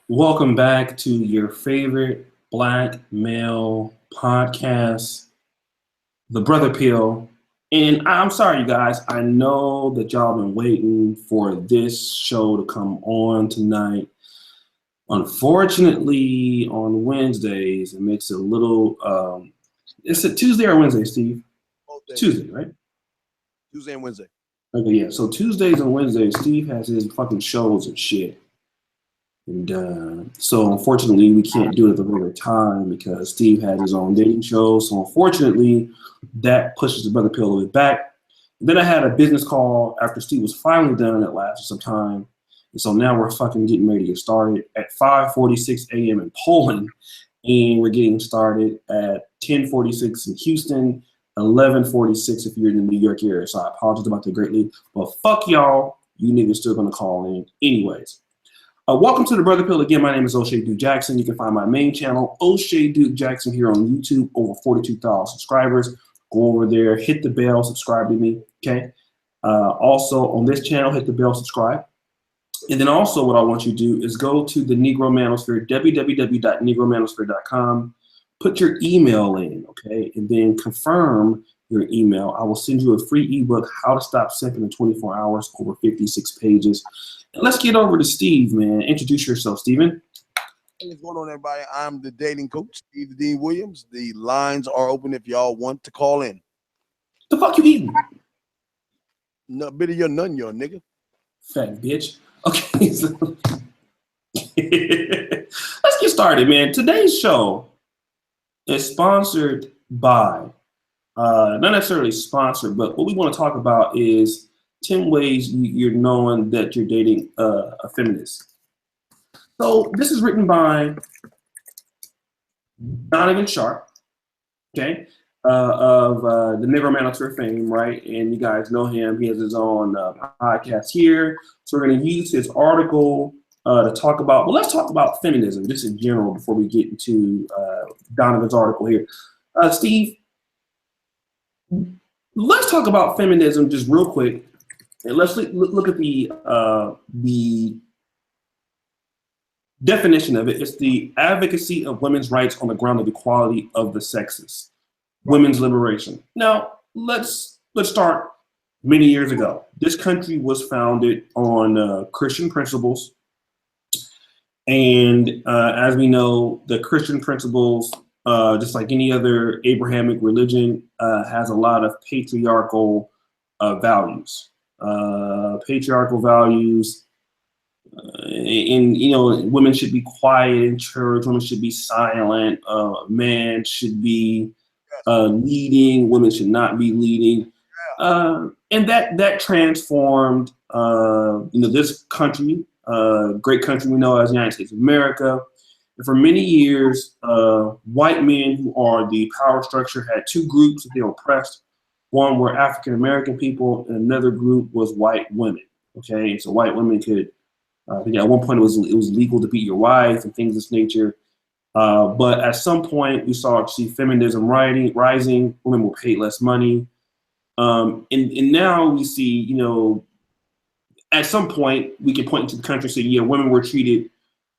Welcome back to your favorite black male podcast, The Brother Pill. And I'm sorry, you guys. I know that y'all been waiting for this show to come on tonight. Unfortunately, on Wednesdays, it makes it a little. It's a Tuesday or Wednesday, Steve? Tuesday, right? Tuesday and Wednesday. Okay, yeah. So Tuesdays and Wednesdays, Steve has his fucking shows and shit. And so unfortunately, we can't do it at the regular time because Steve had his own dating show. So unfortunately, that pushes the Brother Pill a little bit back. And then I had a business call after Steve was finally done. It lasted some time. And so now we're fucking getting ready to get started at 5:46 a.m. in Poland. And we're getting started at 10:46 in Houston, 11:46 if you're in the New York area. So I apologize about that greatly. But fuck y'all, you niggas still gonna call in anyways. Welcome to the Brother Pill again. My name is Oshay Duke Jackson. You can find my main channel, Oshay Duke Jackson, here on YouTube. Over 42,000 subscribers. Go over there, hit the bell, subscribe to me. Okay. Also on this channel, hit the bell, subscribe. And then also, what I want you to do is go to the Negro Manosphere, www.negromanosphere.com. Put your email in, okay, and then confirm your email. I will send you a free ebook, How to Stop Simping in 24 Hours, over 56 pages. And let's get over to Steve, man. Introduce yourself, Steven. Hey, what's going on, everybody? I'm the dating coach, Steve Dean Williams. The lines are open if y'all want to call in. The fuck you eating? No bit of your none, your nigga. Fat bitch. Okay, so let's get started, man. Today's show is sponsored by, not necessarily sponsored, but what we want to talk about is 10 ways you're knowing that you're dating a feminist. So this is written by Donovan Sharp, okay, of the Negro Manosphere fame, right? And you guys know him. He has his own podcast here. So we're going to use his article to talk about, well, let's talk about feminism just in general before we get into Donovan's article here. Steve, let's talk about feminism just real quick. And let's look at the definition of it. It's the advocacy of women's rights on the ground of equality of the sexes, women's liberation. Now, let's start many years ago. This country was founded on Christian principles. And as we know, the Christian principles, just like any other Abrahamic religion, has a lot of patriarchal values. And women should be quiet in church, women should be silent, man should be leading, women should not be leading, and that transformed this country, great country we know as the United States of America. And for many years, white men who are the power structure had two groups that they oppressed. One were African American people, and another group was white women. Okay, and so white women could, I think at one point it was legal to beat your wife and things of this nature. But at some point we see feminism rising. Women were paid less money, and now we see, at some point we can point to the country and say, yeah, women were treated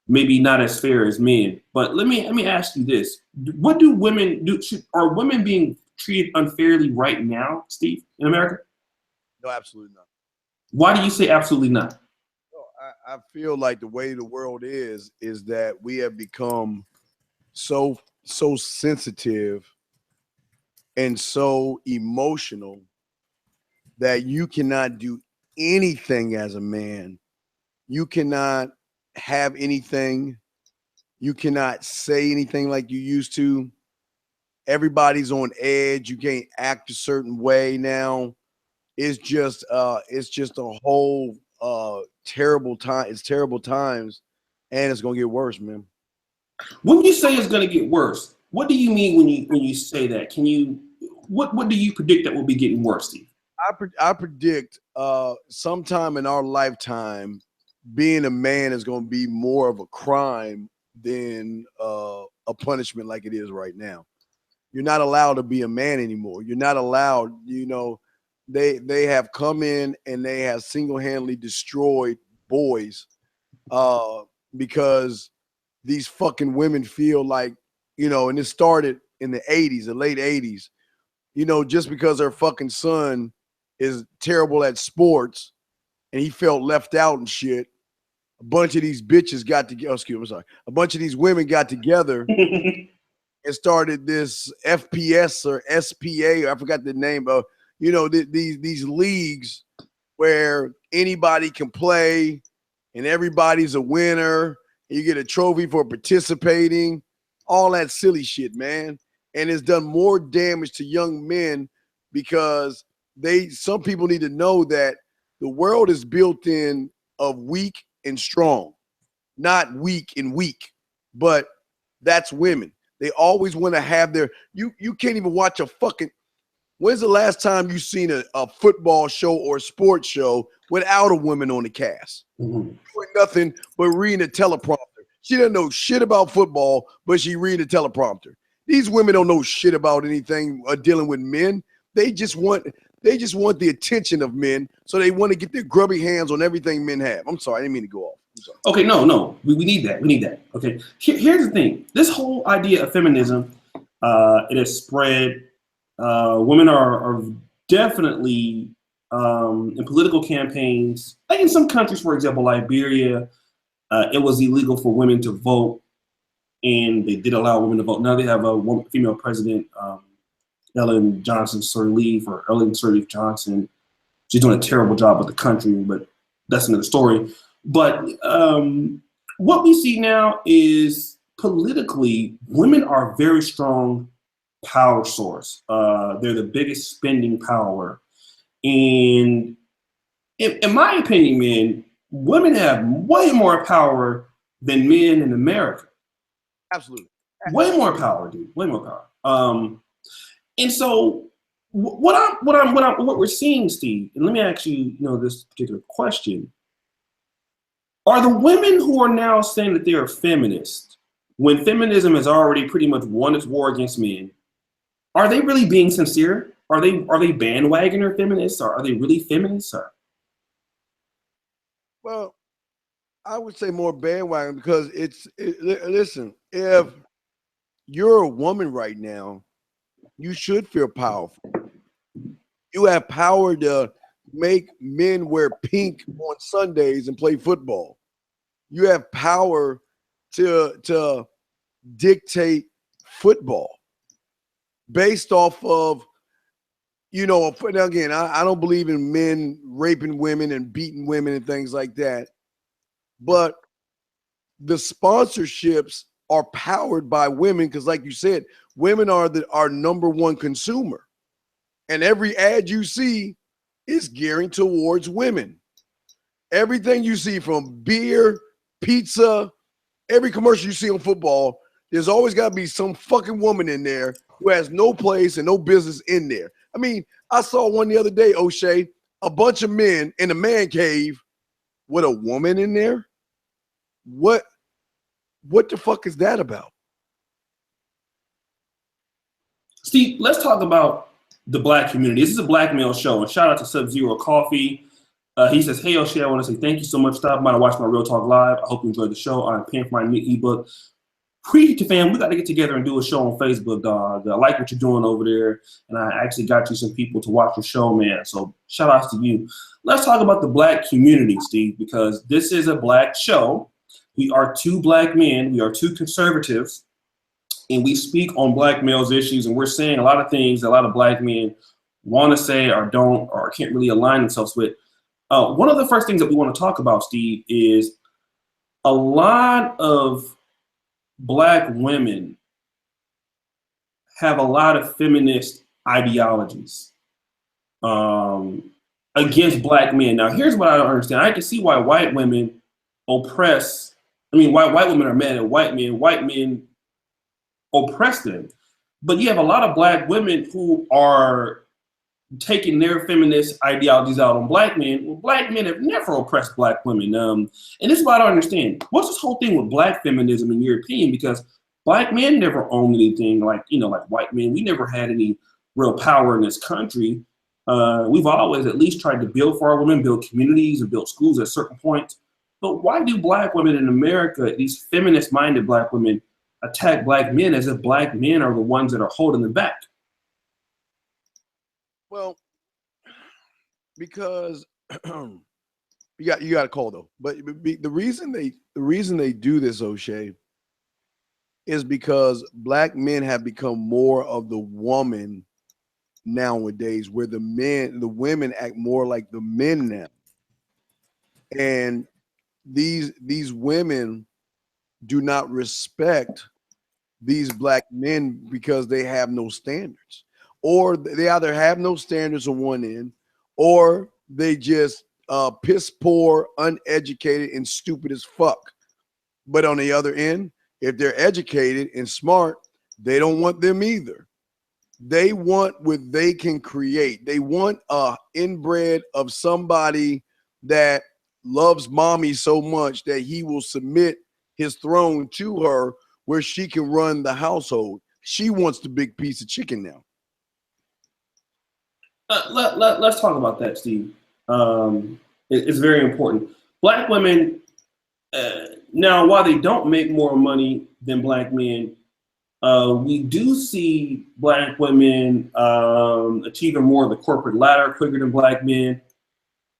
maybe not as fair as men. But let me ask you this: what do women do? Are women being treated unfairly right now, Steve, in America? No, absolutely not. Why do you say absolutely not? I feel like the way the world is that we have become so sensitive and so emotional that you cannot do anything as a man. You cannot have anything. You cannot say anything like you used to. Everybody's on edge. You can't act a certain way now. It's just a whole terrible time. It's terrible times, and it's gonna get worse, man. When you say it's gonna get worse, what do you mean when you say that? What do you predict that will be getting worse, Steve? I predict sometime in our lifetime, being a man is gonna be more of a crime than a punishment like it is right now. You're not allowed to be a man anymore. You're not allowed, they have come in and they have single-handedly destroyed boys because these fucking women feel like, you know, and it started in the 80s, the late 80s, you know, just because her fucking son is terrible at sports and he felt left out and shit, a bunch of these bitches got together. Excuse me, I'm sorry. A bunch of these women got together and started this FPS or SPA, or I forgot the name of, you know, these leagues where anybody can play and everybody's a winner. And you get a trophy for participating, all that silly shit, man. And it's done more damage to young men because some people need to know that the world is built in of weak and strong, not weak and weak, but that's women. They always want to have you can't even watch a fucking, when's the last time you seen a football show or a sports show without a woman on the cast? Doing nothing but reading a teleprompter. She doesn't know shit about football, but she read a teleprompter. These women don't know shit about anything dealing with men. They just want the attention of men, so they want to get their grubby hands on everything men have. I'm sorry, I didn't mean to go off. Okay, no, we need that. We need that. Okay, here's the thing. This whole idea of feminism, it has spread. Women are definitely in political campaigns. Like in some countries, for example, Liberia, it was illegal for women to vote, and they did allow women to vote. Now they have a female president, Ellen Sirleaf Johnson. She's doing a terrible job with the country, but that's another story. But what we see now is politically, women are a very strong power source. They're the biggest spending power. And in my opinion, man, women have way more power than men in America. Absolutely. Way more power, dude. Way more power. And so what we're seeing, Steve, and let me ask you, this particular question. Are the women who are now saying that they are feminists, when feminism has already pretty much won its war against men, are they really being sincere? Are they bandwagoner feminists, or are they really feminists? Or? Well, I would say more bandwagon because listen, if you're a woman right now, you should feel powerful. You have power to make men wear pink on Sundays and play football. You have power to dictate football based off of, again, I don't believe in men raping women and beating women and things like that. But the sponsorships are powered by women because, like you said, women are our number one consumer. And every ad you see is gearing towards women. Everything you see from beer, pizza, every commercial you see on football, there's always got to be some fucking woman in there who has no place and no business in there. I mean, I saw one the other day, Oshay, a bunch of men in a man cave with a woman in there. What the fuck is that about? Steve, let's talk about the Black community. This is a Black male show, and shout out to Sub-Zero Coffee. He says, "Hey, Oshay, I want to say thank you so much for stopping by to watch my Real Talk Live. I hope you enjoyed the show. I'm paying for my new ebook. Preach to fam, we got to get together and do a show on Facebook, dog. I like what you're doing over there, and I actually got you some people to watch your show, man. So shout outs to you. Let's talk about the Black community, Steve, because this is a Black show. We are two Black men. We are two conservatives, and we speak on Black males' issues, and we're saying a lot of things that a lot of Black men want to say or don't or can't really align themselves with. One of the first things that we want to talk about, Steve, is a lot of Black women have a lot of feminist ideologies against Black men. Now, here's what I don't understand. I can see why white women oppress. Why white women are mad at white men oppress them. But you have a lot of Black women who are taking their feminist ideologies out on Black men. Well, Black men have never oppressed Black women. And this is what I don't understand. What's this whole thing with Black feminism in your opinion? Because Black men never owned anything like white men. We never had any real power in this country. We've always at least tried to build for our women, build communities and build schools at certain points. But why do black women in America, these feminist-minded black women, attack black men as if black men are the ones that are holding them back? Well, because you got a call though. But the reason they do this, Oshay, is because black men have become more of the woman nowadays, where the women act more like the men now. And these women do not respect these black men because they have no standards, or they either have no standards on one end, or they just piss poor, uneducated, and stupid as fuck. But on the other end, if they're educated and smart, they don't want them either. They want what they can create. They want a inbred of somebody that loves mommy so much that he will submit his throne to her, where she can run the household. She wants the big piece of chicken now. Let's talk about that, Steve. It's very important. Black women, now, while they don't make more money than black men, we do see black women achieving more of the corporate ladder quicker than black men.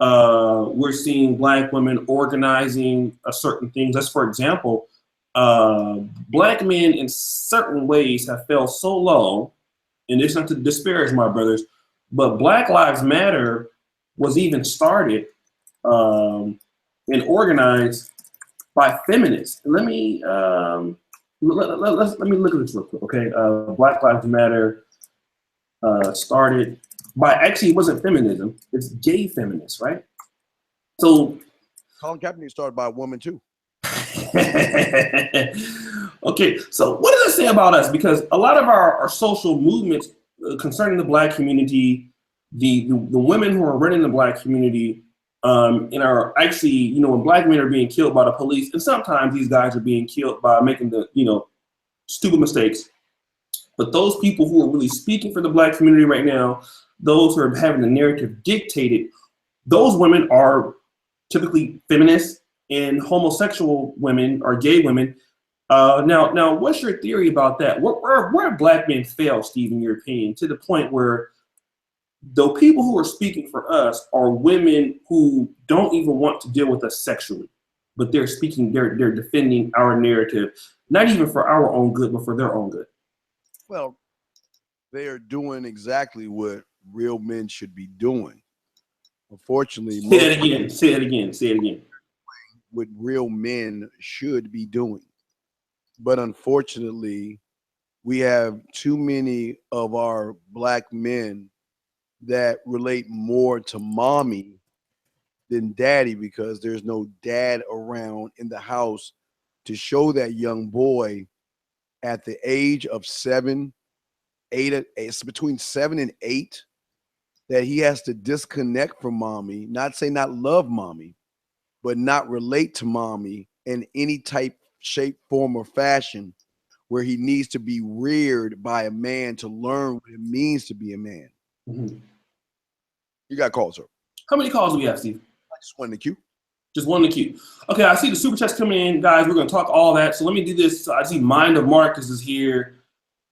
We're seeing black women organizing certain things. As for example, black men in certain ways have fell so low, and it's not to disparage my brothers, but Black Lives Matter was even started and organized by feminists. Let me let me look at this real quick, okay? Black Lives Matter started by, actually, it wasn't feminism, it's gay feminists, right? So Colin Kaepernick started by a woman too. Okay, so what does it say about us? Because a lot of our social movements concerning the black community, the women who are running the black community, and are actually, you know, when black men are being killed by the police, and sometimes these guys are being killed by making the, you know, stupid mistakes. But those people who are really speaking for the black community right now, those who are having the narrative dictated, those women are typically feminists, and homosexual women or gay women. Now, what's your theory about that? Where black men fail, Steve, in your opinion, to the point where the people who are speaking for us are women who don't even want to deal with us sexually, but they're speaking, they're defending our narrative, not even for our own good, but for their own good? Well, they are doing exactly what real men should be doing. Unfortunately, say it again. What real men should be doing. But unfortunately, we have too many of our black men that relate more to mommy than daddy, because there's no dad around in the house to show that young boy at the age of 7, 8, it's between 7 and 8, that he has to disconnect from mommy, not say not love mommy, but not relate to mommy in any type, shape, form, or fashion, where he needs to be reared by a man to learn what it means to be a man. Mm-hmm. You got calls, sir. How many calls do we have, Steve? I just one in the queue. Just one in the queue. Okay, I see the super chats coming in, guys. We're going to talk all that. So let me do this. I see Mind of Marcus is here.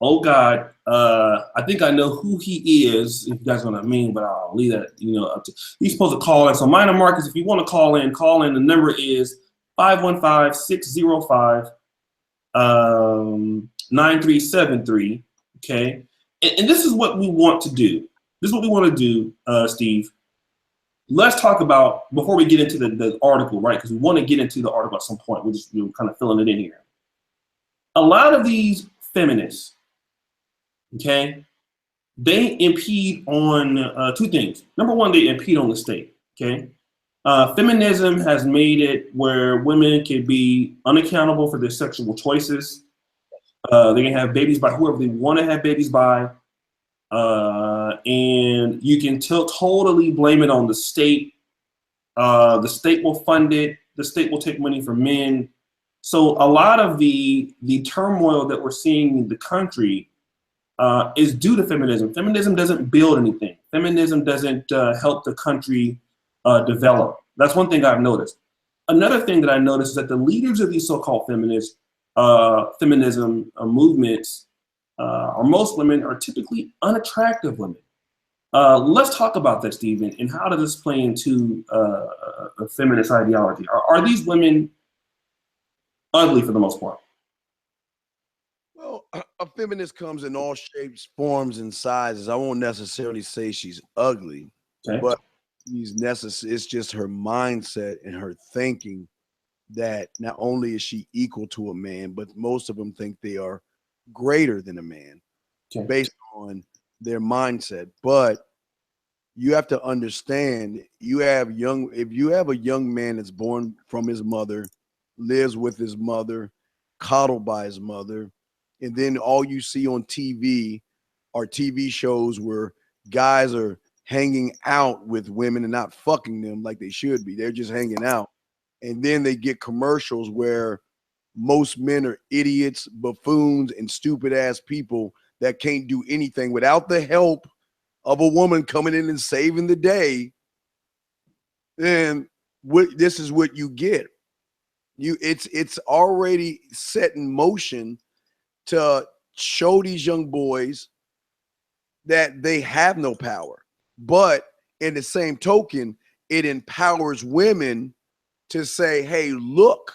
Oh, God. I think I know who he is, if you guys know what I mean, but I'll leave that, you know, up to. He's supposed to call in. So Mind of Marcus, if you want to call in. The number is 515-605-9373. Okay? And this is what we want to do. Steve. Let's talk about, before we get into the article, right? Because we want to get into the article at some point. We're just, you know, kind of filling it in here. A lot of these feminists, okay, they impede on two things. Number one, they impede on the state, okay? Feminism has made it where women can be unaccountable for their sexual choices. They can have babies by whoever they want to have babies by. And you can totally blame it on the state. The state will fund it. The state will take money from men. So a lot of the turmoil that we're seeing in the country is due to feminism. Feminism doesn't build anything. Feminism doesn't help the country develop. That's one thing I've noticed. another thing that I noticed is that the leaders of these so-called feminist feminism movements, or most women, are typically unattractive women. Let's talk about that, Stephen, and how does this play into a feminist ideology? Are these women ugly for the most part? Well, a feminist comes in all shapes, forms, and sizes. I won't necessarily say she's ugly, Okay. but it's just her mindset and her thinking that not only is she equal to a man, but most of them think they are greater than a man, Okay. based on their mindset. But you have to understand, if you have a young man that's born from his mother, lives with his mother, coddled by his mother, and then all you see on TV are TV shows where guys are hanging out with women and not fucking them like they should be. They're just hanging out. And then they get commercials where most men are idiots, buffoons, and stupid ass people that can't do anything without the help of a woman coming in and saving the day. Then this is what you get. It's already set in motion to show these young boys that they have no power. But in the same token, it empowers women to say, hey, look,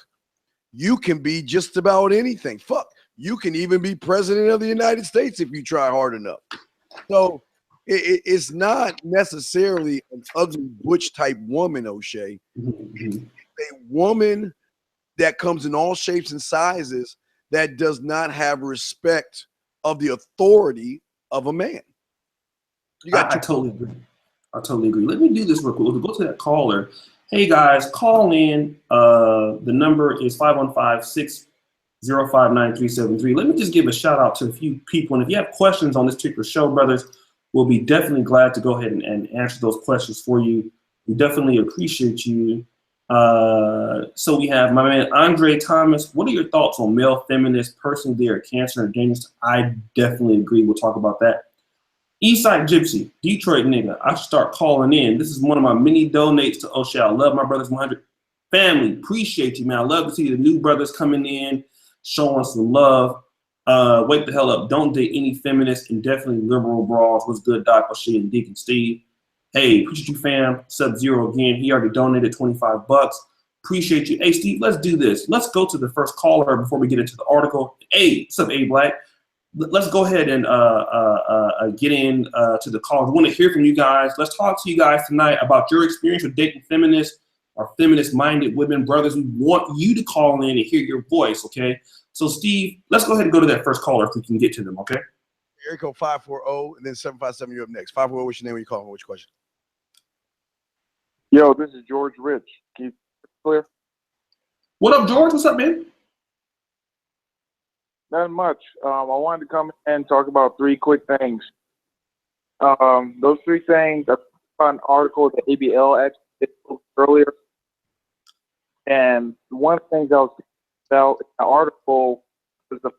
you can be just about anything. Fuck, you can even be president of the United States if you try hard enough. So it's not necessarily an ugly butch type woman, Oshay. Mm-hmm. A woman that comes in all shapes and sizes that does not have respect of the authority of a man. I totally agree. I totally agree. Let me do this real quick. We'll go to that caller. Hey guys, call in. The number is 515-605-9373. Let me just give a shout out to a few people. And if you have questions on this particular show, brothers, we'll be definitely glad to go ahead and answer those questions for you. We definitely appreciate you. So we have my man Andre Thomas. What are your thoughts on male feminists? Personally, they are cancer and dangerous. I definitely agree. We'll talk about that. Eastside Gypsy, Detroit nigga. I should start calling in. This is one of my many donates to Oshay. I love my brothers 100 family. Appreciate you, man. I love to see the new brothers coming in, showing some love. Wake the hell up. Don't date any feminists and definitely liberal bras. What's good, Doc Oshay and Deacon Steve? Hey, appreciate you, fam. Sub-Zero again. He already donated 25 bucks. Appreciate you. Hey, Steve, let's do this. Let's go to the first caller before we get into the article. Hey, what's up, A Black? Let's go ahead and get in to the call. We want to hear from you guys. Let's talk to you guys tonight about your experience with dating feminists or feminist-minded women, brothers. We want you to call in and hear your voice, okay? So, Steve, let's go ahead and go to that first caller if we can get to them, okay? Area code 540 and then 757. You're up next. 540. What's your name? Where you calling? Which question? Yo, this is George Rich. Can you clear? What up, George? What's up, man? Not much. I wanted to come and talk about three quick things. Those three things, I found an article that ABL actually did earlier. And one of the things I was about in the article was that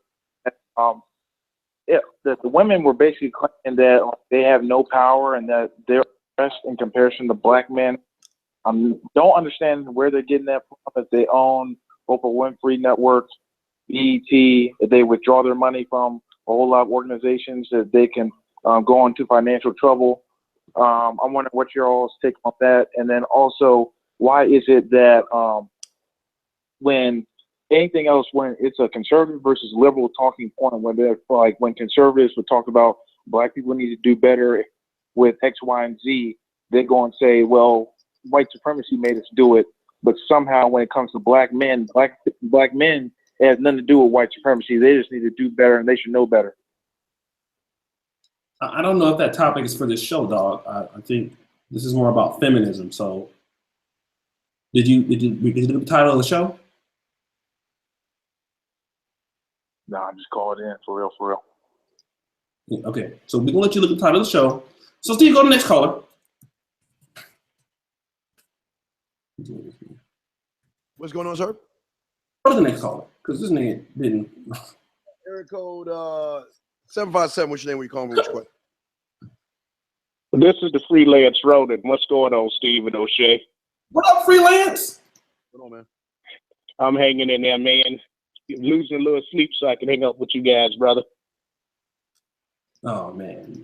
the women were basically claiming that they have no power and that they're oppressed in comparison to black men. Don't understand where they're getting that from, if they own Oprah Winfrey Networks, BET, if they withdraw their money from a whole lot of organizations that they can go into financial trouble. I'm wondering what your all's take on that. And then also, why is it that when anything else, when it's a conservative versus liberal talking point, when they're like when conservatives would talk about black people need to do better with X, Y, and Z, they go and say, well, white supremacy made us do it. But somehow when it comes to black men, black men, it has nothing to do with white supremacy. They just need to do better, and they should know better. I don't know if that topic is for this show, dog. I think this is more about feminism. So, did you look at the title of the show? No, I'm just calling in for real. Yeah, okay, so we're gonna let you look at the title of the show. So, Steve, go to the next caller. What's going on, sir? Go to the next caller, because this nigga didn't. Area code 757. What's your name? Where you calling? Which question? This is the freelance Ronan. What's going on, Steve and Oshay? What up, freelance? What's on, man? I'm hanging in there, man. Losing a little sleep so I can hang up with you guys, brother. Oh man.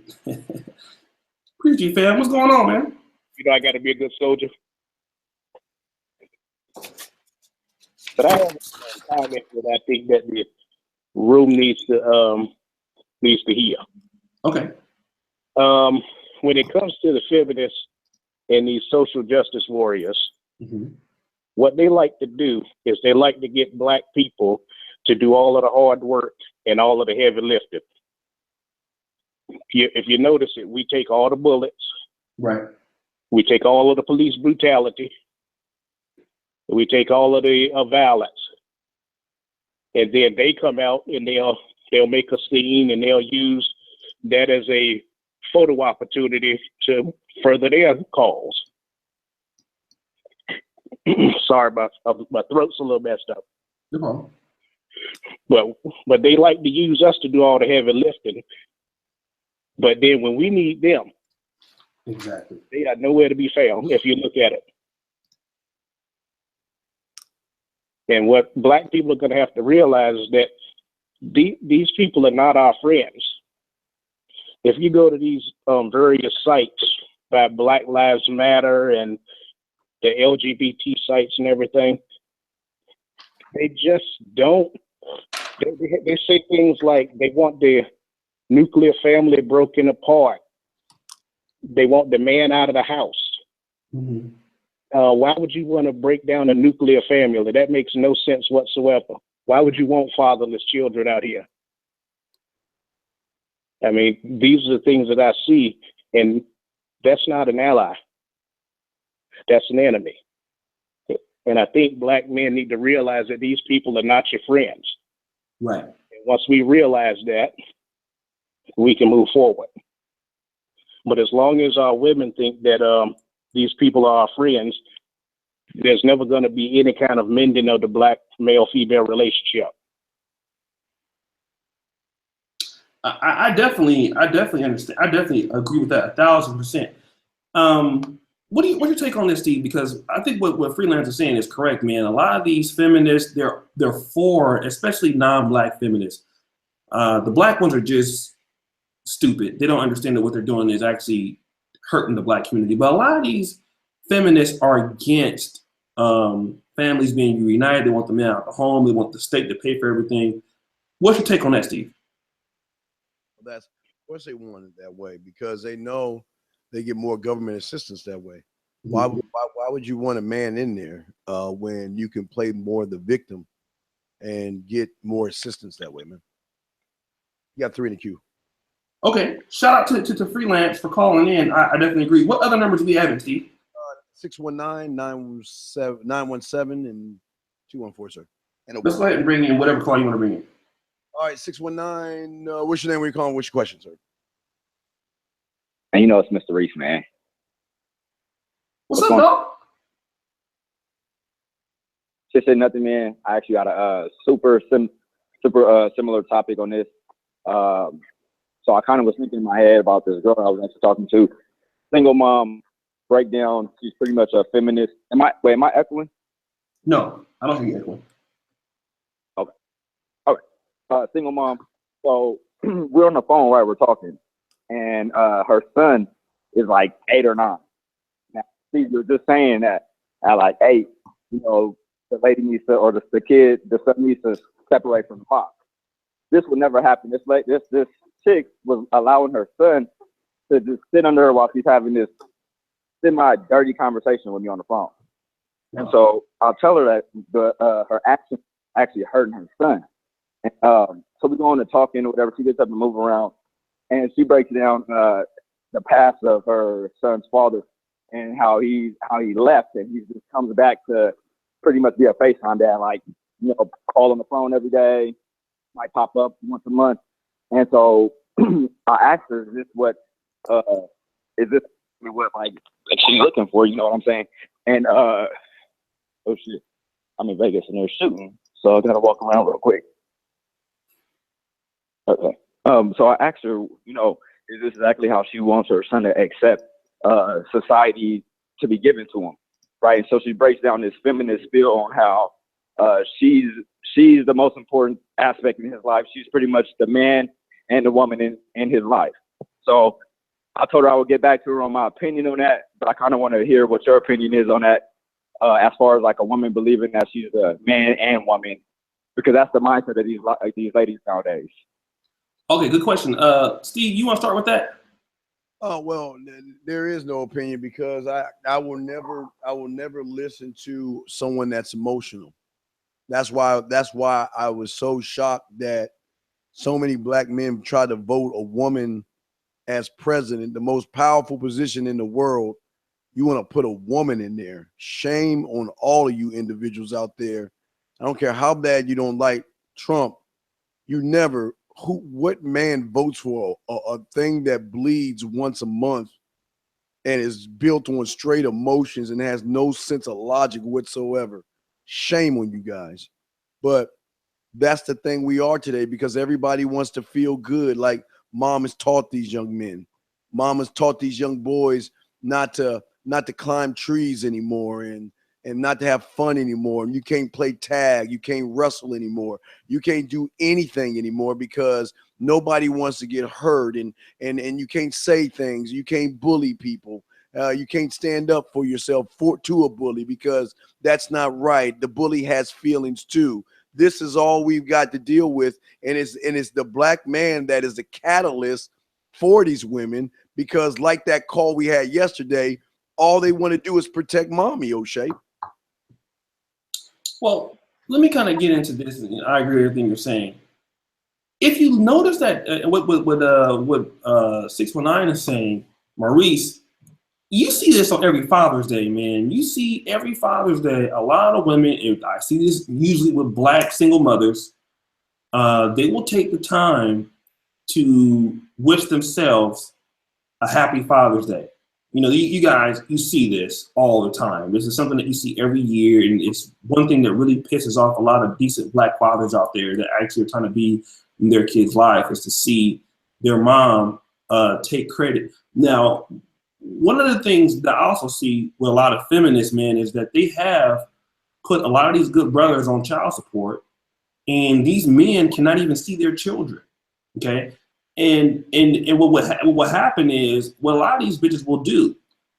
Appreciate you, fam. What's going on, man? You know I got to be a good soldier. But I have a comment that I think that the room needs to hear. Okay. When it comes to the feminists and these social justice warriors, what they like to do is they like to get Black people to do all of the hard work and all of the heavy lifting. If you notice it, we take all the bullets. Right. We take all of the police brutality. We take all of the violence. And then they come out and they'll make a scene and they'll use that as a photo opportunity to further their cause. Sorry, my throat's a little messed up. No problem. But they like to use us to do all the heavy lifting. But then when we need them, exactly, they are nowhere to be found if you look at it. And what Black people are going to have to realize is that these people are not our friends. If you go to these various sites by Black Lives Matter and the LGBT sites and everything, they just don't. They say things like they want the nuclear family broken apart. They want the man out of the house. Why would you want to break down a nuclear family? That makes no sense whatsoever. Why would you want fatherless children out here? I mean, these are the things that I see, and that's not an ally. That's an enemy. And I think Black men need to realize that these people are not your friends. Right. And once we realize that, we can move forward. But as long as our women think that these people are our friends, there's never going to be any kind of mending of the Black male-female relationship. I definitely understand. I definitely agree with that 1,000%. What's your take on this, Steve? Because I think what Freelance is saying is correct, man. A lot of these feminists, they're for, especially non-Black feminists. The Black ones are just stupid. They don't understand that what they're doing is actually hurting the Black community. But a lot of these feminists are against families being reunited. They want the man out of the home. They want the state to pay for everything. What's your take on that, Steve? Of course they want it that way because they know they get more government assistance that way. Why would you want a man in there when you can play more the victim and get more assistance that way, man? You got 3 in the queue. Okay. Shout out to Freelance for calling in. I definitely agree. What other numbers do we have, Steve? 619-917 and 214, sir. Let's go ahead and bring in whatever call you want to bring in. All right, 619. What's your name? Where you calling? What's your question, sir? And you know it's Mr. Reese, man. What's up, dog? Just said nothing, man. I actually got a super similar topic on this. So I kind of was thinking in my head about this girl I was actually talking to. Single mom breakdown. She's pretty much a feminist. Am I echoing? No, I don't hear you echoing. Okay. All right. Single mom. So we're on the phone, right? We're talking. And her son is like 8 or 9. Now, see, you're just saying that at like 8, you know, the lady needs to, or the son needs to separate from the mom. This would never happen. This chick was allowing her son to just sit under her while she's having this semi-dirty conversation with me on the phone. And so I'll tell her that her action actually hurting her son. And, so we go on to talking or whatever. She gets up and move around, and she breaks down the past of her son's father and how he left, and he just comes back to pretty much be a FaceTime dad, like, you know, call on the phone every day, might pop up once a month. And so I asked her, is this what like she's looking for? You know what I'm saying? And oh shit, I'm in Vegas and they're shooting, so I gotta walk around real quick. Okay. So I asked her, you know, is this exactly how she wants her son to accept society to be given to him? right? So she breaks down this feminist spiel on how she's the most important aspect in his life. She's pretty much the man and the woman in his life. So I told her I would get back to her on my opinion on that, but I kind of want to hear what your opinion is on that, as far as like a woman believing that she's a man and woman, because that's the mindset of these ladies nowadays. Okay, good question. Steve, you want to start with that? Oh, well, there is no opinion, because I will never listen to someone that's emotional. That's why I was so shocked that so many black men try to vote a woman as president, the most powerful position in the world. You want to put a woman in there. Shame on all of you individuals out there. I don't care how bad you don't like Trump. What man votes for a thing that bleeds once a month and is built on straight emotions and has no sense of logic whatsoever? Shame on you guys. But that's the thing we are today, because everybody wants to feel good. Like mom has taught these young men. Mom has taught these young boys not to climb trees anymore and not to have fun anymore. And you can't play tag. You can't wrestle anymore. You can't do anything anymore because nobody wants to get hurt. And you can't say things. You can't bully people. You can't stand up for yourself to a bully, because that's not right. The bully has feelings too. This is all we've got to deal with. And it's the black man that is the catalyst for these women, because like that call we had yesterday, all they want to do is protect mommy, O'Shea. Well, let me kind of get into this. I agree with everything you're saying. If you notice that what 619 is saying, Maurice, you see this on every Father's Day, man. You see every Father's Day, a lot of women, and I see this usually with black single mothers, they will take the time to wish themselves a happy Father's Day. You know, you guys, you see this all the time. This is something that you see every year, and it's one thing that really pisses off a lot of decent black fathers out there that actually are trying to be in their kid's life, is to see their mom take credit. Now, one of the things that I also see with a lot of feminist men is that they have put a lot of these good brothers on child support, and these men cannot even see their children. Okay. And what will happen is, what a lot of these bitches will do,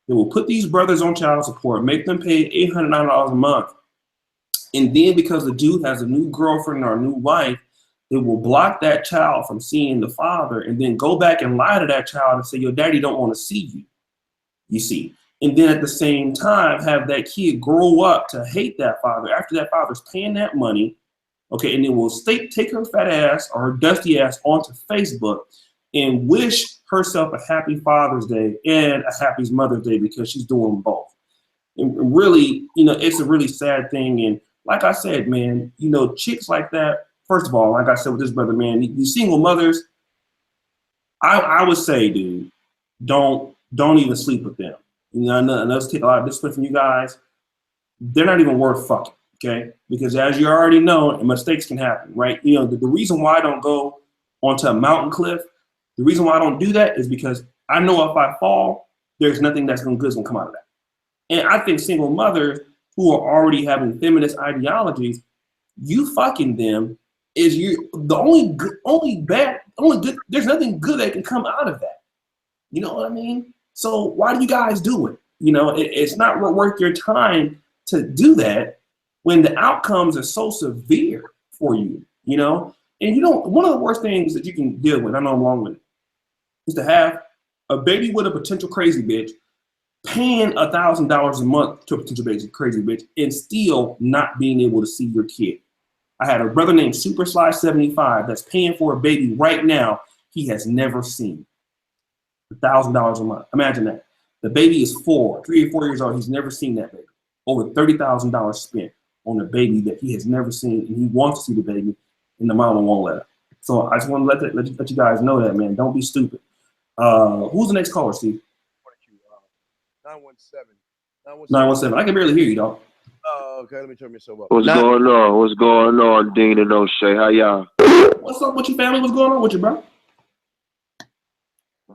they will put these brothers on child support, make them pay $809 a month. And then because the dude has a new girlfriend or a new wife, they will block that child from seeing the father, and then go back and lie to that child and say, your daddy don't want to see you. You see, and then at the same time, have that kid grow up to hate that father after that father's paying that money. Okay, and then will take her fat ass or her dusty ass onto Facebook and wish herself a happy Father's Day and a happy Mother's Day, because she's doing both. And really, you know, it's a really sad thing. And like I said, man, you know, chicks like that, first of all, like I said with this brother, man, these single mothers, I would say, dude, don't even sleep with them. You know, I know this take a lot of discipline from you guys. They're not even worth fucking. Okay, because as you already know, mistakes can happen, right? You know, the reason why I don't go onto a mountain cliff, the reason why I don't do that is because I know if I fall, there's nothing that's good going to come out of that. And I think single mothers who are already having feminist ideologies, you fucking them is the only good. There's nothing good that can come out of that. You know what I mean? So why do you guys do it? You know, it's not worth your time to do that when the outcomes are so severe for you, you know? And you know, one of the worst things that you can deal with, I know I'm wrong with it, is to have a baby with a potential crazy bitch paying $1,000 a month to a potential crazy bitch and still not being able to see your kid. I had a brother named Super Sly 75 that's paying for a baby right now he has never seen. $1,000 a month. Imagine that. The baby is 3 or 4 years old. He's never seen that baby. Over $30,000 spent on a baby that he has never seen, and he wants to see the baby, and the mama won't let him. So I just want to let you guys know that, man. Don't be stupid. Who's the next caller, Steve? 917. 917. I can barely hear you, dog. Okay, let me turn myself up. What's going on? What's going on, Dean and O'Shea? How y'all? What's up with your family? What's going on with you, bro?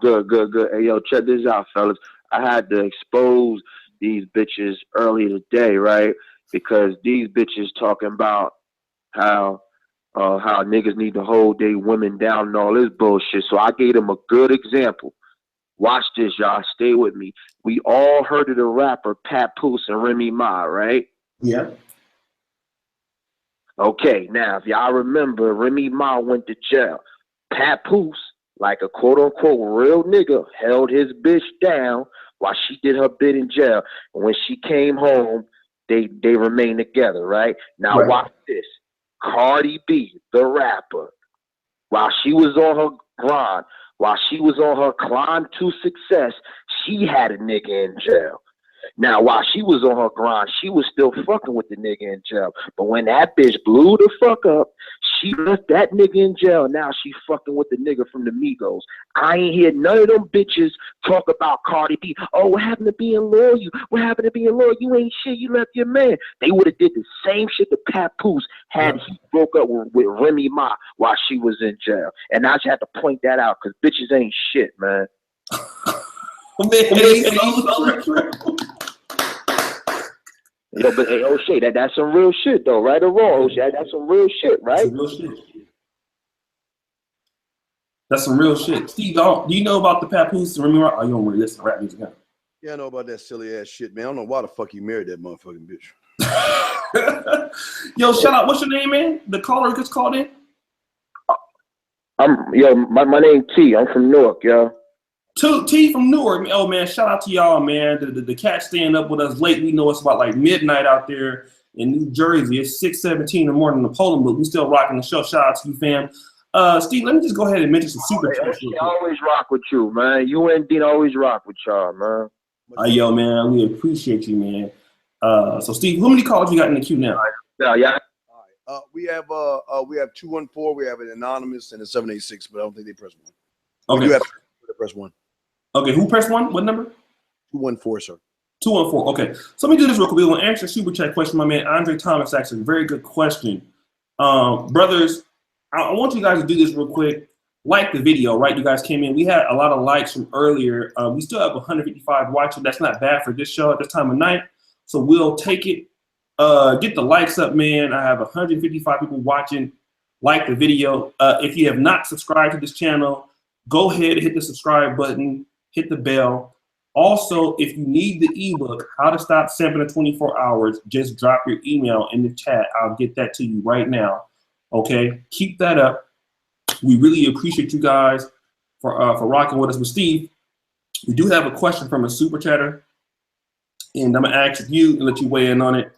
Good. Hey, yo, check this out, fellas. I had to expose these bitches earlier today, right? Because these bitches talking about how niggas need to hold their women down and all this bullshit. So I gave them a good example. Watch this, y'all. Stay with me. We all heard of the rapper Papoose and Remy Ma, right? Yeah. Okay, now if y'all remember, Remy Ma went to jail. Papoose, like a quote-unquote real nigga, held his bitch down while she did her bid in jail. And when she came home, they remained together, right? Now watch this. Cardi B, the rapper, while she was on her grind, while she was on her climb to success, she had a nigga in jail. Now, while she was on her grind, she was still fucking with the nigga in jail. But when that bitch blew the fuck up, she left that nigga in jail. Now she fucking with the nigga from the Migos. I ain't hear none of them bitches talk about Cardi B. Oh, what happened to being loyal? What happened to being loyal? You ain't shit. You left your man. They would have did the same shit to Papoose had he broke up with Remy Ma while she was in jail. And I just had to point that out because bitches ain't shit, man. Yo, but hey, Oshay, that's some real shit though, right or wrong, Oshay? That's some real shit, right? That's some real shit. That's some real shit. Steve, do you know about the Papoose and Remy Ma? Oh, you don't really listen to rap music, huh? Yeah, I know about that silly ass shit, man. I don't know why the fuck you married that motherfucking bitch. Yo, shout out. What's your name, man? The caller just called in. My name T. I'm from Newark, yo. T from Newark. Oh man, shout out to y'all, man. The cat staying up with us late. We know it's about like midnight out there in New Jersey. It's 6:17 in the morning in Poland, but we still rocking the show. Shout out to you, fam. Steve, let me just go ahead and mention some super chats. I always rock with you, man. You and Dean always rock with y'all, man. Yo, man, we appreciate you, man. So Steve, how many calls you got in the queue now? Yeah. All right. We have 214. We have an anonymous and a 786, but I don't think they press one. Okay. We do have to press one. Okay, who pressed one? What number? 214, sir. 214. Okay. So let me do this real quick. We're gonna answer a super chat question. My man Andre Thomas asked a very good question. Brothers, I want you guys to do this real quick. Like the video, right? You guys came in. We had a lot of likes from earlier. We still have 155 watching. That's not bad for this show at this time of night. So we'll take it. Get the likes up, man. I have 155 people watching. Like the video. If you have not subscribed to this channel, go ahead and hit the subscribe button. Hit the bell. Also, if you need the ebook, How to Stop Simping in 24 Hours, just drop your email in the chat. I'll get that to you right now. Okay, keep that up. We really appreciate you guys for rocking with us. But Steve, we do have a question from a super chatter, and I'm gonna ask you and let you weigh in on it.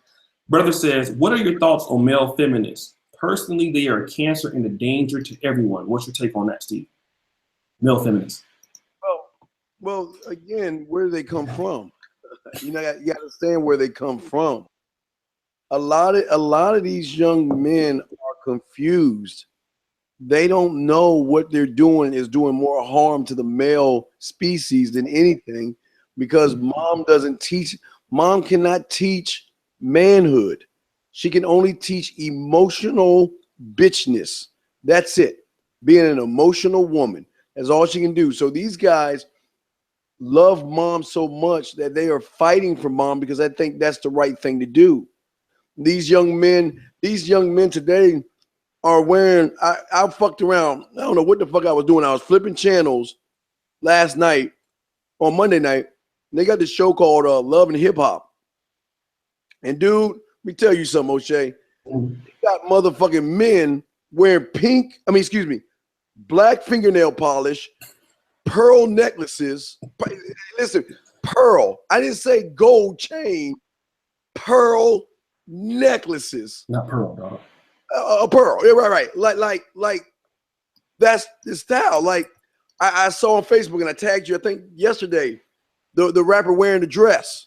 Brother says, "What are your thoughts on male feminists? Personally, they are a cancer and a danger to everyone." What's your take on that, Steve? Male feminists. Well, again, where do they come from? You got to understand where they come from. A lot of these young men are confused. They don't know what they're doing is doing more harm to the male species than anything, because mom doesn't teach. Mom cannot teach manhood. She can only teach emotional bitchness. That's it. Being an emotional woman. That's all she can do. So these guys love mom so much that they are fighting for mom because I think that's the right thing to do. These young men today are wearing, I fucked around. I don't know what the fuck I was doing. I was flipping channels last night on Monday night. And they got this show called Love and Hip Hop. And dude, let me tell you something, Oshay. They got motherfucking men wearing black fingernail polish, pearl necklaces. Listen, pearl. I didn't say gold chain. Pearl necklaces. Not pearl, dog. A pearl. Yeah, right. Like that's the style. Like I saw on Facebook and I tagged you, I think yesterday, the rapper wearing the dress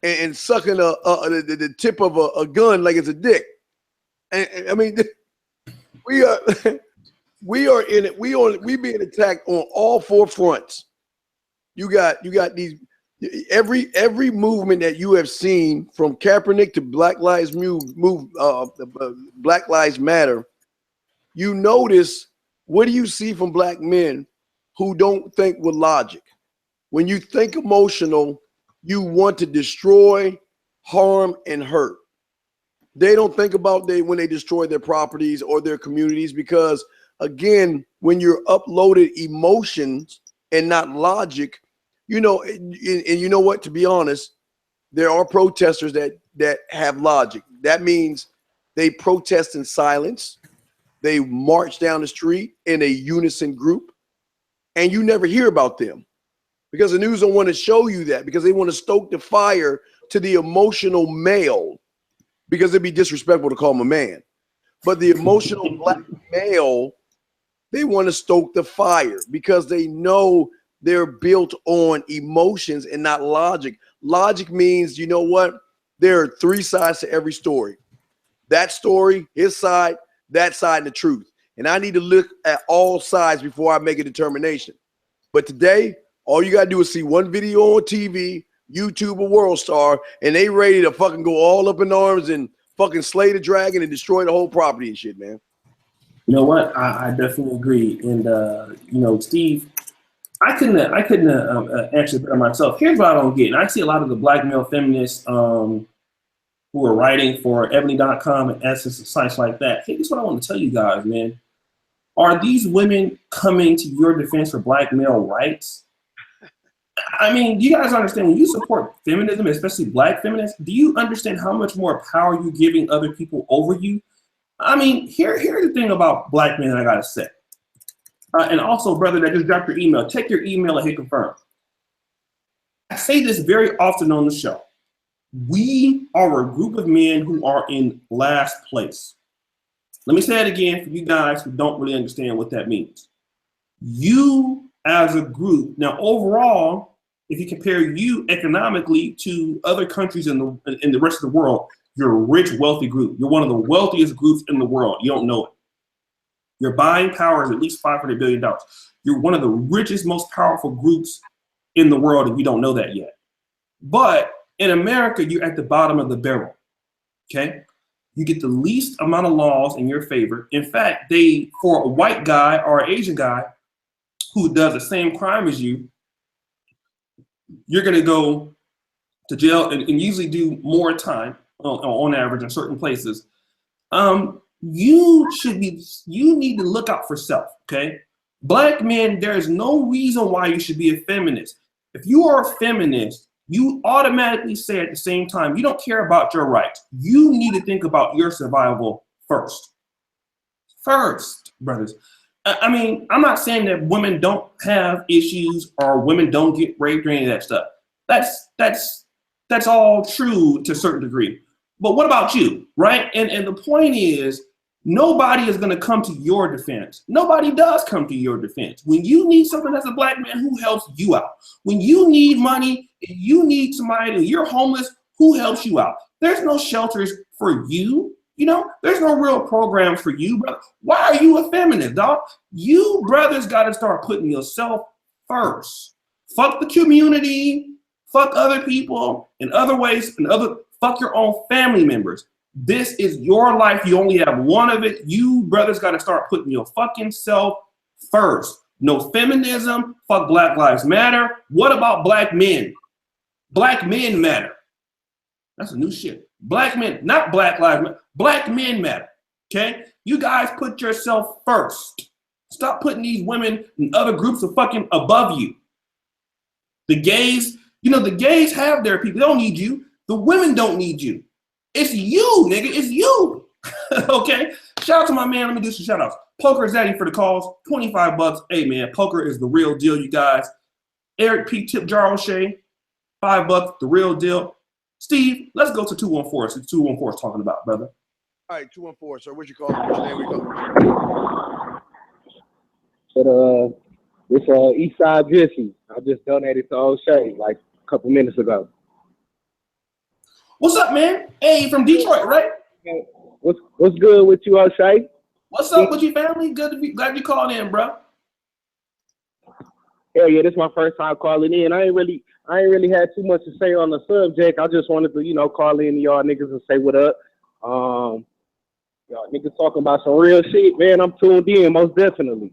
and sucking the tip of a gun like it's a dick. And I mean, we are in it. We being attacked on all four fronts. You got these every movement that you have seen from Kaepernick to Black Lives Black Lives Matter. You notice, what do you see from black men who don't think with logic? When you think emotional, you want to destroy, harm, and hurt. They don't think about when they destroy their properties or their communities, because again, when you're uploaded emotions and not logic, you know, and you know what, to be honest, there are protesters that have logic. That means they protest in silence. They march down the street in a unison group, and you never hear about them because the news don't want to show you that, because they want to stoke the fire to the emotional male, because it'd be disrespectful to call him a man. But the emotional black male, they want to stoke the fire because they know they're built on emotions and not logic. Logic means, you know what? There are three sides to every story. That story, his side, that side, and the truth. And I need to look at all sides before I make a determination. But today, all you gotta do is see one video on TV, YouTube or World Star, and they ready to fucking go all up in arms and fucking slay the dragon and destroy the whole property and shit, man. You know what? I definitely agree. And you know, Steve, I couldn't answer better myself. Here's what I don't get. And I see a lot of the black male feminists who are writing for ebony.com and Essence and sites like that. Hey, this is what I want to tell you guys, man. Are these women coming to your defense for black male rights? I mean, do you guys understand, when you support feminism, especially black feminists, do you understand how much more power you're giving other people over you? I mean, here's the thing about black men that I gotta say. And also, brother, that just dropped your email, check your email and hit confirm. I say this very often on the show. We are a group of men who are in last place. Let me say it again for you guys who don't really understand what that means. You as a group, now overall, if you compare you economically to other countries in the rest of the world, you're a rich, wealthy group. You're one of the wealthiest groups in the world. You don't know it. Your buying power is at least $500 billion. You're one of the richest, most powerful groups in the world, and you don't know that yet. But in America, you're at the bottom of the barrel, okay? You get the least amount of laws in your favor. In fact, for a white guy or an Asian guy who does the same crime as you, you're gonna go to jail and usually do more time on average in certain places. You need to look out for self, okay? Black men, there is no reason why you should be a feminist. If you are a feminist, you automatically say at the same time, you don't care about your rights. You need to think about your survival first. First, brothers. I mean, I'm not saying that women don't have issues or women don't get raped or any of that stuff. That's all true to a certain degree. But what about you, right? And the point is, nobody is going to come to your defense. Nobody does come to your defense. When you need something as a black man, who helps you out? When you need money, you need somebody, and you're homeless, who helps you out? There's no shelters for you. You know, there's no real programs for you, brother. Why are you a feminist, dog? You brothers got to start putting yourself first. Fuck the community, fuck other people in other ways, fuck your own family members. This is your life. You only have one of it. You brothers got to start putting your fucking self first. No feminism. Fuck Black Lives Matter. What about black men? Black men matter. That's a new shit. Black men, not Black Lives Matter. Black men matter. Okay? You guys put yourself first. Stop putting these women and other groups of fucking above you. The gays, you know, the gays have their people. They don't need you. The women don't need you. It's you, nigga. It's you. Okay? Shout out to my man. Let me do some shout outs. Poker Zaddy for the calls. $25. Hey, man. Poker is the real deal, you guys. Eric P. Tip Jar O'Shea. $5. The real deal. Steve, let's go to 214. It's 214 is talking about, brother. All right, 214, sir. What you call it? What's your name? We go. But it's Eastside Jesse. I just donated to Oshay like a couple minutes ago. What's up, man? Hey, from Detroit, right? What's good with you, Oshay? What's up with your family? Glad you called in, bro. Hell yeah, this is my first time calling in. I ain't really had too much to say on the subject. I just wanted to, call in to y'all niggas and say what up. Y'all niggas talking about some real shit, man. I'm tuned in, most definitely.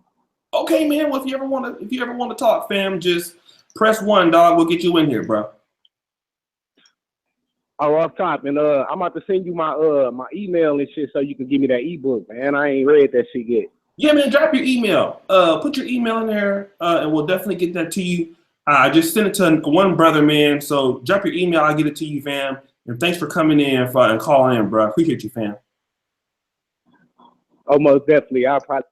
Okay, man. Well, if you ever want to talk, fam, just press 1, dog. We'll get you in here, bro. Oh, off top, and I'm about to send you my my email and shit so you can give me that ebook, man. I ain't read that shit yet. Yeah, man, drop your email. Put your email in there, and we'll definitely get that to you. I just sent it to one brother, man. So drop your email. I'll get it to you, fam. And thanks for coming in and calling in, bro. Appreciate you, fam. Oh, most definitely. I'll probably.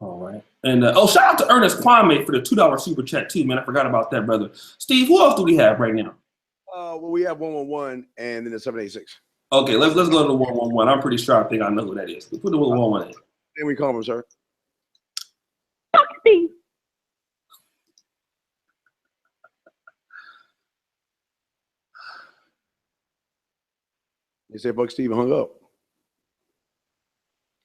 All right. And shout out to Ernest Kwame for the $2 super chat too, man. I forgot about that, brother. Steve, who else do we have right now? Well, we have 111 and then the 786. Okay, let's go to the 111. I'm pretty sure I think I know who that is. Put the 111 in. Then we call him, sir. Steve. They said Buck Steve hung up.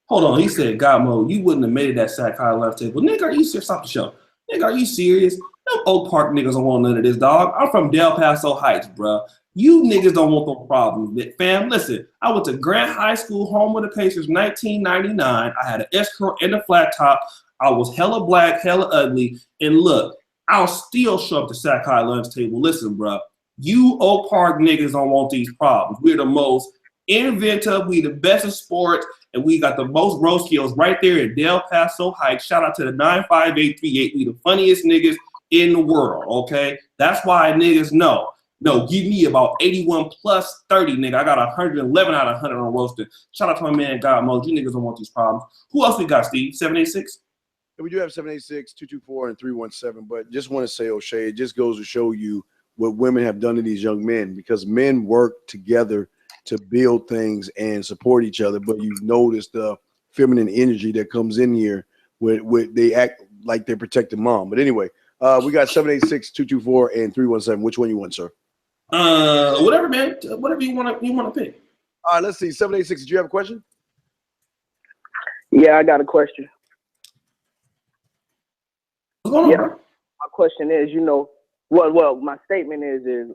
Hold on, he said, God mode, you wouldn't have made it that sack high left table. Nigga, are you serious? Stop the show. Nigga, are you serious? No Oak Park niggas don't want none of this, dog. I'm from Del Paso Heights, bro. You niggas don't want no problems. Fam, listen, I went to Grant High School, home of the Pacers, 1999. I had an S-curl and a flat top. I was hella black, hella ugly. And look, I'll still show up to sack high lunch table. Listen, bro, you Oak Park niggas don't want these problems. We're the most inventive, we the best in sports, and we got the most road skills right there in Del Paso Heights. Shout out to the 95838. We the funniest niggas in the world, okay? That's why niggas know. No, give me about 81 plus 30, nigga. I got 111 out of 100 on roasting. Shout out to my man, God Mode. You niggas don't want these problems. Who else we got, Steve? 786? We do have 786, 224, and 317. But just want to say, Oshay, it just goes to show you what women have done to these young men, because men work together to build things and support each other. But you notice the feminine energy that comes in here with they act like they're protecting mom. But anyway, we got 786, 224, and 317. Which one you want, sir? Whatever, man. Whatever you want to pick. All right, let's see. 786, did you have a question? Yeah, I got a question. What's going on, Yeah, bro? my question is, well, my statement is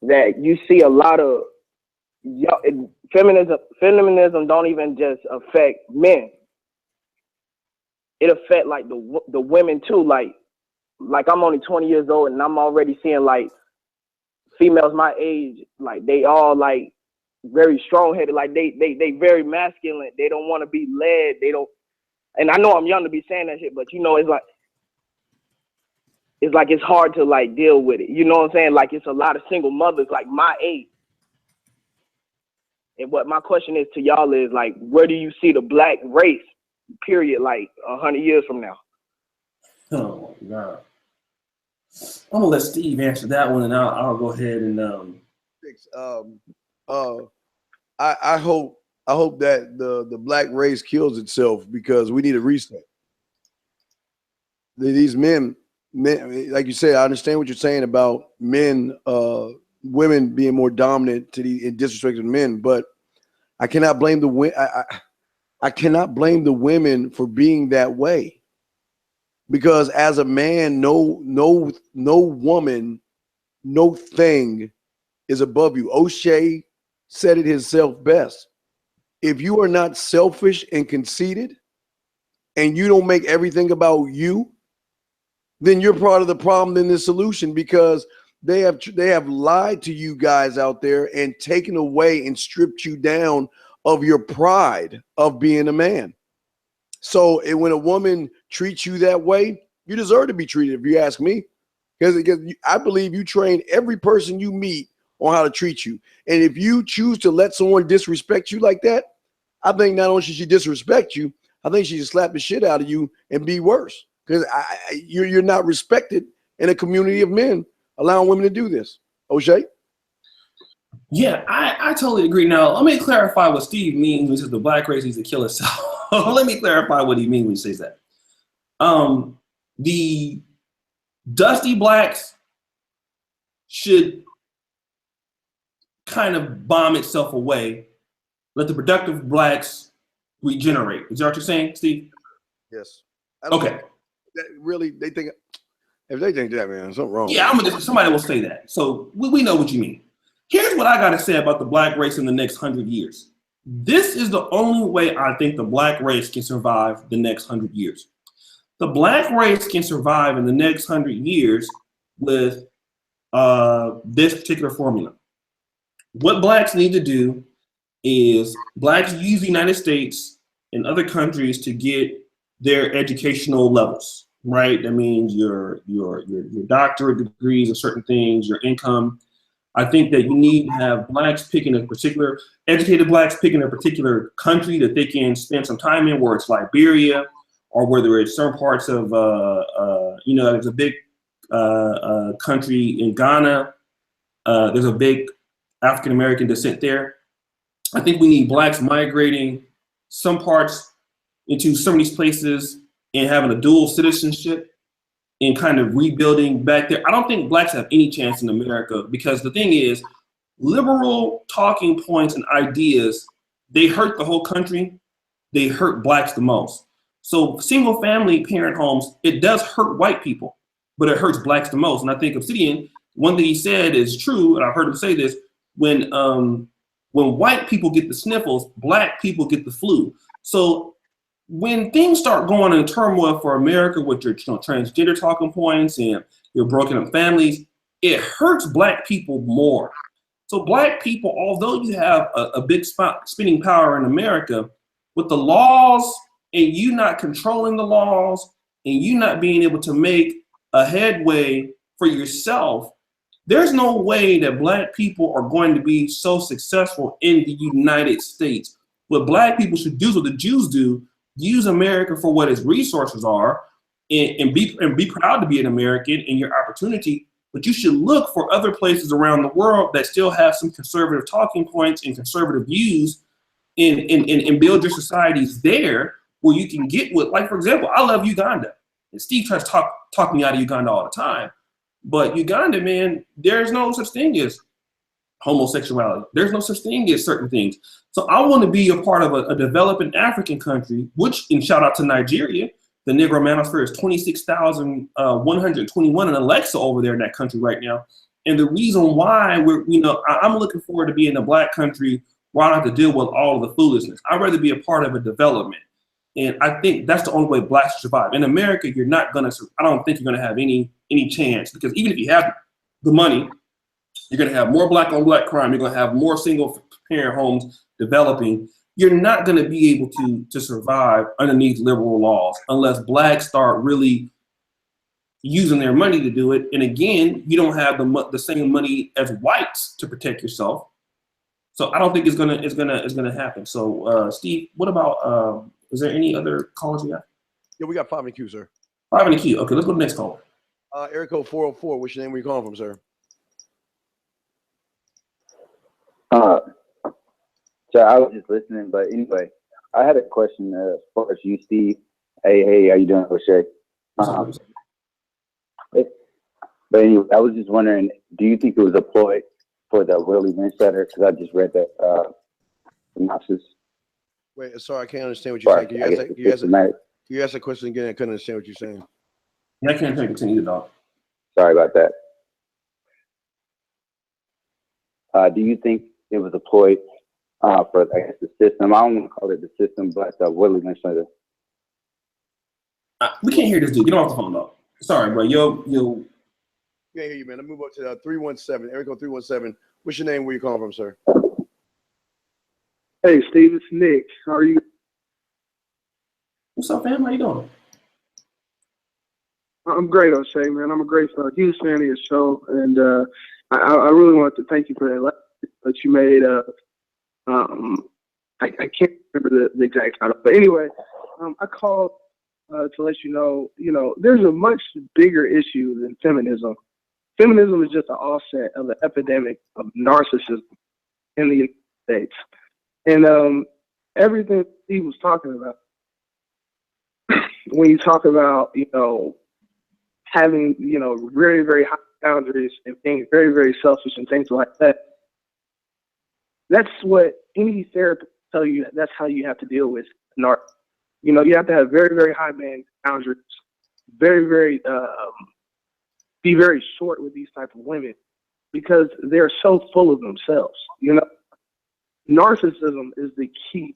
that you see a lot of feminism don't even just affect men. It affect like the women too. Like I'm only 20 years old and I'm already seeing like females my age, like they all like very strong-headed, like they very masculine. They don't want to be led. They don't. And I know I'm young to be saying that shit, but it's hard to like deal with it. You know what I'm saying? Like it's a lot of single mothers like my age. And what my question is to y'all is like, where do you see the black race, period, like 100 years from now? Oh my God. I'm gonna let Steve answer that one, and I'll go ahead and I hope that the black race kills itself, because we need a reset. These men, like you said, I understand what you're saying about men, women being more dominant to the disrespecting men, but I cannot blame the women. I cannot blame the women for being that way. Because as a man, no woman, no thing is above you. Oshay said it himself best. If you are not selfish and conceited, and you don't make everything about you, then you're part of the problem than the solution, because they have lied to you guys out there and taken away and stripped you down of your pride of being a man. So when a woman treats you that way, you deserve to be treated, if you ask me, because I believe you train every person you meet on how to treat you. And if you choose to let someone disrespect you like that, I think not only should she disrespect you, I think she should slap the shit out of you and be worse, because you're not respected in a community of men allowing women to do this. Oshay? yeah, I totally agree. Now, let me clarify what Steve means when he says the black race needs to kill itself. Let me clarify what he means when he says that. The dusty blacks should kind of bomb itself away. Let the productive blacks regenerate. Is that what you're saying, Steve? Yes. Okay. Really, they think, if they think that, man, something wrong. Yeah, somebody will say that. So we know what you mean. Here's what I got to say about the black race in the next 100 years. This is the only way I think the black race can survive the next 100 years. The black race can survive in the next 100 years with this particular formula. What blacks need to do is blacks use the United States and other countries to get their educational levels, right? That means your doctorate degrees and certain things, your income. I think that you need to have blacks picking a particular, educated blacks picking a particular country that they can spend some time in, where it's Liberia, or whether it's certain parts of, you know, there's a big country in Ghana. There's a big African-American descent there. I think we need blacks migrating some parts into some of these places and having a dual citizenship and kind of rebuilding back there. I don't think blacks have any chance in America, because the thing is, liberal talking points and ideas, they hurt the whole country. They hurt blacks the most. So single family parent homes, it does hurt white people, but it hurts blacks the most. And I think Obsidian, one thing he said is true, and I've heard him say this, when white people get the sniffles, black people get the flu. So when things start going in turmoil for America with your transgender talking points and your broken up families, it hurts black people more. So black people, although you have a big spending power in America, with the laws and you not controlling the laws and you not being able to make a headway for yourself, there's no way that black people are going to be so successful in the United States. What black people should do is what the Jews do: use America for what its resources are, and be proud to be an American in your opportunity. But you should look for other places around the world that still have some conservative talking points and conservative views, and build your societies there where you can get with, like, for example, I love Uganda. And Steve tries to talk me out of Uganda all the time. But Uganda, man, there's no such thing as homosexuality. There's no such thing as certain things. So I want to be a part of a developing African country, which, and shout out to Nigeria, the Negro Manosphere is 26,121 in Alexa over there in that country right now. And the reason why I'm looking forward to being a black country where I don't have to deal with all of the foolishness. I'd rather be a part of a development. And I think that's the only way blacks survive. In America, I don't think you're gonna have any chance, because even if you have the money, you're gonna have more black on black crime, you're gonna have more single parent homes developing. You're not gonna be able to survive underneath liberal laws unless blacks start really using their money to do it. And again, you don't have the same money as whites to protect yourself. So I don't think it's gonna happen. So Steve, what about is there any other callers we got? Yeah, we got 5 in the queue, sir. 5 in the queue. Okay, let's go to the next caller. Area code 404. What's your name? Where you calling from, sir? So I was just listening, but anyway, I had a question as far as you, Steve. Hey, how you doing, Oshay? But anyway, I was just wondering, do you think it was a ploy for the Willie Lynch letter? Because I just read that synopsis. Wait, sorry, I can't understand what you're saying. Can you ask that question again? I couldn't understand what you're saying. Yeah, I can't continue the dog. Sorry about that. Do you think it was a ploy for, I guess, the system? I don't want to call it the system, but the Willie Lynch letter. We can't hear this dude. Get off the phone, though. Sorry, bro. Yo. Can't hear you, man. Let's move up to 317. Area code 317. What's your name? Where you calling from, sir? Hey, Steve, it's Nick. How are you? What's up, fam? How you doing? I'm great, Oshay, man. I'm a great huge fan of your show, and I really want to thank you for that that you made. I can't remember the exact title, but anyway, I called to let you know, there's a much bigger issue than feminism. Feminism is just an offset of the epidemic of narcissism in the United States. And everything Steve was talking about, when you talk about, having, very, very high boundaries and being very, very selfish and things like that, that's what any therapist tell you. That's how you have to deal with narc. You have to have very, very high boundaries, very, very, be very short with these type of women because they're so full of themselves. Narcissism is the key,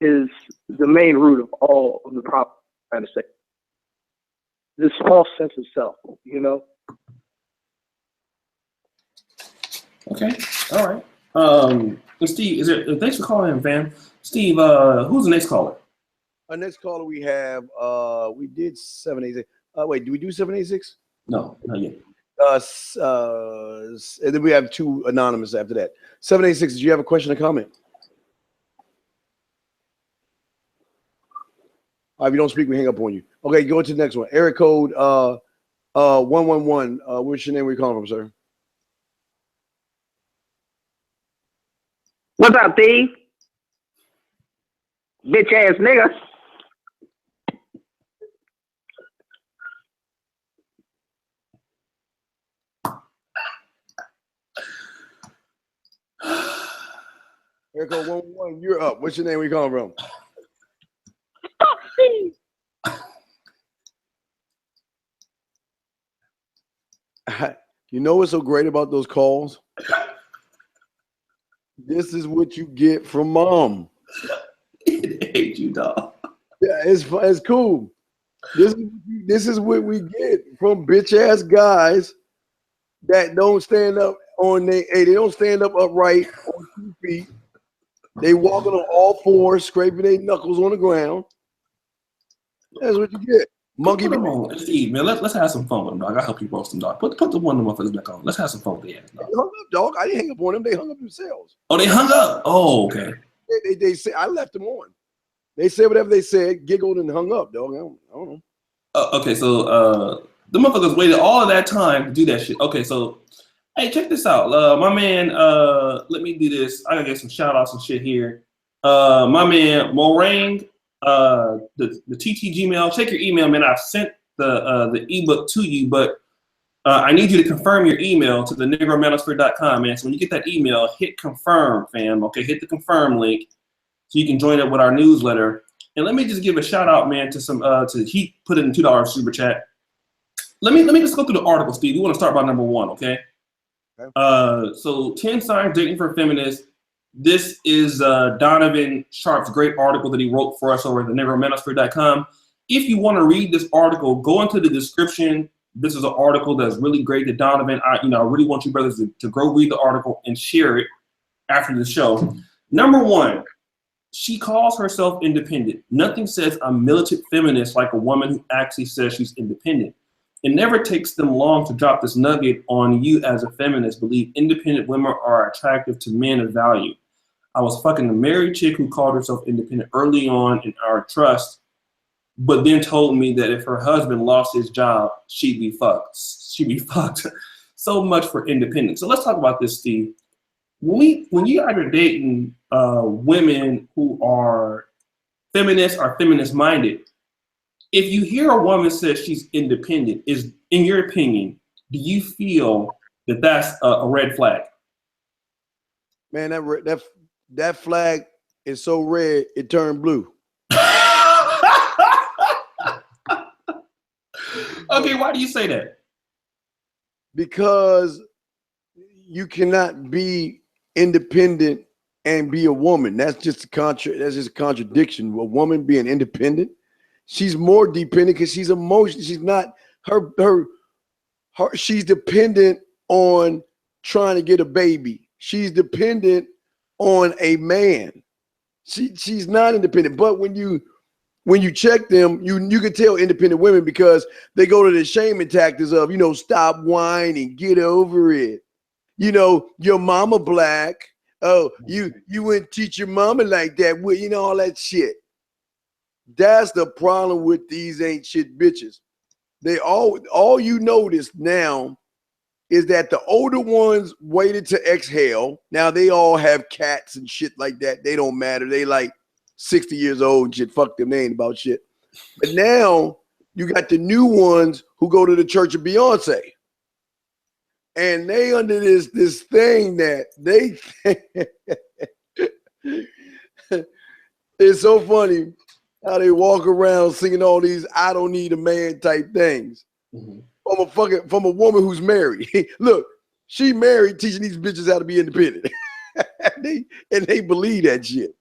is the main root of all of the problems, I'm trying to say. This false sense of self, Okay. All right. And Steve, thanks for calling in, fam. Steve, who's the next caller? Our next caller we have, we did 786. Wait, do we do 786? No, not yet. And then we have 2 anonymous after that. 786, do you have a question or comment? If you don't speak, we hang up on you. Okay, go to the next one. Area code 111. What's your name? Where you calling from, sir? What's up, Steve? Bitch ass nigga. Area code 111. You're up. What's your name? Where you calling from? You know what's so great about those calls? This is what you get from mom. I hate you, dog. Yeah, it's cool. This is what we get from bitch ass guys that don't stand up on they don't stand up upright on 2 feet. They walking on all 4, scraping their knuckles on the ground. That's what you get. Monkey. Steve, man, let's have some fun with them, dog. I help you roast them, dog. Put the one of the motherfuckers back on. Let's have some fun with the ass, dog. They hung up, dog. I didn't hang up on them. They hung up themselves. Oh, they hung up. Oh, okay. They say I left them on. They said whatever they said, giggled and hung up, dog. I don't know. Okay, so the motherfuckers waited all of that time to do that shit. Okay, so hey, check this out. My man, let me do this. I gotta get some shout outs and shit here. My man Morang, the TT Gmail, check your email, man. I've sent the ebook to you, but I need you to confirm your email to the negromanosphere.com, man. So when you get that email, hit confirm, fam. Okay, hit the confirm link so you can join up with our newsletter. And let me just give a shout out, man, to some he put in $2 super chat. Let me just go through the article, Steve. We want to start by number 1, okay? So 10 signs dating for feminists. This is Donovan Sharp's great article that he wrote for us over at the negromanosphere.com. If you want to read this article, go into the description. This is an article that's really great that Donovan, I really want you brothers to go read the article and share it after the show. Number 1, she calls herself independent. Nothing says I'm militant feminist like a woman who actually says she's independent. It never takes them long to drop this nugget on you as a feminist. Believe independent women are attractive to men of value. I was fucking a married chick who called herself independent early on in our trust, but then told me that if her husband lost his job, she'd be fucked. She'd be fucked. So much for independence. So let's talk about this, Steve. When you are dating women who are feminists or feminist minded, if you hear a woman say she's independent, is in your opinion, do you feel that that's a red flag? Man, that flag is so red it turned blue. Okay, why do you say that? Because you cannot be independent and be a woman. That's just a contradiction. A woman being independent, she's more dependent because she's emotional. She's not she's dependent on trying to get a baby. She's dependent on a man. She's not independent. But when you check them, you can tell independent women because they go to the shaming tactics of, stop whining, get over it. Your mama black. Oh, you wouldn't teach your mama like that, all that shit. That's the problem with these ain't shit bitches. They all you notice now is that the older ones waited to exhale. Now they all have cats and shit like that. They don't matter. They like 60 years old and shit. Fuck them, they ain't about shit. But now you got the new ones who go to the church of Beyonce. And they under this thing that they it's so funny how they walk around singing all these I don't need a man type things. Mm-hmm. From a woman who's married. Look, she married teaching these bitches how to be independent. and they believe that shit.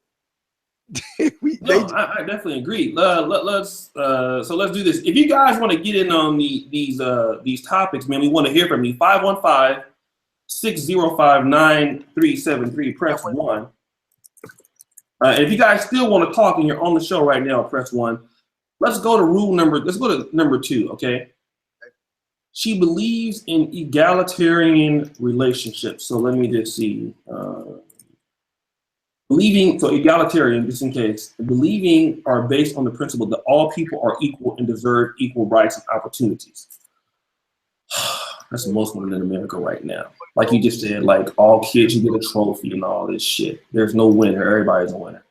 I definitely agree. Let's do this. If you guys want to get in on these topics, man, we want to hear from you. 605-9373. Press 1. If you guys still want to talk and you're on the show right now, press 1. Let's go to let's go to number 2, okay? She believes in egalitarian relationships. So let me just see. Egalitarian, just in case, believing are based on the principle that all people are equal and deserve equal rights and opportunities. That's most women in America right now. Like you just said, like all kids, you get a trophy and all this shit. There's no winner. Everybody's a winner.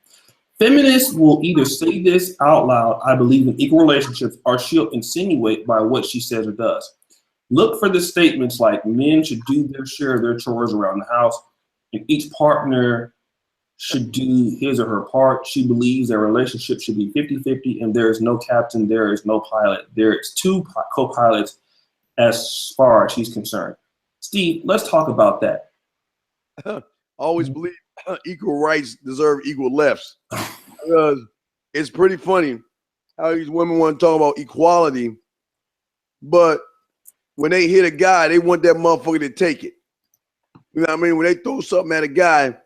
Feminists will either say this out loud, I believe in equal relationships, or she'll insinuate by what she says or does. Look for the statements like men should do their share of their chores around the house, and each partner should do his or her part. She believes their relationship should be 50-50, and there is no captain, there is no pilot. There is 2 co-pilots as far as she's concerned. Steve, let's talk about that. I always believe equal rights deserve equal lefts. Because it's pretty funny how these women want to talk about equality, but when they hit a guy, they want that motherfucker to take it. You know what I mean? When they throw something at a guy,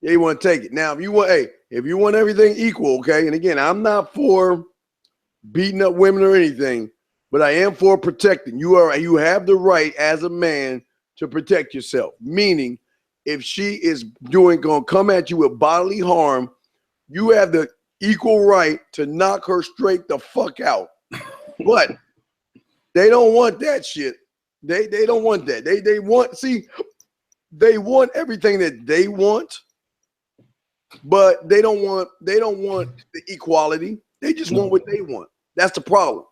they want to take it. Now, if you want everything equal, okay, and again, I'm not for beating up women or anything, but I am for protecting. You have the right as a man to protect yourself. Meaning, if she is gonna come at you with bodily harm, you have the equal right to knock her straight the fuck out. But they don't want that shit. They don't want that. They want everything that they want, but they don't want the equality. They just want what they want. That's the problem.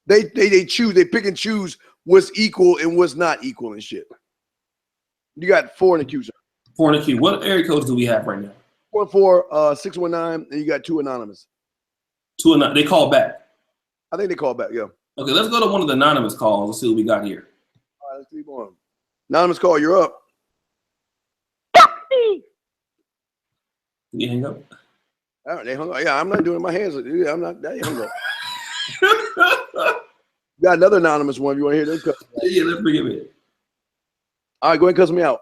They pick and choose what's equal and what's not equal and shit. You got 4 in the queue, sir. 4 in the queue. What area codes do we have right now? 44619, and you got 2 anonymous. 2 anonymous. They call back. I think they call back, yeah. Okay, let's go to one of the anonymous calls. Let's see what we got here. All right, let's keep going. Anonymous call, you're up. Did you hang up? All right, they hung up. Yeah, I'm not doing it. My hands. Yeah, I'm not. They hung up. Got another anonymous one. If you want to hear them? Yeah, let's bring him in. All right, go ahead and cuss me out.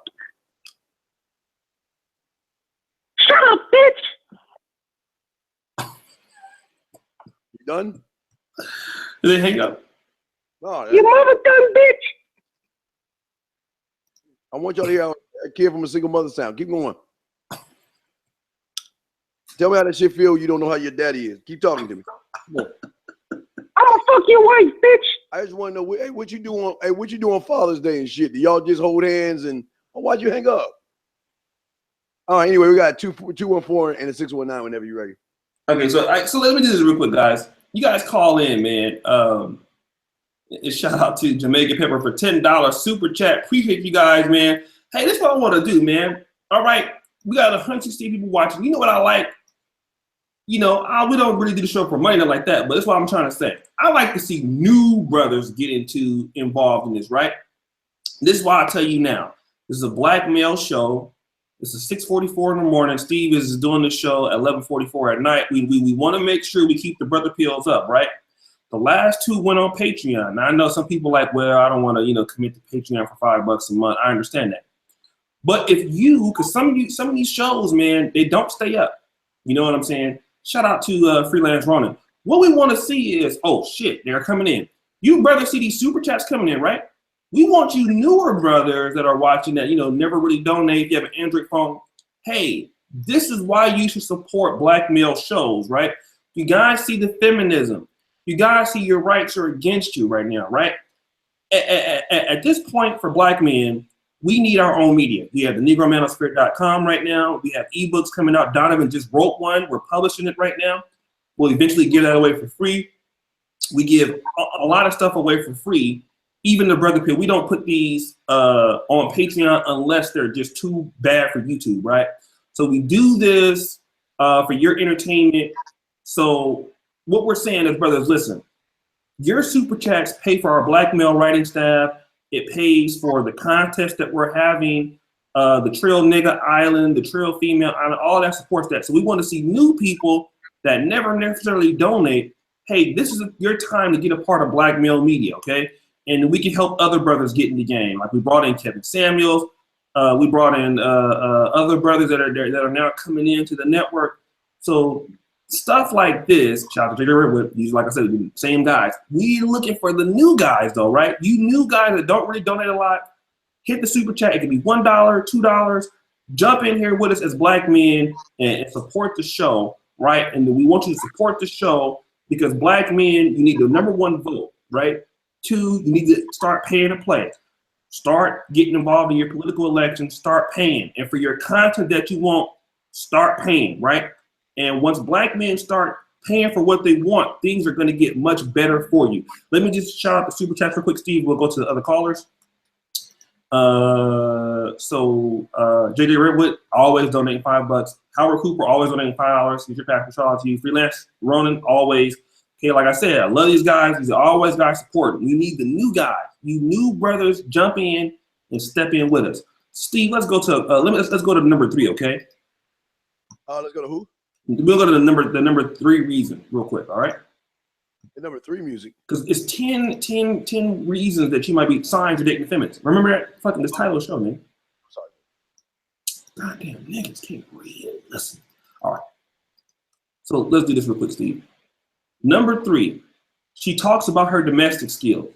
Shut up, bitch. You done? Did they hang up? No. Your mother done, bitch. I want y'all to hear how a kid from a single mother sound. Keep going. Tell me how that shit feel. You don't know how your daddy is. Keep talking to me. Come on. I'm gonna fuck your wife, bitch. I just want to know, hey, what you doing? Hey, what you doing Father's Day and shit? Do y'all just hold hands and why'd you hang up? All right, anyway, we got 214 and a 619 whenever you're ready. Okay, so let me do this real quick, guys. You guys call in, man. Shout out to Jamaica Pepper for $10 super chat. Appreciate you guys, man. Hey, this is what I want to do, man. All right, we got 160 people watching. You know what I like? You know, we don't really do the show for money like that, but that's what I'm trying to say. I like to see new brothers get involved in this, right? This is why I tell you now. This is a black male show. This is 6:44 in the morning. Steve is doing the show at 11:44 at night. We want to make sure we keep the brother pills up, right? The last 2 went on Patreon. Now I know some people like, well, I don't want to, commit to Patreon for $5 a month. I understand that. But if because some of these shows, man, they don't stay up. You know what I'm saying? Shout out to Freelance Ronin. What we want to see is, oh shit, they're coming in. You brothers see these super chats coming in, right? We want you newer brothers that are watching that, never really donate. If you have an Android phone, hey, this is why you should support black male shows, right? You guys see the feminism. You guys see your rights are against you right now, right? At this point for black men, we need our own media. We have the negromanospirit.com right now. We have ebooks coming out. Donovan just wrote one. We're publishing it right now. We'll eventually give that away for free. We give a lot of stuff away for free. Even the brother pill. We don't put these on Patreon unless they're just too bad for YouTube, right? So we do this for your entertainment. So what we're saying is, brothers, listen, your super chats pay for our black male writing staff. It pays for the contest that we're having, the Trail Nigga Island, the Trail Female Island, all that supports that. So we want to see new people that never necessarily donate. Hey, this is your time to get a part of black male media, okay? and we can help other brothers get in the game. Like we brought in Kevin Samuels, we brought in other brothers that are now coming into the network. So stuff like this, shout out to JJ Redwood, these, like I said, the same guys. We looking for the new guys though, right? You new guys that don't really donate a lot, hit the super chat. It can be $1, $2. Jump in here with us as black men and support the show, right? And we want you to support the show because black men, you need the #1 vote, right? 2, you need to start paying to play. Start getting involved in your political elections, start paying. And for your content that you want, start paying, right? And once black men start paying for what they want, things are going to get much better for you. Let me just shout out the super chat real quick, Steve. We'll go to the other callers. JJ Redwood always donating $5. Howard Cooper always donating $5. He's your pastor, Charles T. Freelance Ronan always. Okay, like I said, I love these guys. These are always guys supporting. We need the new guys. You new brothers, jump in and step in with us. Steve, let's go to let's go to number 3, okay? Let's go to who? We'll go to the number 3 reason real quick, all right? The number 3 music. Because it's 10 reasons that you might be signs you're dating a feminist. Remember that fucking this title of the show, man. Sorry. Goddamn niggas can't read. Listen. All right. So let's do this real quick, Steve. Number 3, she talks about her domestic skills.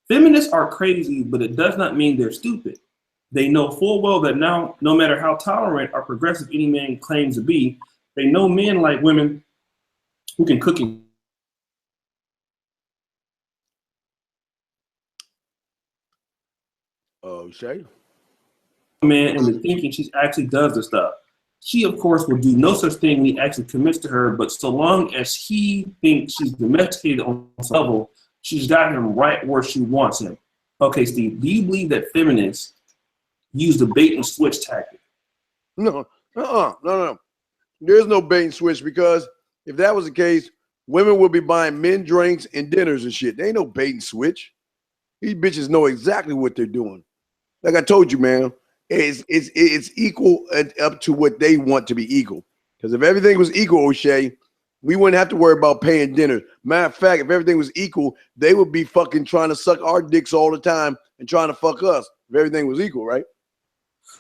Feminists are crazy, but it does not mean they're stupid. They know full well that now, no matter how tolerant or progressive any man claims to be, they know men like women who can cook and Shay? man into thinking she actually does the stuff. She, of course, will do no such thing when he actually commits to her, but so long as he thinks she's domesticated on some level, she's got him right where she wants him. Okay, Steve, do you believe that feminists use the bait and switch tactic? No. There's no bait and switch, because if that was the case, women would be buying men drinks and dinners and shit. There ain't no bait and switch. These bitches know exactly what they're doing. Like I told you, man, it's equal up to what they want to be equal. Because if everything was equal, Oshay, we wouldn't have to worry about paying dinner. Matter of fact, if everything was equal, they would be fucking trying to suck our dicks all the time and trying to fuck us. If everything was equal, right?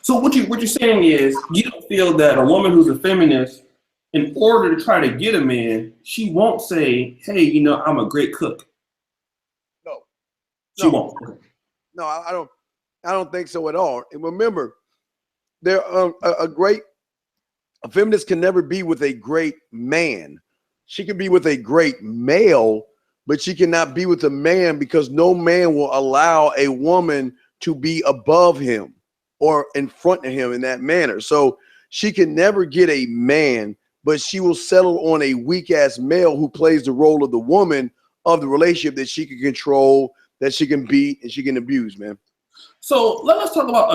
So what you're saying is you don't feel that a woman who's a feminist, in order to try to get a man, she won't say, "Hey, you know, I'm a great cook." No, she won't. No, I don't think so at all. And remember, there a feminist can never be with a great man. She can be with a great male, but she cannot be with a man, because no man will allow a woman to be above him or in front of him in that manner. So she can never get a man, but she will settle on a weak ass male who plays the role of the woman of the relationship that she can control, that she can beat, and she can abuse, man. So let's talk about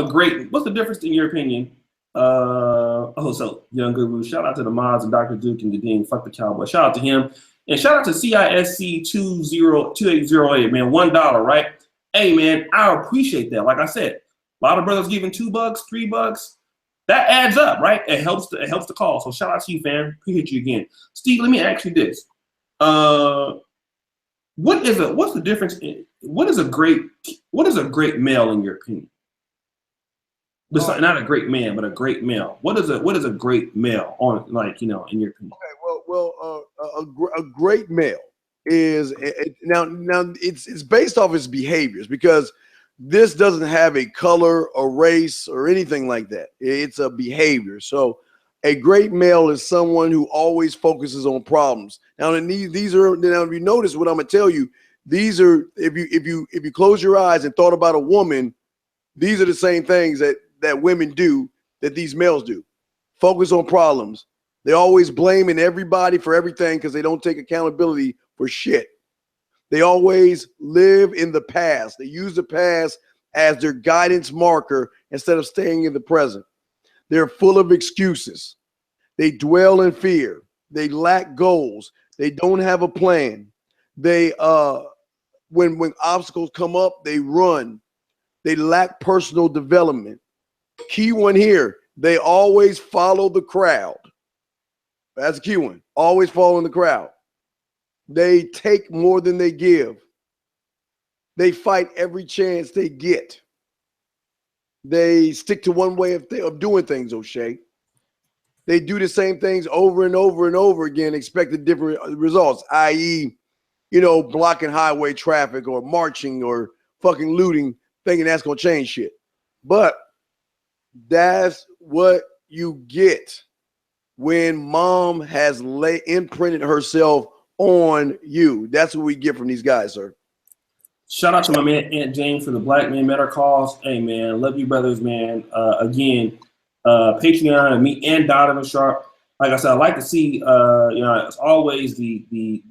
what's the difference in your opinion? So Young Guru, shout out to the mods and Dr. Duke and the Dean, fuck the cowboy. Shout out to him. And shout out to CISC 2808, man, $1, right? Hey man, I appreciate that. Like I said, a lot of brothers giving $2, $3. That adds up, right? It helps the call. So shout out to you, fam. Appreciate you again. Steve, let me ask you this. What's the difference what is a great male in your opinion? Besides, not a great man, but a great male. What is a great male on, like, you know, in your opinion? Okay, a great male is now it's based off his behaviors, because this doesn't have a color or race or anything like that. It's a behavior. So a great male is someone who always focuses on problems. Now, these are, now if you notice what I'm gonna tell you, these are, if you close your eyes and thought about a woman, these are the same things that women do that these males do. Focus on problems. They're always blaming everybody for everything because they don't take accountability for shit. They always live in the past. They use the past as their guidance marker instead of staying in the present. They're full of excuses. They dwell in fear. They lack goals. They don't have a plan. They when obstacles come up, they run. They lack personal development. Key one here, they always follow the crowd. That's a key one. Always following the crowd. They take more than they give. They fight every chance they get. They stick to one way of doing things, Oshay. They do the same things over and over and over again, expecting different results, i.e., blocking highway traffic or marching or fucking looting, thinking that's going to change shit. But that's what you get when mom has imprinted herself on you. That's what we get from these guys, sir. Shout out to my man Aunt Jane for the Black Men Matter cause. Hey man, love you brothers, man. Again, Patreon and me and Donovan Sharp. Like I said, I like to see as always my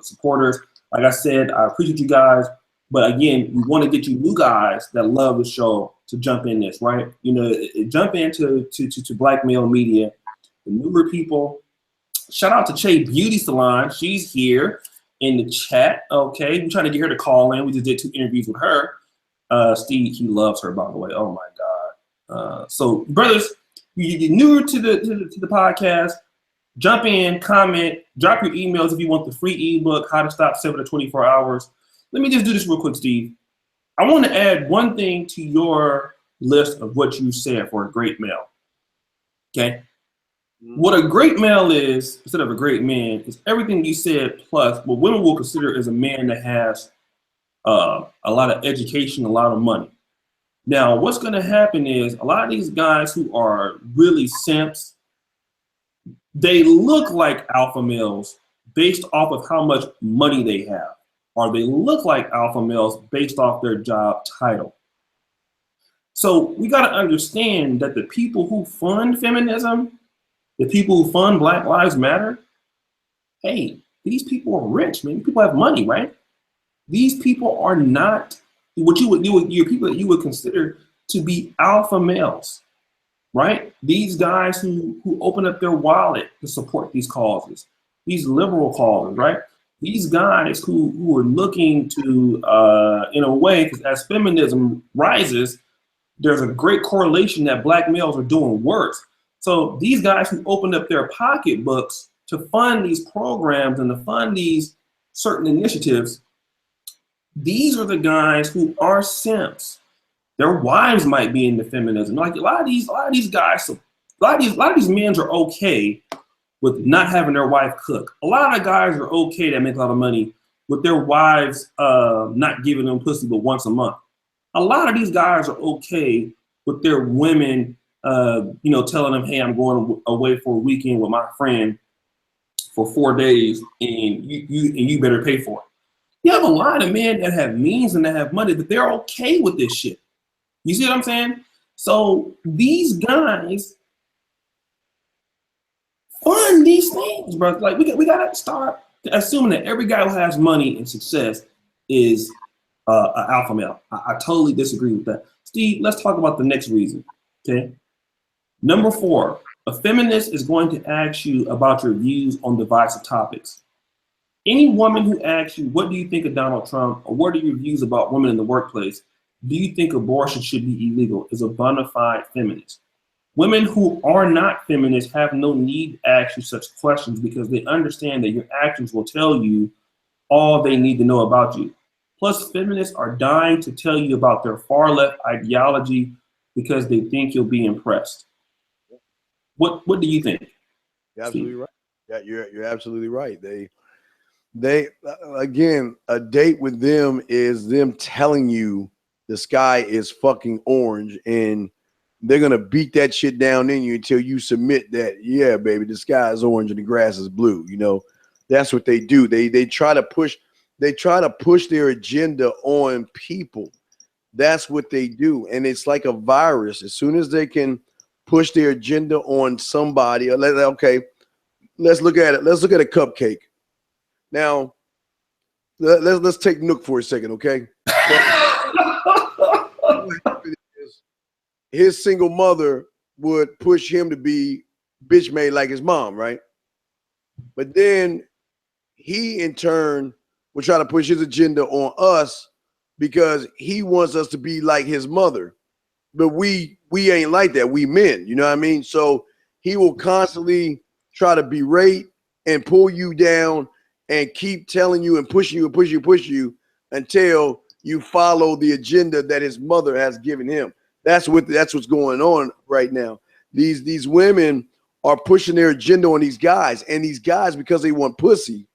supporters. Like I said, I appreciate you guys, but again, we want to get you new guys that love the show to jump in this, right? Jump into Black male media, the newer people. Shout out to Che Beauty Salon. She's here in the chat. Okay, we're trying to get her to call in. We just did 2 interviews with her. Steve, he loves her, by the way. Oh my God. So brothers, you're newer to the podcast, jump in, comment, drop your emails if you want the free ebook, How to Stop 7 to 24 Hours. Let me just do this real quick, Steve. I want to add one thing to your list of what you said for a great male. Okay? What a great male is, instead of a great man, is everything you said plus what women will consider as a man that has a lot of education, a lot of money. Now, what's going to happen is a lot of these guys who are really simps, they look like alpha males based off of how much money they have, or they look like alpha males based off their job title. So we got to understand that the people who fund feminism, the people who fund Black Lives Matter, hey, these people are rich, man. People have money, right? These people are not what you're people that you would consider to be alpha males, right? These guys who open up their wallet to support these causes, these liberal causes, right? These guys who are looking to, in a way, because as feminism rises, there's a great correlation that Black males are doing worse. So these guys who opened up their pocketbooks to fund these programs and to fund these certain initiatives, these are the guys who are simps. Their wives might be into feminism. Like a lot of these guys, a lot of these men are okay with not having their wife cook. A lot of guys are okay that make a lot of money with their wives not giving them pussy but once a month. A lot of these guys are okay with their women, telling them, hey, I'm going away for a weekend with my friend for 4 days, and you better pay for it. You have a lot of men that have means and that have money, but they're okay with this shit. You see what I'm saying? So these guys fund these things, bro. Like we gotta start assuming that every guy who has money and success is an alpha male. I totally disagree with that. Steve, let's talk about the next reason. Okay. Number 4, a feminist is going to ask you about your views on divisive topics. Any woman who asks you, what do you think of Donald Trump, or what are your views about women in the workplace? Do you think abortion should be illegal? Is a bona fide feminist. Women who are not feminists have no need to ask you such questions because they understand that your actions will tell you all they need to know about you. Plus, feminists are dying to tell you about their far left ideology because they think you'll be impressed. What do you think? You're absolutely right. Yeah, you're absolutely right. They again, a date with them is them telling you the sky is fucking orange, and they're gonna beat that shit down in you until you submit that, yeah, baby, the sky is orange and the grass is blue. That's what they do. They try to push their agenda on people. That's what they do. And it's like a virus. As soon as they can push their agenda on somebody, okay, let's look at it. Let's look at a cupcake. Now, let's take Nook for a second, okay? His single mother would push him to be bitch made like his mom, right? But then he, in turn, would try to push his agenda on us because he wants us to be like his mother. But we ain't like that. We men, you know what I mean? So he will constantly try to berate and pull you down and keep telling you and pushing you until you follow the agenda that his mother has given him. That's what's going on right now. These women are pushing their agenda on these guys, and these guys, because they want pussy,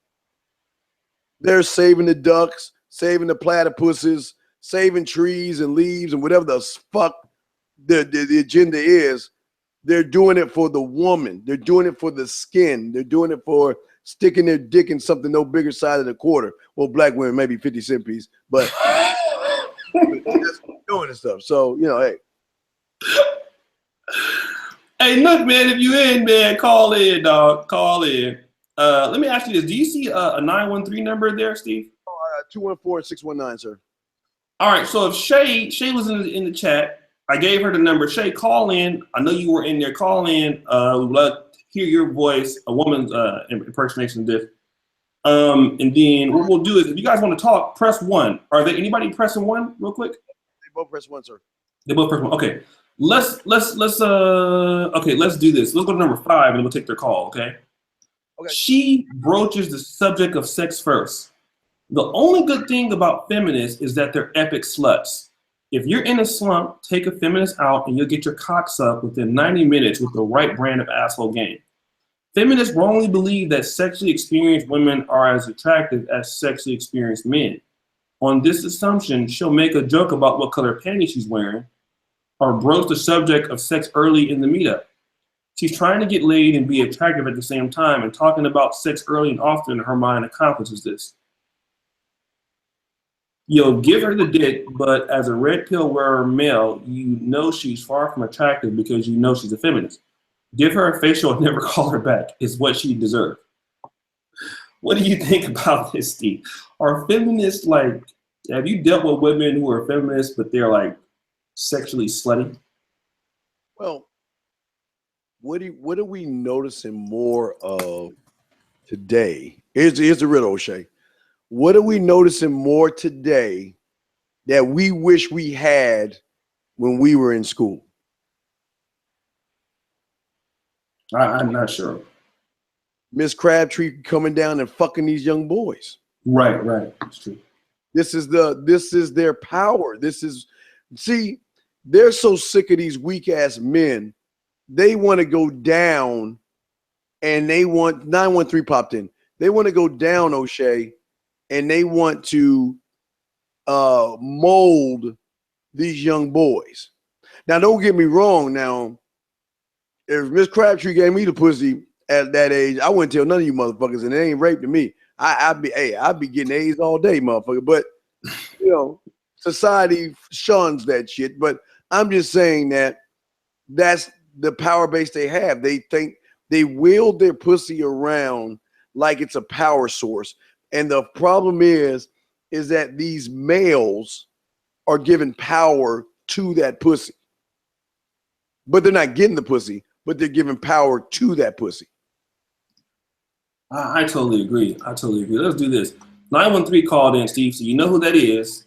they're saving the ducks, saving the platypuses, saving trees and leaves and whatever the fuck the agenda is. They're doing it for the woman. They're doing it for the skin. They're doing it for sticking their dick in something no bigger side of the quarter. Well, black women maybe 50-cent piece, but that's doing this stuff. So, you know, hey. Hey, look, man, if you in, man, call in, dog. Call in. Let me ask you this. Do you see a 913 number there, Steve? 214-619, sir. All right, so if Shay was in the chat, I gave her the number. Shay, call in. I know you were in there. Call in. We'd love to hear your voice, a woman's impersonation of this. And then what we'll do is, if you guys want to talk, press 1. Are there anybody pressing 1 real quick? They both press 1, sir. They both press 1. Okay. Let's do this. Let's go to number 5 and we'll take their call, okay? Okay. She broaches the subject of sex first. The only good thing about feminists is that they're epic sluts. If you're in a slump, take a feminist out and you'll get your cock sucked within 90 minutes with the right brand of asshole game. Feminists wrongly believe that sexually experienced women are as attractive as sexually experienced men. On this assumption, she'll make a joke about what color panties she's wearing or broach the subject of sex early in the meetup. She's trying to get laid and be attractive at the same time, and talking about sex early and often in her mind accomplishes this. You'll give her the dick, but as a red pill wearer male, you know she's far from attractive because you know she's a feminist. Give her a facial and never call her back is what she deserves. What do you think about this, Steve? Are feminists like, have you dealt with women who are feminists, but they're like sexually slutty? Well, what are we noticing more of today? Here's the riddle, Oshay. What are we noticing more today that we wish we had when we were in school? I'm not sure. Miss Crabtree coming down and fucking these young boys. Right, that's true. This is their power. See, they're so sick of these weak ass men. They want to go down, and they want 913 popped in. They want to go down, Oshay, and they want to mold these young boys. Now, don't get me wrong. Now, if Miss Crabtree gave me the pussy at that age, I wouldn't tell none of you motherfuckers, and it ain't rape to me. I'd be getting A's all day, motherfucker. But you know, society shuns that shit. But I'm just saying that's the power base they have. They think they wield their pussy around like it's a power source. And the problem is that these males are giving power to that pussy. But they're not getting the pussy, but they're giving power to that pussy. I totally agree. Let's do this. 913 called in, Steve. So you know who that is.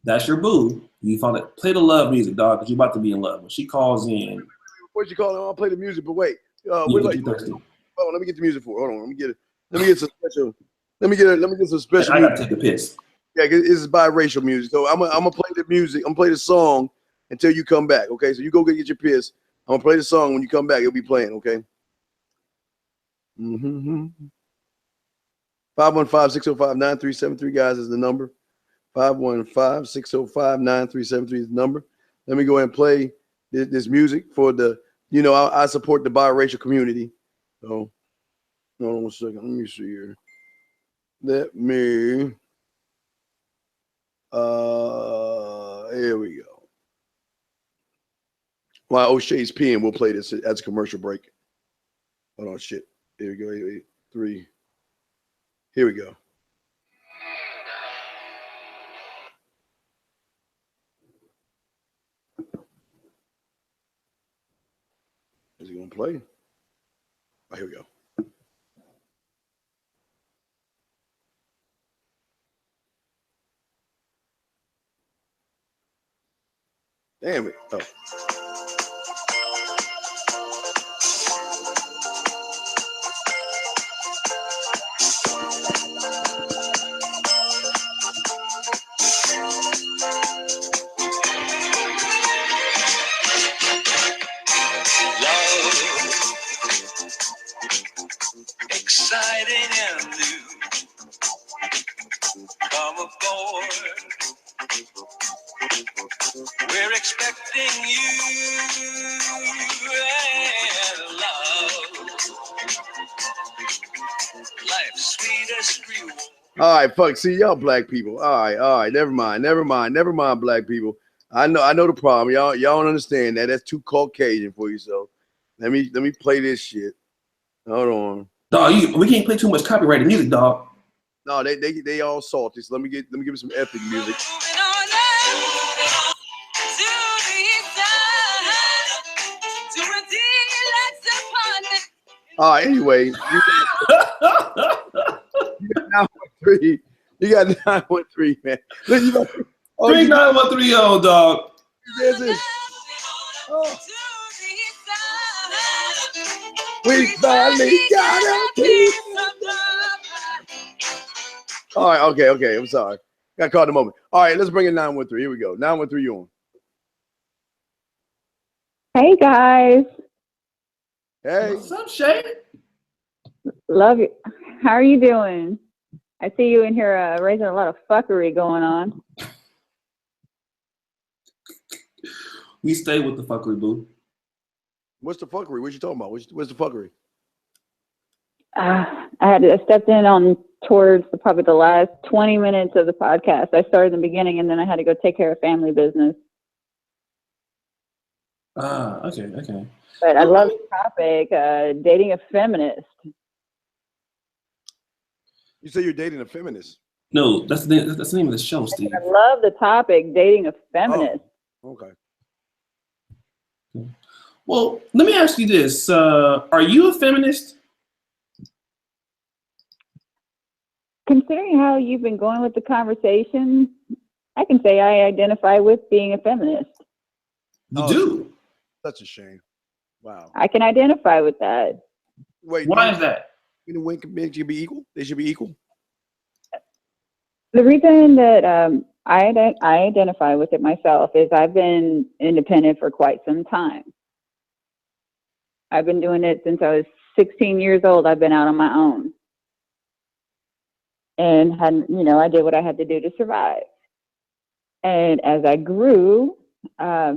That's your boo. You found it. Play the love music, dog, because you're about to be in love. When she calls in. Before she calls in, I'll play the music, but wait. What let me get the music for. Hold on, let me get it. Let me get some special. Let me get some special. I gotta take a piss. Yeah, this is biracial music. So I'm gonna play the music. I'm gonna play the song until you come back. Okay, so you go get your piss. I'm gonna play the song. When you come back, it'll be playing. Okay. 515-605-9373, guys, is the number. 515-605-9373 is the number. Let me go ahead and play this music for the. You know, I support the biracial community. So, hold on one second. Let me see here. Let me. Here we go. While O'Shea's peeing, we'll play this as a commercial break. Hold on, shit. Here we go. 8, 3. Here we go. Is he gonna play? Oh, here we go. Damn it. Oh. exciting and new. Come aboard. We're expecting you and love. Life's sweetest reward. All right, fuck. See y'all, black people. All right. Never mind, black people. I know the problem. Y'all don't understand that. That's too Caucasian for you. So let me play this shit. Hold on. Dog, we can't play too much copyrighted music, dog. No, they all salty. So let me give it some ethnic music. All right. Anyway, you got 913. You got 913, man. Look, you got 3913 dog. There's it. Oh. We finally got a piece. All right, okay. I'm sorry. Got caught in the moment. All right, let's bring in 913. Here we go. 913, you on? Hey guys. Hey. What's up, Shay? Love you. How are you doing? I see you in here raising a lot of fuckery going on. We stay with the fuckery, boo. What's the fuckery? What you talking about? What's the fuckery? I stepped in on towards probably the last 20 minutes of the podcast. I started in the beginning and then I had to go take care of family business. Okay. But I love the topic, dating a feminist. You say you're dating a feminist? No, that's the name of the show, Steve. I love the topic, dating a feminist. Oh, okay. Well, let me ask you this. Are you a feminist? Considering how you've been going with the conversation, I can say I identify with being a feminist. You do? Such a shame. Wow. I can identify with that. Wait, why is that? You know, when men should be equal? They should be equal? The reason that I identify with it myself is I've been independent for quite some time. I've been doing it since I was 16 years old. I've been out on my own. And I did what I had to do to survive. And as I grew, I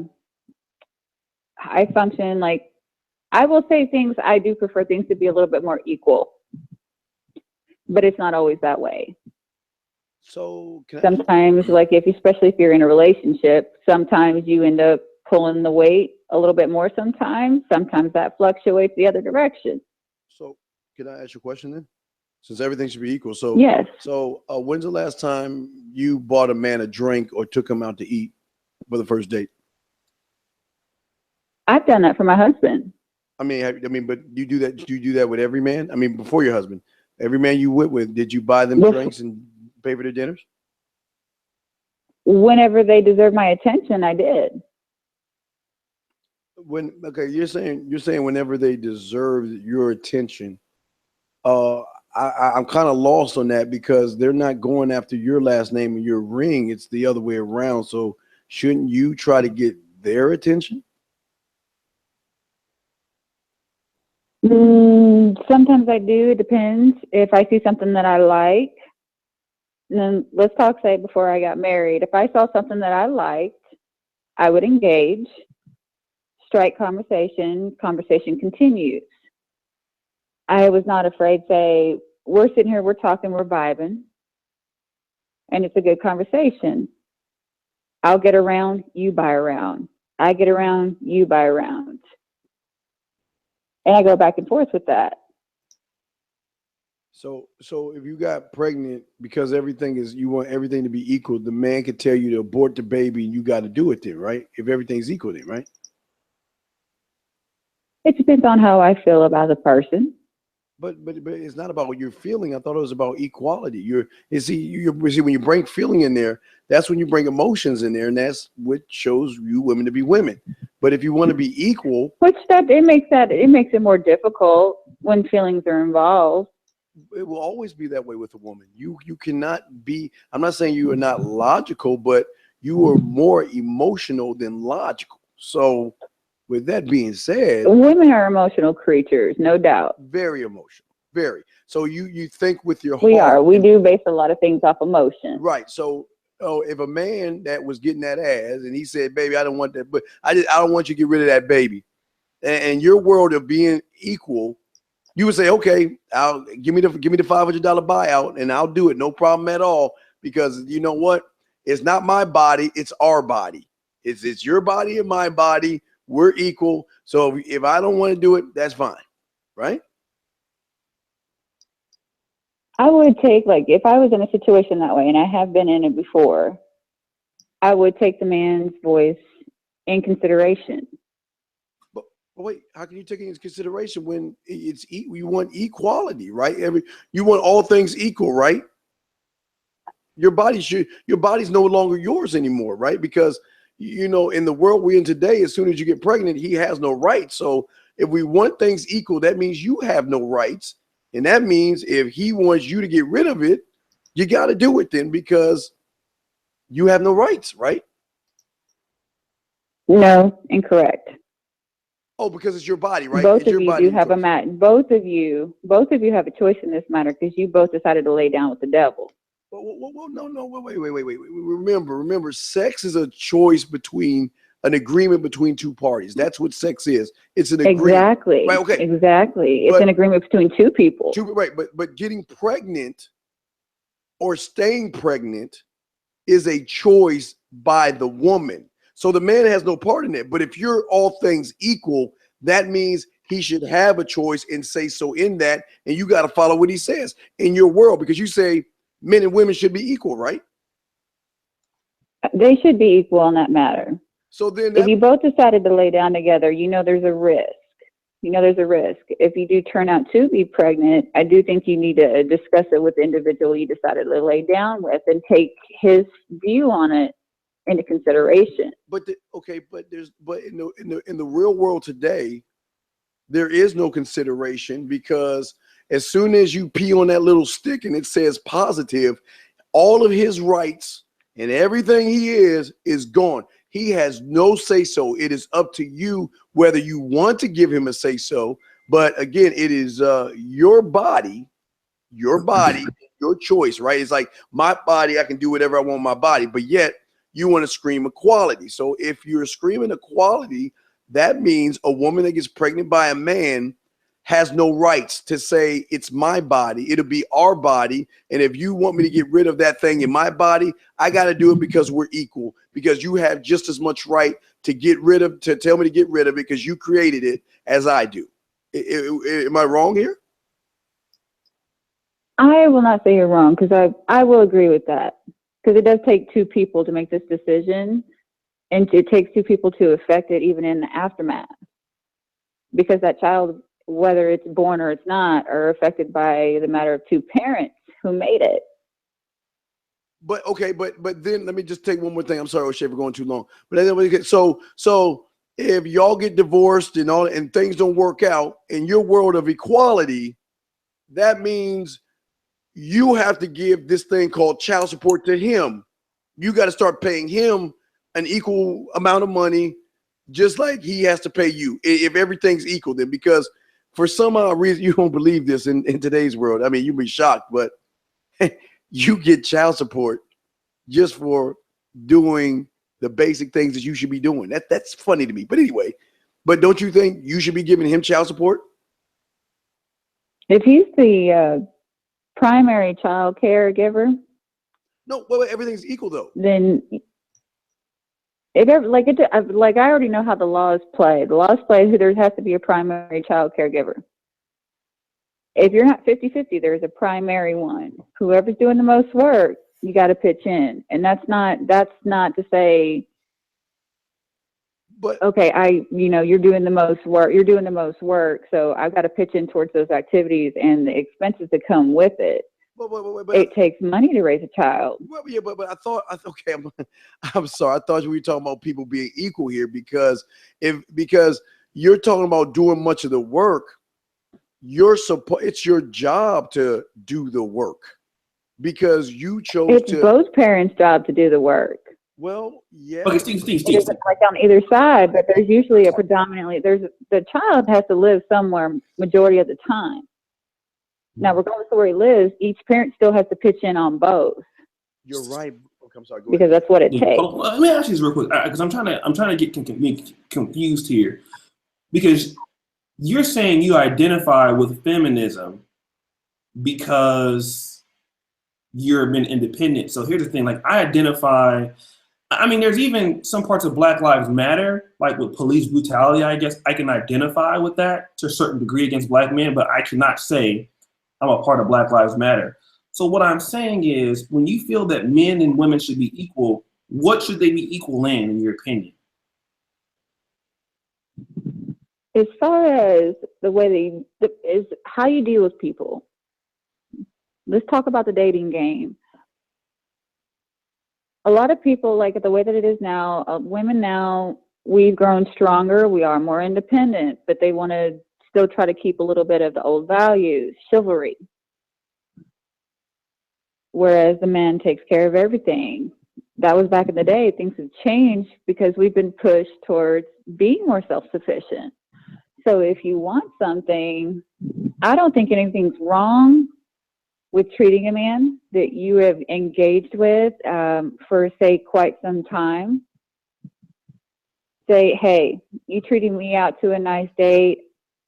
function like, I will say things, I do prefer things to be a little bit more equal. But it's not always that way. So sometimes, especially if you're in a relationship, sometimes you end up pulling the weight a little bit more sometimes. Sometimes that fluctuates the other direction. So can I ask you a question then? Since everything should be equal. So yes. So when's the last time you bought a man a drink or took him out to eat for the first date? I've done that for my husband. But you do that. Do you do that with every man? I mean, before your husband, every man you went with, did you buy them drinks and pay for their dinners? Whenever they deserve my attention, I did. You're saying whenever they deserve your attention. I'm kind of lost on that because they're not going after your last name and your ring. It's the other way around. So shouldn't you try to get their attention? Sometimes I do. It depends. If I see something that I like, then let's talk, say, before I got married. If I saw something that I liked, I would engage, strike conversation continues. I was not afraid, say, we're sitting here, we're talking, we're vibing, and it's a good conversation. I'll get around, you buy around. I get around, you buy around. And I go back and forth with that. So if you got pregnant because you want everything to be equal, the man could tell you to abort the baby and you got to do it then, right? If everything's equal then, right? It depends on how I feel about the person. But it's not about what you're feeling. I thought it was about equality. You see, when you bring feeling in there, that's when you bring emotions in there, and that's what shows you women to be women. But if you want to be equal, it makes it more difficult when feelings are involved. It will always be that way with a woman. You cannot be. I'm not saying you are not logical, but you are more emotional than logical. So with that being said, women are emotional creatures, no doubt. Very emotional. Very. So you think with your We heart. are. We do base a lot of things off emotion. Right. So if a man that was getting that ass and he said, "Baby, I don't want that, but I don't want you to get rid of that baby," and your world of being equal, you would say, "Okay, I'll give me the $500 buyout, and I'll do it, no problem at all." Because you know what? It's not my body; it's our body. It's your body and my body. We're equal. So if I don't want to do it, that's fine, right? I would take, like, if I was in a situation that way, and I have been in it before, I would take the man's voice in consideration. But wait, how can you take it into consideration when it's you want equality, right? You want all things equal, right? Your body's no longer yours anymore, right? Because you know, in the world we're in today, as soon as you get pregnant, he has no rights. So if we want things equal, that means you have no rights. And that means if he wants you to get rid of it, you got to do it then, because you have no rights, right? No, incorrect. Oh, because it's your body, right? Both It's of your you body do have a both of you have a choice in this matter, because you both decided to lay down with the devil. Well, no, wait. Remember, sex is a choice between an agreement between two parties. That's what sex is. It's an agreement. Exactly. Right, okay. Exactly. It's an agreement between two people. Right, but getting pregnant or staying pregnant is a choice by the woman. So the man has no part in it. But if you're all things equal, that means he should have a choice and say so in that, and you got to follow what he says in your world, because you say men and women should be equal, right? They should be equal on that matter. So then if you both decided to lay down together, you know there's a risk. If you do turn out to be pregnant, I do think you need to discuss it with the individual you decided to lay down with and take his view on it into consideration. But in the real world today, there is no consideration, because as soon as you pee on that little stick and it says positive, all of his rights and everything he is gone. He has no say so. It is up to you whether you want to give him a say so. But again, it is your body, your choice, right? It's like my body, I can do whatever I want with my body, but yet you want to scream equality. So if you're screaming equality, that means a woman that gets pregnant by a man has no rights to say it's my body. It'll be our body. And if you want me to get rid of that thing in my body, I got to do it because we're equal, because you have just as much right to tell me to get rid of it because you created it as I do. Am I wrong here? I will not say you're wrong, because I will agree with that, because it does take two people to make this decision, and it takes two people to affect it even in the aftermath, because that child, whether it's born or it's not, are affected by the matter of two parents who made it. But okay, but then let me just take one more thing. I'm sorry, Oshay, for going too long. But then, so if y'all get divorced and things don't work out in your world of equality, that means you have to give this thing called child support to him. You got to start paying him an equal amount of money, just like he has to pay you, if everything's equal then, because for some odd reason, you don't believe this in today's world. I mean, you'd be shocked, but you get child support just for doing the basic things that you should be doing. That's funny to me. But anyway, but don't you think you should be giving him child support? If he's the primary child caregiver, no, well, everything's equal though. Then I already know how the laws play. The laws play who there has to be a primary child caregiver. If you're not 50-50, there's a primary one. Whoever's doing the most work, you got to pitch in. And that's not to say, but okay, you're doing the most work, so I've got to pitch in towards those activities and the expenses that come with it. But it takes money to raise a child. Well, yeah, but I thought, okay, I'm sorry. I thought we were talking about people being equal here, because you're talking about doing much of the work. It's your job to do the work, because you chose It's both parents' job to do the work. Well, yeah. Okay, Steve. It's like on either side, but there's usually the child has to live somewhere majority of the time. Now, regardless of where he lives, each parent still has to pitch in on both. You're right. Okay, I'm sorry. Go because ahead. that's what it takes. Well, let me ask you this real quick, because I'm trying to get confused here, because you're saying you identify with feminism because you've been independent. So here's the thing: like, I identify. I mean, there's even some parts of Black Lives Matter, like with police brutality. I guess I can identify with that to a certain degree against Black men, but I cannot say I'm a part of Black Lives Matter. So what I'm saying is, when you feel that men and women should be equal, what should they be equal in your opinion? As far as the way is how you deal with people. Let's talk about the dating game. A lot of people, like the way that it is now, women now, we've grown stronger, we are more independent, but they want to still try to keep a little bit of the old values, chivalry. Whereas the man takes care of everything. That was back in the day. Things have changed because we've been pushed towards being more self-sufficient. So if you want something, I don't think anything's wrong with treating a man that you have engaged with for, say, quite some time. Say, hey, you treated me out to a nice date.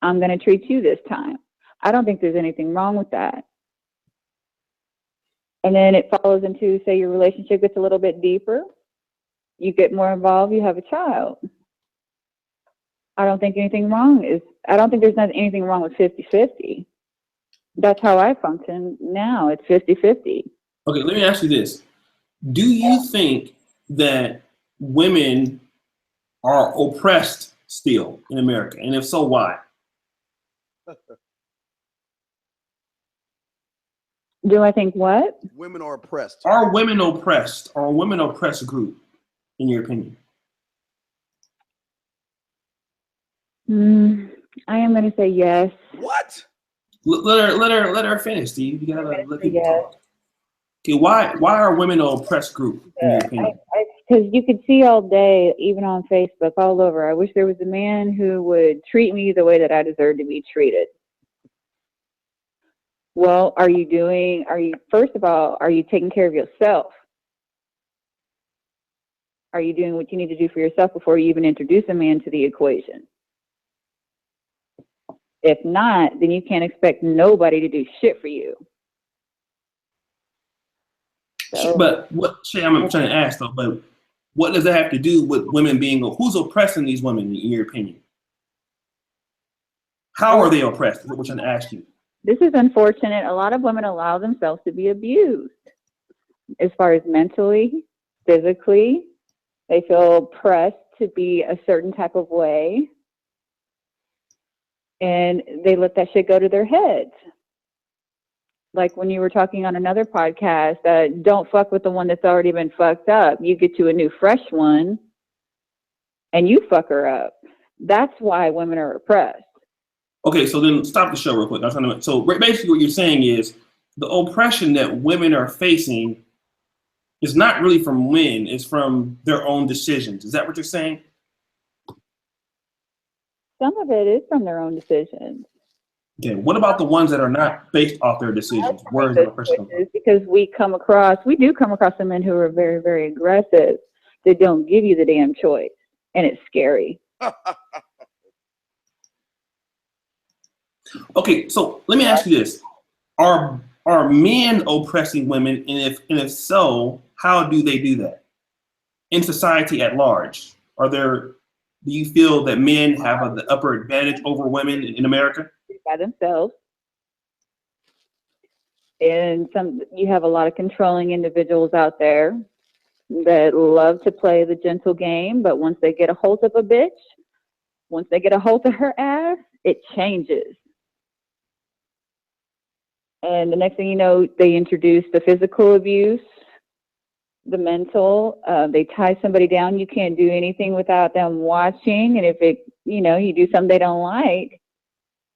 I'm going to treat you this time. I don't think there's anything wrong with that. And then it follows into, say, your relationship gets a little bit deeper. You get more involved. You have a child. I don't think anything wrong is, I don't think there's not anything wrong with 50-50. That's how I function now. It's 50-50. Okay, let me ask you this. Do you think that women are oppressed still in America? And if so, why? Do I think what? Women are oppressed. Are women oppressed? Are women oppressed group, in your opinion? I am going to say yes. What? Let her finish, Steve. You gotta let people talk. Okay, why are women an oppressed group, in your opinion? Because you could see all day, even on Facebook, all over. I wish there was a man who would treat me the way that I deserve to be treated. Well, first of all, are you taking care of yourself? Are you doing what you need to do for yourself before you even introduce a man to the equation? If not, then you can't expect nobody to do shit for you. So, But what, Shay, I'm trying to ask though, but what does that have to do with women being, who's oppressing these women, in your opinion? How are they oppressed? Is what we're trying to ask you. this is unfortunate. A lot of women allow themselves to be abused as far as mentally, physically. They feel pressed to be a certain type of way. And they let that shit go to their heads. Like when you were talking on another podcast, don't fuck with the one that's already been fucked up. You get to a new fresh one and you fuck her up. That's why women are oppressed. Okay, so then stop the show real quick. So basically what you're saying is the oppression that women are facing is not really from men, it's from their own decisions. Is that what you're saying? Some of it is from their own decisions. Okay, what about the ones that are not based off their decisions? Where is the oppression from? Because we do come across some men who are very, very aggressive. They don't give you the damn choice, and it's scary. Okay, so let me ask you this: Are men oppressing women, and if so, how do they do that in society at large? Do you feel that men have the upper advantage over women in America? By themselves. And you have a lot of controlling individuals out there that love to play the gentle game, but once they get a hold of a bitch, once they get a hold of her ass, it changes. And the next thing you know, they introduce the physical abuse, the mental. They tie somebody down. You can't do anything without them watching. And if you do something they don't like,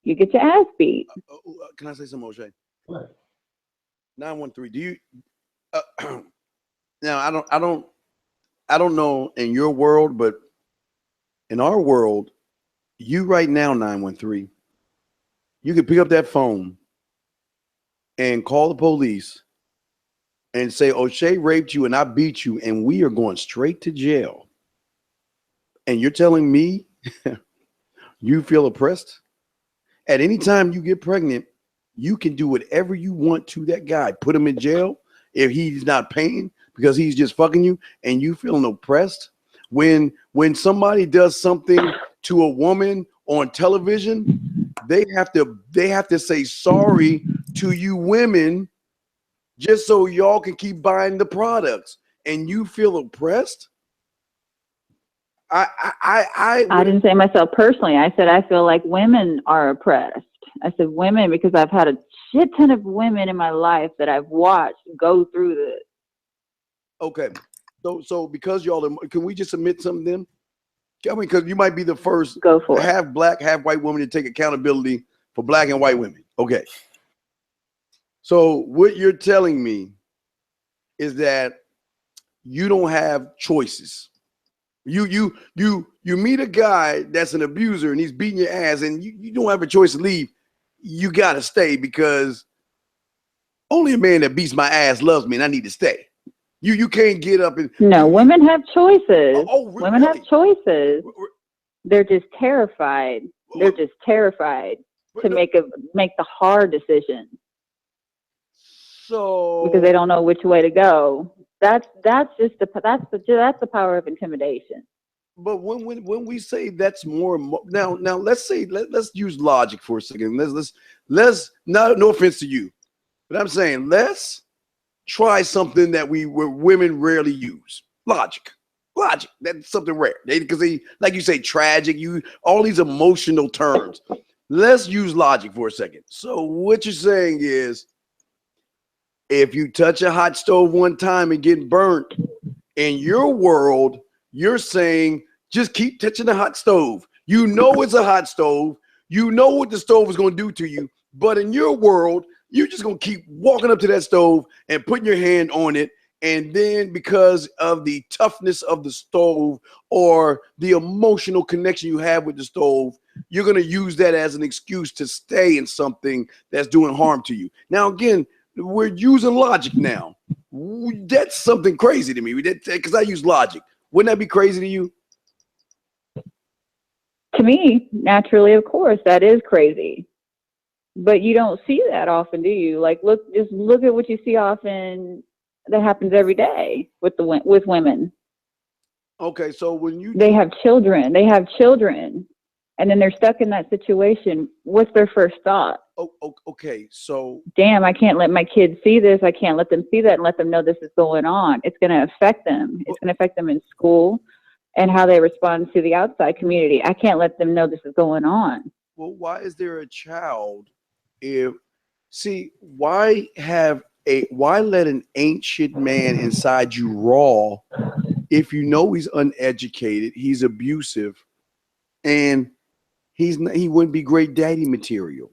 you get your ass beat. Can I say something, Oshay? What? 913. Do you? Now I don't know in your world, but in our world, you right now 913. You can pick up that phone and call the police and say, Oshay raped you and I beat you and we are going straight to jail, and you're telling me you feel oppressed? At any time you get pregnant, you can do whatever you want to that guy. Put him in jail if he's not paying because he's just fucking you, and you feeling oppressed. When somebody does something to a woman on television, they have to say sorry to you women just so y'all can keep buying the products, and you feel oppressed. I didn't say myself personally. I said I feel like women are oppressed. I said women because I've had a shit ton of women in my life that I've watched go through this. Okay, so because y'all, can we just admit something then? I mean, because you might be the first Go for it. half black, half white woman to take accountability for black and white women. Okay. So what you're telling me is that you don't have choices. You meet a guy that's an abuser and he's beating your ass, and you don't have a choice to leave. You gotta stay because only a man that beats my ass loves me, and I need to stay. You can't get up and no. Women have choices. Really? Women have choices. They're just terrified. They're just terrified to make the hard decision. So because they don't know which way to go. That's the power of intimidation. But when we say that's more now let's use logic for a second. Let's no offense to you, but I'm saying let's try something that women rarely use. Logic. That's something rare. Because they like you say tragic. All these emotional terms. Let's use logic for a second. So what you're saying is, if you touch a hot stove one time and get burnt, in your world, you're saying just keep touching the hot stove. You know it's a hot stove. You know what the stove is going to do to you. But in your world, you're just going to keep walking up to that stove and putting your hand on it. And then because of the toughness of the stove or the emotional connection you have with the stove, you're going to use that as an excuse to stay in something that's doing harm to you. Now, again, we're using logic now. That's something crazy to me because I use logic. Wouldn't that be crazy to you? To me, naturally, of course, that is crazy. But you don't see that often, do you? Like, look at what you see often that happens every day with women. Okay, so when they have children, and then they're stuck in that situation. What's their first thought? Oh, okay, so damn, I can't let my kids see this. I can't let them see that and let them know this is going on. It's going to affect them. It's going to affect them in school and how they respond to the outside community. I can't let them know this is going on. Well, why is there a child? Why let an ancient man inside you raw if you know he's uneducated, he's abusive, and he wouldn't be great daddy material?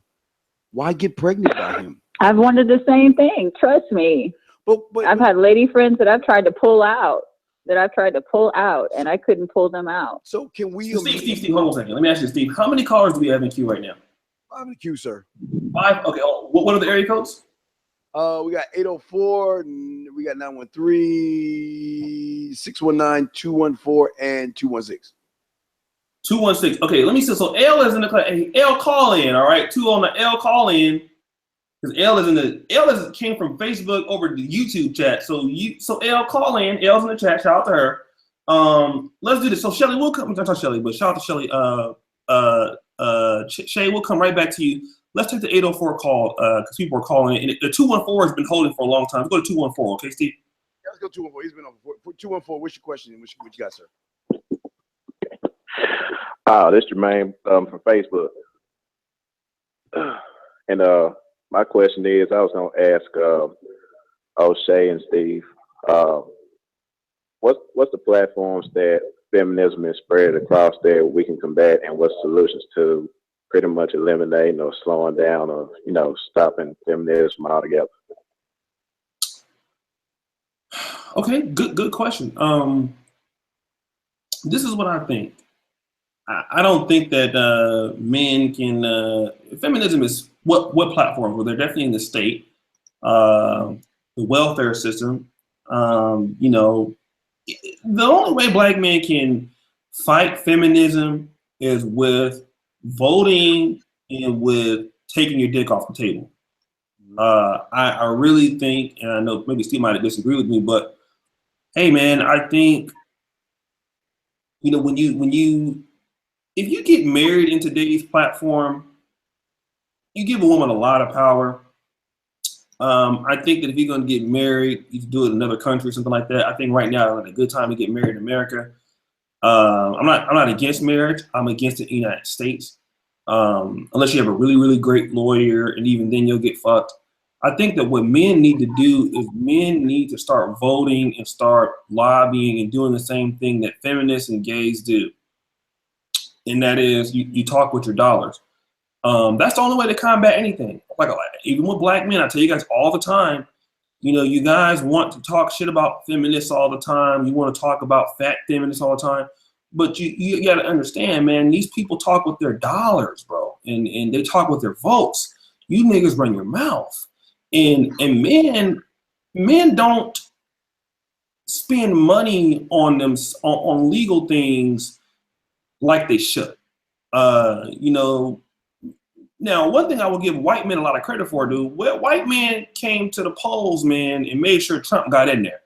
Why get pregnant by him? I've wanted the same thing. Trust me. But I've had lady friends that I've tried to pull out, and I couldn't pull them out. So can we? So Steve, hold on a second. Let me ask you, Steve. How many callers do we have in queue right now? 5 in the queue, sir. 5. Okay. What are the area codes? We got 804. We got 913, 619, 214, and 216. 216. Okay, let me see. So L is in the class. Hey, L call in. All right, 2 on the L call in. Because L came from Facebook over to the YouTube chat. So L call in. L's in the chat. Shout out to her. Let's do this. So Shelly, we'll come. Not Shelly, but shout out to Shelly. Shay, we'll come right back to you. Let's take the 804 call because people are calling in. The 214 has been holding for a long time. Let's go to 214. Okay, Steve. Yeah, let's go 214. He's been on for 214. What's your question? What you got, sir? This is Jermaine from Facebook. And my question is, I was going to ask Oshay and Steve, what's the platforms that feminism is spread across that we can combat, and what solutions to pretty much eliminating or slowing down or, stopping feminism altogether? Okay, good question. This is what I think. I don't think that men can. Feminism is what platforms? Well, they're definitely in the state. the welfare system. You know, the only way black men can fight feminism is with voting and with taking your dick off the table. I really think, and I know maybe Steve might disagree with me, but hey, man, I think, you know, if you get married in today's platform, you give a woman a lot of power. I think that if you're going to get married, you can do it in another country or something like that. I think right now is a good time to get married in America. I'm not against marriage. I'm against it in the United States. Unless you have a really, really great lawyer, and even then you'll get fucked. I think that what men need to do is men need to start voting and start lobbying and doing the same thing that feminists and gays do. And that is you talk with your dollars. That's the only way to combat anything. Like even with black men, I tell you guys all the time, you know, you guys want to talk shit about feminists all the time. You want to talk about fat feminists all the time. But you got to understand, man, these people talk with their dollars, bro. And they talk with their votes. You niggas run your mouth. And men don't spend money on them on legal things like they should. You know, now one thing I will give white men a lot of credit for, dude. White men came to the polls, man, and made sure Trump got in there.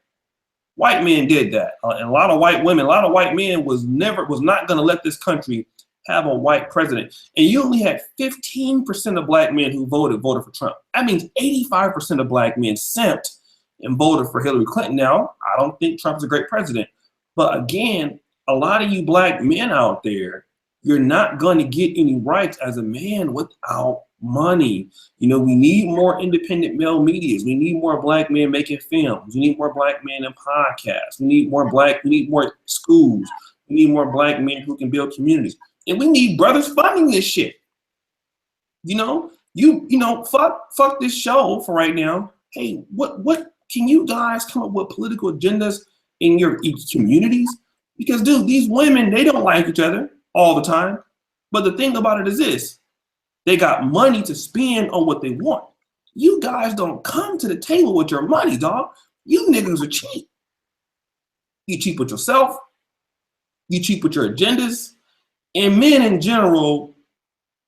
White men did that. And a lot of white women, a lot of white men was not going to let this country have a white president. And you only had 15% of black men who voted for Trump. That means 85% of black men simped and voted for Hillary Clinton. Now, I don't think Trump's a great president. But again, a lot of you black men out there, you're not going to get any rights as a man without money. You know, we need more independent male medias. We need more black men making films. We need more black men in podcasts. We need more schools. We need more black men who can build communities. And we need brothers funding this shit. You know, fuck this show for right now. Hey, what can you guys come up with political agendas in your communities? Because, dude, these women, they don't like each other all the time. But the thing about it is this: they got money to spend on what they want. You guys don't come to the table with your money, dog. You niggas are cheap. You cheap with yourself. You cheap with your agendas. And men in general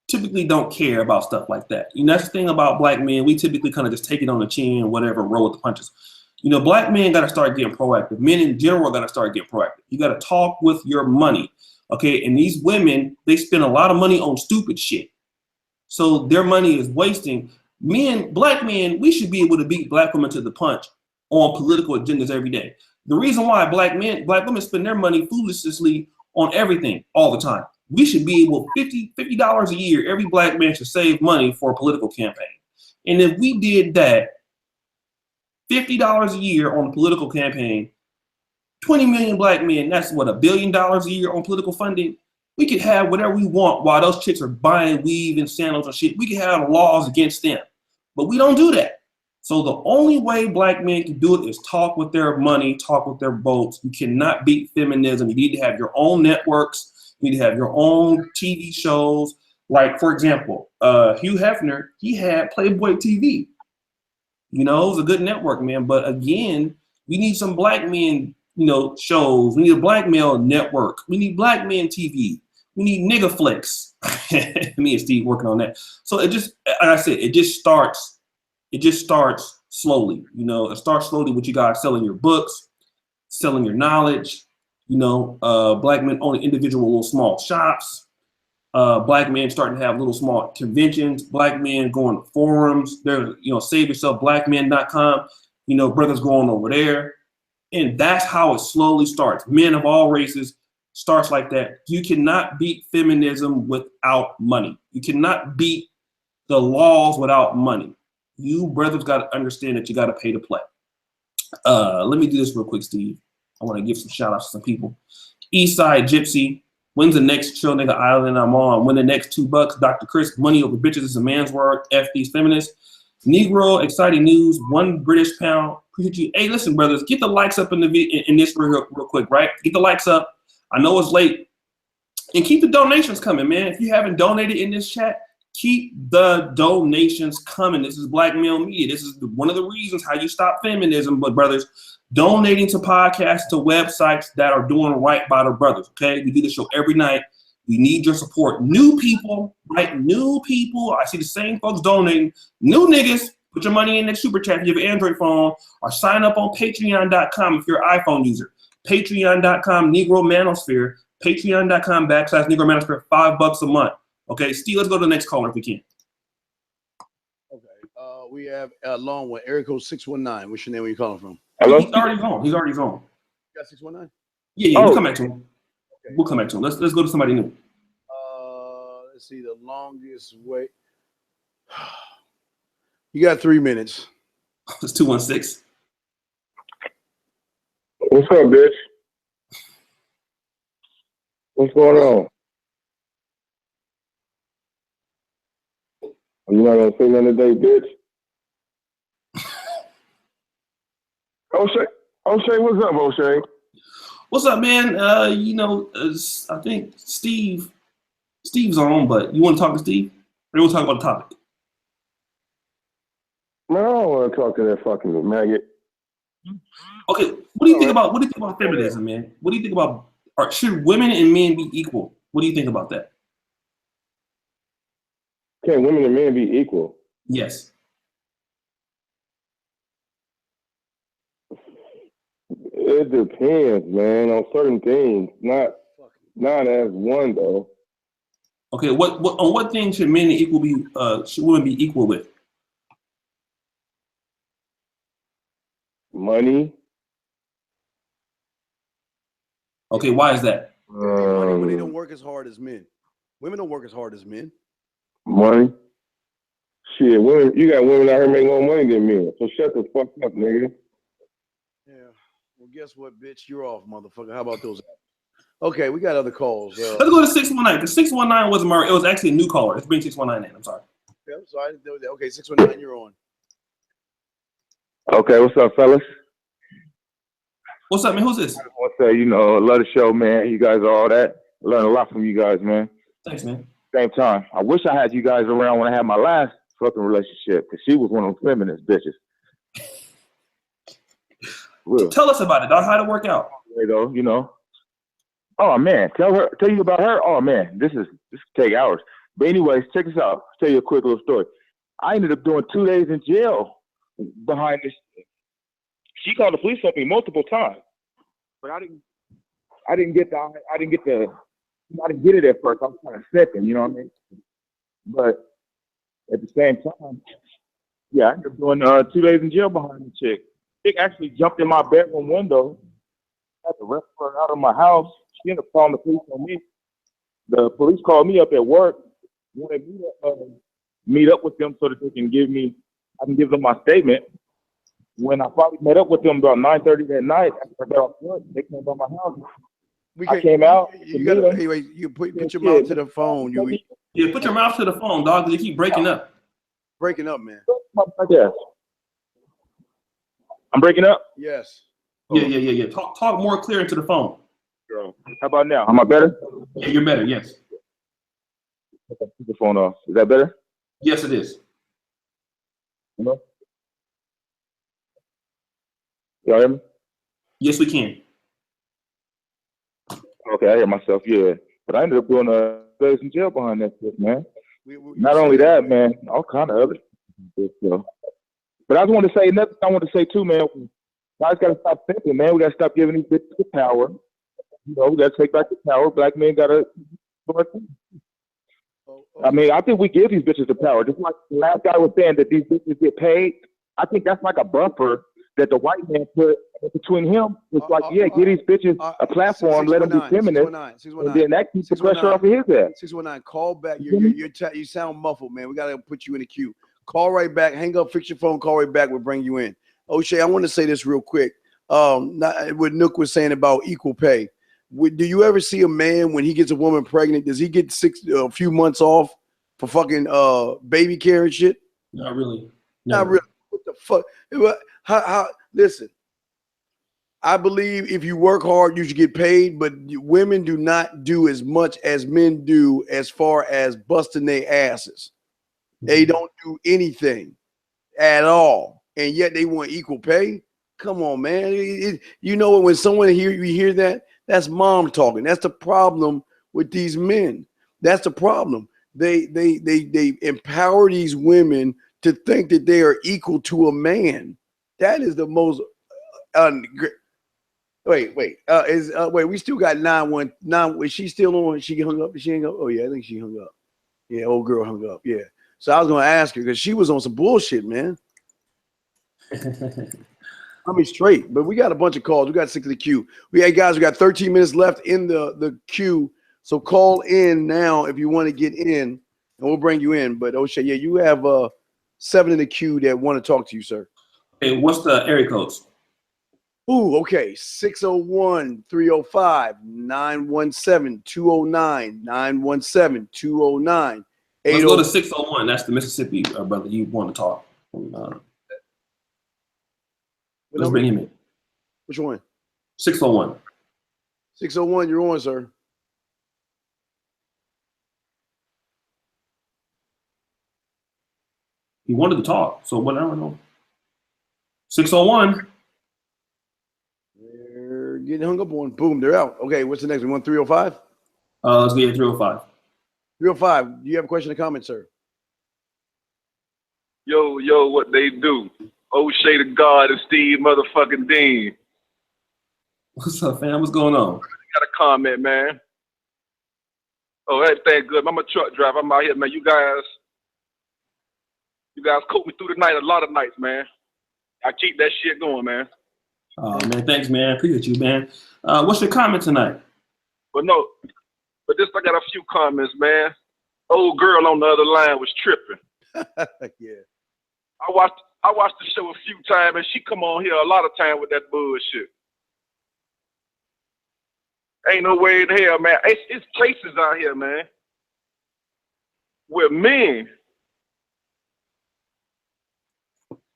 typically don't care about stuff like that. You know, that's the thing about black men. We typically kind of just take it on the chin, whatever, roll with the punches. You know, black men got to start getting proactive. Men in general got to start getting proactive. You got to talk with your money, okay? And these women, they spend a lot of money on stupid shit. So their money is wasting. Black men, we should be able to beat black women to the punch on political agendas every day. The reason why black women spend their money foolishly on everything all the time. We should be able $50 a year. Every black man should save money for a political campaign. And if we did that, $50 a year on a political campaign, 20 million black men, that's what, $1 billion a year on political funding. We could have whatever we want while those chicks are buying weave and sandals and shit. We could have laws against them, but we don't do that. So the only way black men can do it is talk with their money, talk with their votes. You cannot beat feminism. You need to have your own networks. You need to have your own TV shows. Like, for example, Hugh Hefner, he had Playboy TV. You know, it was a good network, man. But again, we need some black men, you know, shows. We need a black male network. We need black men TV. We need nigga flicks. Me and Steve working on that. So it just, like I said, it just starts slowly. You know, it starts slowly with you guys selling your books, selling your knowledge. You know, black men owning individual little small shops. Black men starting to have little small conventions. Black men going to forums. They're, you know, saveyourselfblackmen.com. You know, brothers going over there. And that's how it slowly starts. Men of all races starts like that. You cannot beat feminism without money. You cannot beat the laws without money. You brothers got to understand that you got to pay to play. Let me do this real quick, Steve. I want to give some shout outs to some people. Eastside Gypsy. When's the next Chill Nigga Island I'm on? When the next $2? Dr. Chris, money over bitches is a man's word. F these feminists. Negro, exciting news. £1 British pound. Appreciate you. Hey, listen, brothers, get the likes up in this real quick, right? Get the likes up. I know it's late. And keep the donations coming, man. If you haven't donated in this chat, Keep the donations coming. This is Black Male Media. This is one of the reasons how you stop feminism, but brothers, donating to podcasts, to websites that are doing right by the brothers, okay? We do this show every night. We need your support. New people, right? New people. I see the same folks donating. New niggas, put your money in that super chat if you have an Android phone, or sign up on patreon.com if you're an iPhone user. Patreon.com, Negro Manosphere. Patreon.com/Negro Manosphere, $5 a month. Okay, Steve, let's go to the next caller if we can. Okay, we have a long one. Area code 619. What's your name? Where you calling from? Hello? He's already gone. He's already gone. You got 619? Yeah, we'll come back to him. Okay. We'll come back to him. Let's go to somebody new. Let's see, the longest way. You got 3 minutes. It's 216. What's up, bitch? What's going on? You not gonna say nothing today, bitch? Oshay, what's up, Oshay? What's up, man? I think Steve's on, but you want to talk to Steve? Or you want to talk about the topic? Man, I don't want to talk to that fucking maggot. Okay, what do you think about feminism, man? What do you think about, or should women and men be equal? What do you think about that? Can women and men be equal? Yes. It depends, man, on certain things. Not as one though. Okay, on what things should men and should women be equal with? Money. Okay, why is that? Women don't work as hard as men. Women don't work as hard as men. Money. Shit, women, you got women out here making more money than men. So shut the fuck up, nigga. Yeah. Well, guess what, bitch? You're off, motherfucker. How about those? Okay, we got other calls. Let's go to 619. Because 619 wasn't Murray. It was actually a new caller. Let's bring 619 in. I'm sorry. Yeah, I'm sorry. Okay, 619, you're on. Okay, what's up, fellas? What's up, man? Who's this? I want to say, I love the show, man. You guys are all that. I learned a lot from you guys, man. Thanks, man. Same time. I wish I had you guys around when I had my last fucking relationship, because she was one of those feminist bitches. Real. Tell us about it, dog. How'd it work out? Though, Oh man, tell you about her. Oh man, this could take hours. But anyways, check this out. I'll tell you a quick little story. I ended up doing 2 days in jail behind this. She called the police on me multiple times, but I didn't get it at first. I was kind of sniffing, you know what I mean? But at the same time, yeah, I ended up doing 2 days in jail behind the chick. Chick actually jumped in my bedroom window. I had to wrestle her out of my house. She ended up calling the police on me. The police called me up at work, wanted me to meet up with them so that I can give them my statement. When I finally met up with them about 9:30 that night, after I got off work, they came by my house. I came out. You gotta, anyway, you put your mouth to the phone. Yeah, put your mouth to the phone, dog, because you keep breaking up. Breaking up, man. Yes. I'm breaking up? Yes. Yeah. Talk more clear into the phone. How about now? Am I better? Yeah, you're better, yes. Okay, put the phone off. Is that better? Yes, it is. Hello? Y'all hear me? Yes, we can. Okay, I hear myself, yeah. But I ended up doing days in jail behind that shit, man. Not only that, man, all kind of other stuff. But I just want to say, nothing I want to say too, man. Guys got to stop thinking, man. We got to stop giving these bitches the power. We got to take back the power. Black men got to. I mean, I think we give these bitches the power. Just like the last guy was saying that these bitches get paid. I think that's like a buffer that the white man put between him. It's like, give these bitches a platform, let them be feminists, and then that keeps the pressure off of his ass. 619, call back. You sound muffled, man. We got to put you in the queue. Call right back. Hang up, fix your phone, call right back. We'll bring you in. Oshay, I want to say this real quick. What Nook was saying about equal pay. Do you ever see a man when he gets a woman pregnant, does he get a few months off for fucking baby care and shit? Not really. Not really. What the fuck? How? Listen, I believe if you work hard, you should get paid, but women do not do as much as men do as far as busting their asses. They don't do anything at all, and yet they want equal pay. Come on, man. You know when someone you hear that, that's mom talking. That's the problem with these men. That's the problem. They empower these women to think that they are equal to a man. That is the most wait. We still got 919. Is she still on? She hung up? She hung up? Oh yeah, I think she hung up. Yeah, old girl hung up. Yeah. So I was gonna ask her because she was on some bullshit, man. I mean, straight, but we got a bunch of calls. We got 6 in the queue. We got 13 minutes left in the queue. So call in now if you want to get in, and we'll bring you in. But Oshay, yeah, you have 7 in the queue that want to talk to you, sir. Hey, what's the area codes? Ooh, okay. 601-305-917-209, 917-209. Let's go to 601. That's the Mississippi brother you want to talk. Let's bring him in. Which one? 601. 601, you're on, sir. He wanted to talk, so whatever. No. 601. They're getting hung up on. Boom, they're out. Okay, what's the next one? 305? Let's get 305. 305, do you have a question or comment, sir? Yo, what they do? Oshay the God and Steve motherfucking Dean. What's up, fam? What's going on? Got a comment, man. Oh, everything good. I'm a truck driver. I'm out here, man. You guys cooked me through the night a lot of nights, man. I keep that shit going, man. Oh, man, thanks, man. Appreciate you, man. What's your comment tonight? But I got a few comments, man. Old girl on the other line was tripping. Yeah. I watched the show a few times, and she come on here a lot of time with that bullshit. Ain't no way in hell, man. It's places out here, man, where men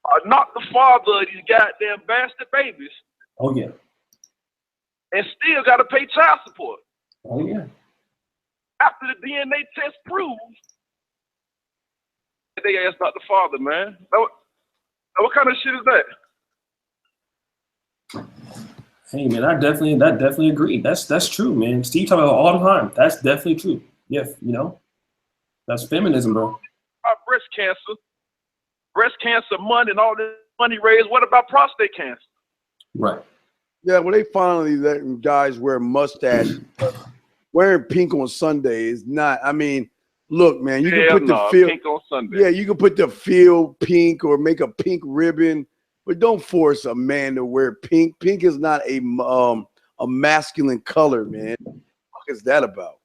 are not the father of these goddamn bastard babies. Oh, yeah. And still got to pay child support. Oh, yeah. After the DNA test proves that they ass not the father, man. Now, what kind of shit is that? Hey, man, that definitely agree. That's true, man. Steve talk about it all the time. That's definitely true. Yeah, that's feminism, bro. Breast cancer money and all this money raised. What about prostate cancer? Right. Yeah, when they finally let guys wear mustaches, wearing pink on Sunday is not. I mean, look, man, you can put the field pink on Sunday. Yeah, you can put the field pink or make a pink ribbon, but don't force a man to wear pink. Pink is not a masculine color, man. What the fuck is that about?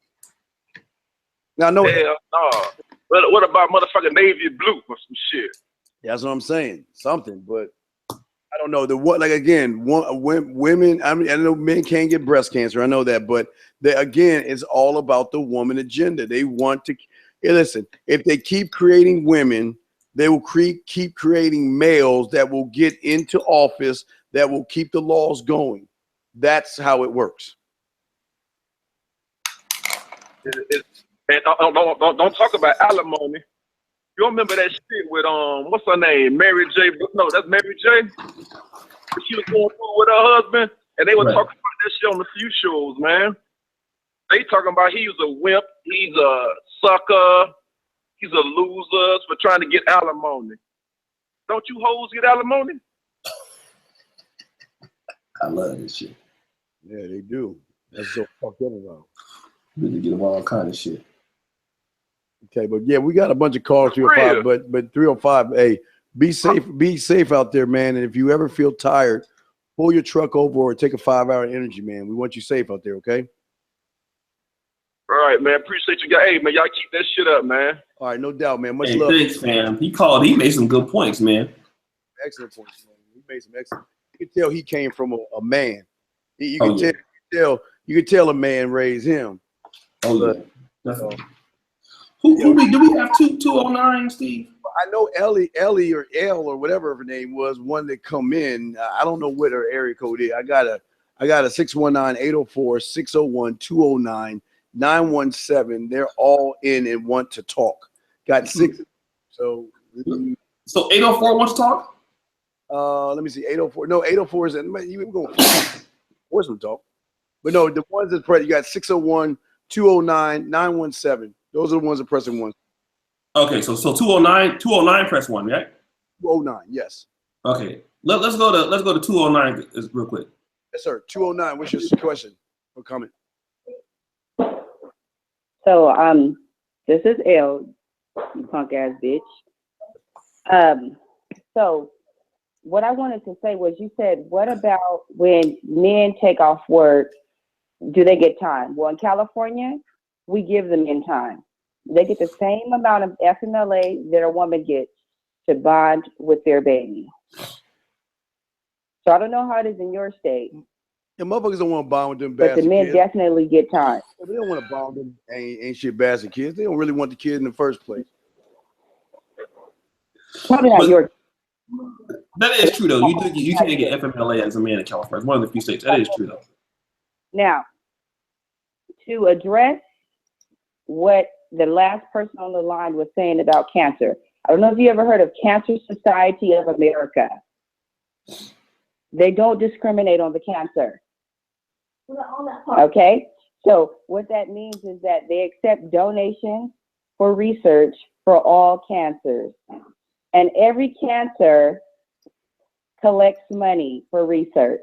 Now, no. Hell no. What about motherfucking navy blue or some shit? That's what I'm saying. Something, but I don't know. Women. I mean, I know men can't get breast cancer. I know that, but it's all about the woman agenda. They want to. Hey, listen, if they keep creating women, they will keep creating males that will get into office that will keep the laws going. That's how it works. And don't talk about alimony. You remember that shit with what's her name? Mary J. No, that's Mary J. She was going through with her husband, and they were talking about that shit on a few shows, man. They talking about he was a wimp, he's a sucker, he's a loser for trying to get alimony. Don't you hoes get alimony? I love this shit. Yeah, they do. That's so fucked up around. Really get them all kind of shit. Okay, but yeah, we got a bunch of calls 305, but 305. Hey, be safe out there, man. And if you ever feel tired, pull your truck over or take a 5-hour energy, man. We want you safe out there, okay? All right, man. Appreciate you guys. Hey, man, y'all keep that shit up, man. All right, no doubt, man. Much love. Thanks, fam. He made some good points, man. Excellent points, man. He made some excellent. You can tell he came from a man. You can tell a man raised him. Oh, yeah. Definitely. Do we have 209, Steve? I know Ellie or L or whatever her name was, one that come in. I don't know what her area code is. I got a 619-804-601-209-917. They're all in and want to talk. Got 6. So 804 wants to talk? Let me see. 804. No, 804 is you going force them to talk. But no, the ones that press, you got 601, 209, 917. Those are the ones that pressing one. Okay, so 209 press 1, right? 209, yes. Okay. Let's go to 209 real quick. Yes, sir. 209. What's your question or comment? So this is L, you punk ass bitch. So what I wanted to say was, you said, what about when men take off work, do they get time? Well, in California, we give them in time. They get the same amount of FMLA that a woman gets to bond with their baby. So I don't know how it is in your state. Yeah, motherfuckers don't want to bond with them But bastard the men kids. definitely get time. They don't want to bond with them ain't shit bastard kids. They don't really want the kid in the first place. Probably not your. That is true though. You can't get FMLA as a man in California. It's one of the few states. That is true though. Now, to address what the last person on the line was saying about cancer, I don't know if you ever heard of Cancer Society of America. They don't discriminate on the cancer. Okay? So what that means is that they accept donations for research for all cancers. And every cancer collects money for research.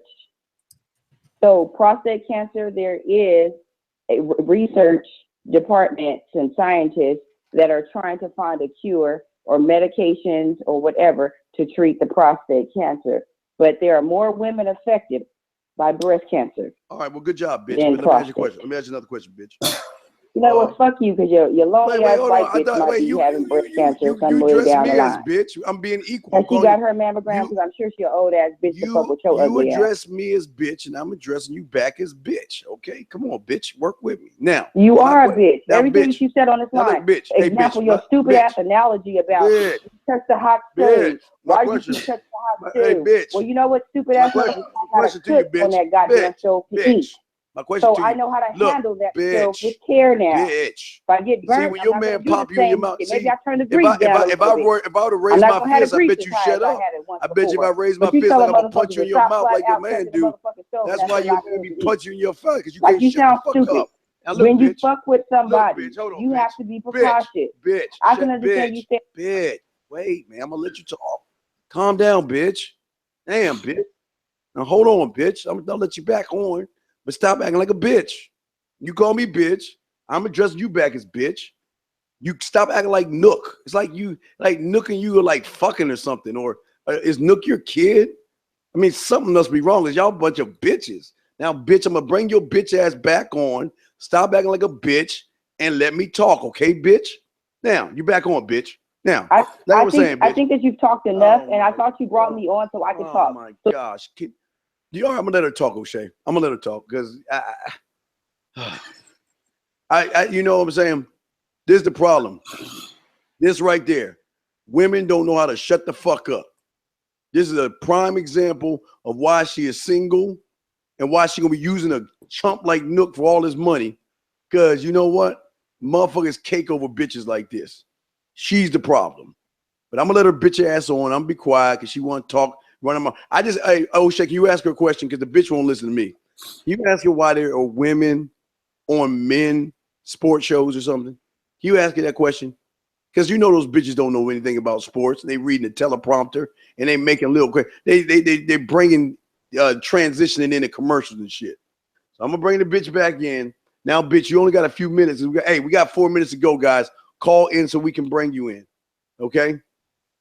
So prostate cancer, there is a research departments and scientists that are trying to find a cure or medications or whatever to treat the prostate cancer. But there are more women affected by breast cancer. All right, well, good job, bitch. Then But let me ask you a prostate. question. Let me ask you another question, bitch. You know what? Fuck you, because your lonely ass hold white on. bitch might be having breast cancer some You way address down me the as line. bitch. I'm being equal. Has I'm she calling got you- her mammogram? Because I'm sure she's an old ass bitch to fuck with your You ugly ass. address me as bitch, and I'm addressing you back as bitch. Okay, come on, bitch, work with me now. You my are a que- bitch. now, Everything bitch. that you said on this Now, look, line. bitch. Hey, Example, bitch, your my- stupid bitch. ass analogy about Bitch. you touch the hot Bitch. stove. My Why you question- keep touching the hot Hey, stove? bitch. Well, you know what, stupid My ass question- motherfucker, I question gotta to you, cook on bitch. that goddamn Bitch. stove to Bitch. eat. My question So to I you. know how to Look, handle that stove bitch. with care now. Bitch. If I get See, burnt, when I'm your not man gonna do pop the you in your same mouth, shit. see, Maybe I turn the if grease I down a little bit. were to raise I'm not my gonna have fist, the I grease bet as you high shut as I up. had it once I bet you if I before. raise my But you fist, like telling I'm gonna punch motherfuckers you in to your stop mouth flat like your out man touching the do. motherfucking stove. That's and why they your not man good be to eat. punching you in your face because you Like can't you shut sound the fuck stupid. up. Now look, When you bitch. fuck with somebody, bitch, hold on, you bitch. have to be precautious. Bitch. I can understand you saying. Bitch. Wait, man. I'm gonna let you talk. Calm down, bitch. Damn, bitch. Now hold on, bitch. I'll let you back on, but stop acting like a bitch. You call me bitch. I'm addressing you back as bitch. You stop acting like Nook. It's like you, like Nook and you are like fucking or something. Or is Nook your kid? I mean, something must be wrong. Cause y'all a bunch of bitches. Now, bitch, I'm gonna bring your bitch ass back on. Stop acting like a bitch and let me talk, okay, bitch? Now, you back on, bitch. Now, like I was saying, bitch. I think that you've talked enough, and I thought you brought me on so I could talk. Oh my gosh. I'm gonna let her talk, Oshay. I'm gonna let her talk because I you know what I'm saying? This is the problem. This right there. Women don't know how to shut the fuck up. This is a prime example of why she is single and why she gonna be using a chump like Nook for all his money. Cause you know what? Motherfuckers cake over bitches like this. She's the problem. But I'm gonna let her bitch ass on. I'm gonna be quiet because she want to talk. Run them. Hey, Oshay, can you ask her a question? Because the bitch won't listen to me. You can ask her why there are women on men sports shows or something. Can you ask her that question? Because you know those bitches don't know anything about sports. They reading the teleprompter and they making little quick. They bringing transitioning into commercials and shit. So I'm gonna bring the bitch back in. Now, bitch, you only got a few minutes. We got 4 minutes to go, guys. Call in so we can bring you in. Okay?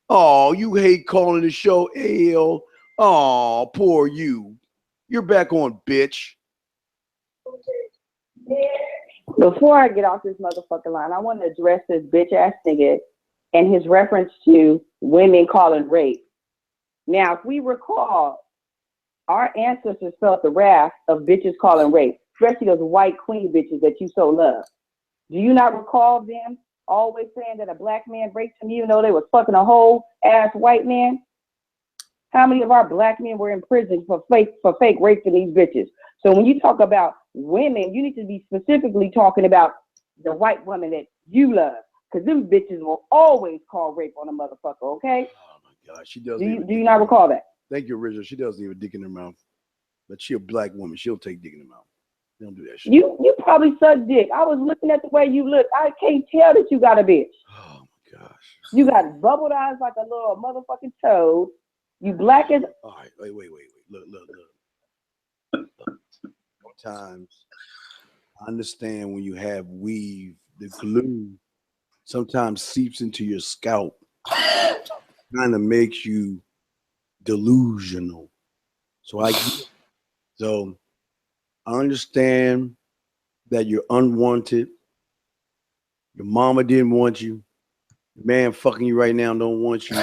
Oh, you hate calling the show. Hell. Oh, poor you. You're back on, bitch. Before I get off this motherfucking line, I want to address this bitch ass nigga and his reference to women calling rape. Now, if we recall, our ancestors felt the wrath of bitches calling rape, especially those white queen bitches that you so love. Do you not recall them always saying that a black man raped them even though they was fucking a whole ass white man? How many of our black men were in prison for fake raping these bitches? So when you talk about women, you need to be specifically talking about the white woman that you love. Because them bitches will always call rape on a motherfucker, okay? Oh my God, she doesn't. Do you not recall that? Thank you, Richard. She doesn't even dick in her mouth, but she a black woman. She'll take dick in her mouth. They don't do that shit. You probably suck dick. I was looking at the way you look. I can't tell that you got a bitch. Oh my gosh. You got bubbled eyes like a little motherfucking toad. You black as. All right, wait. Look. Sometimes I understand when you have weave, the glue sometimes seeps into your scalp, kind of makes you delusional. So I understand that you're unwanted. Your mama didn't want you. The man fucking you right now don't want you.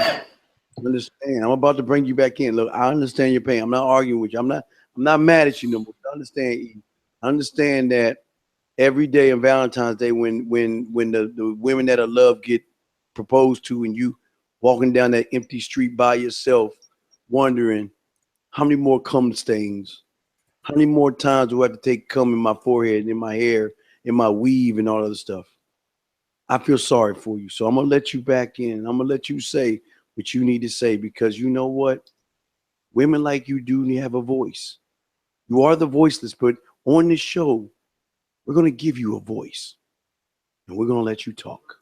Understand? I'm about to bring you back in. Look, I understand your pain. I'm not arguing with you. I'm not mad at you no more. I understand that every day on Valentine's Day when the women that I love get proposed to and you walking down that empty street by yourself, wondering how many more cum stains, how many more times do I have to take cum in my forehead, in my hair, in my weave and all other stuff. I feel sorry for you. So I'm going to let you back in. I'm going to let you say what you need to say, because you know what? Women like you do need to have a voice. You are the voiceless, but on this show, we're going to give you a voice and we're going to let you talk.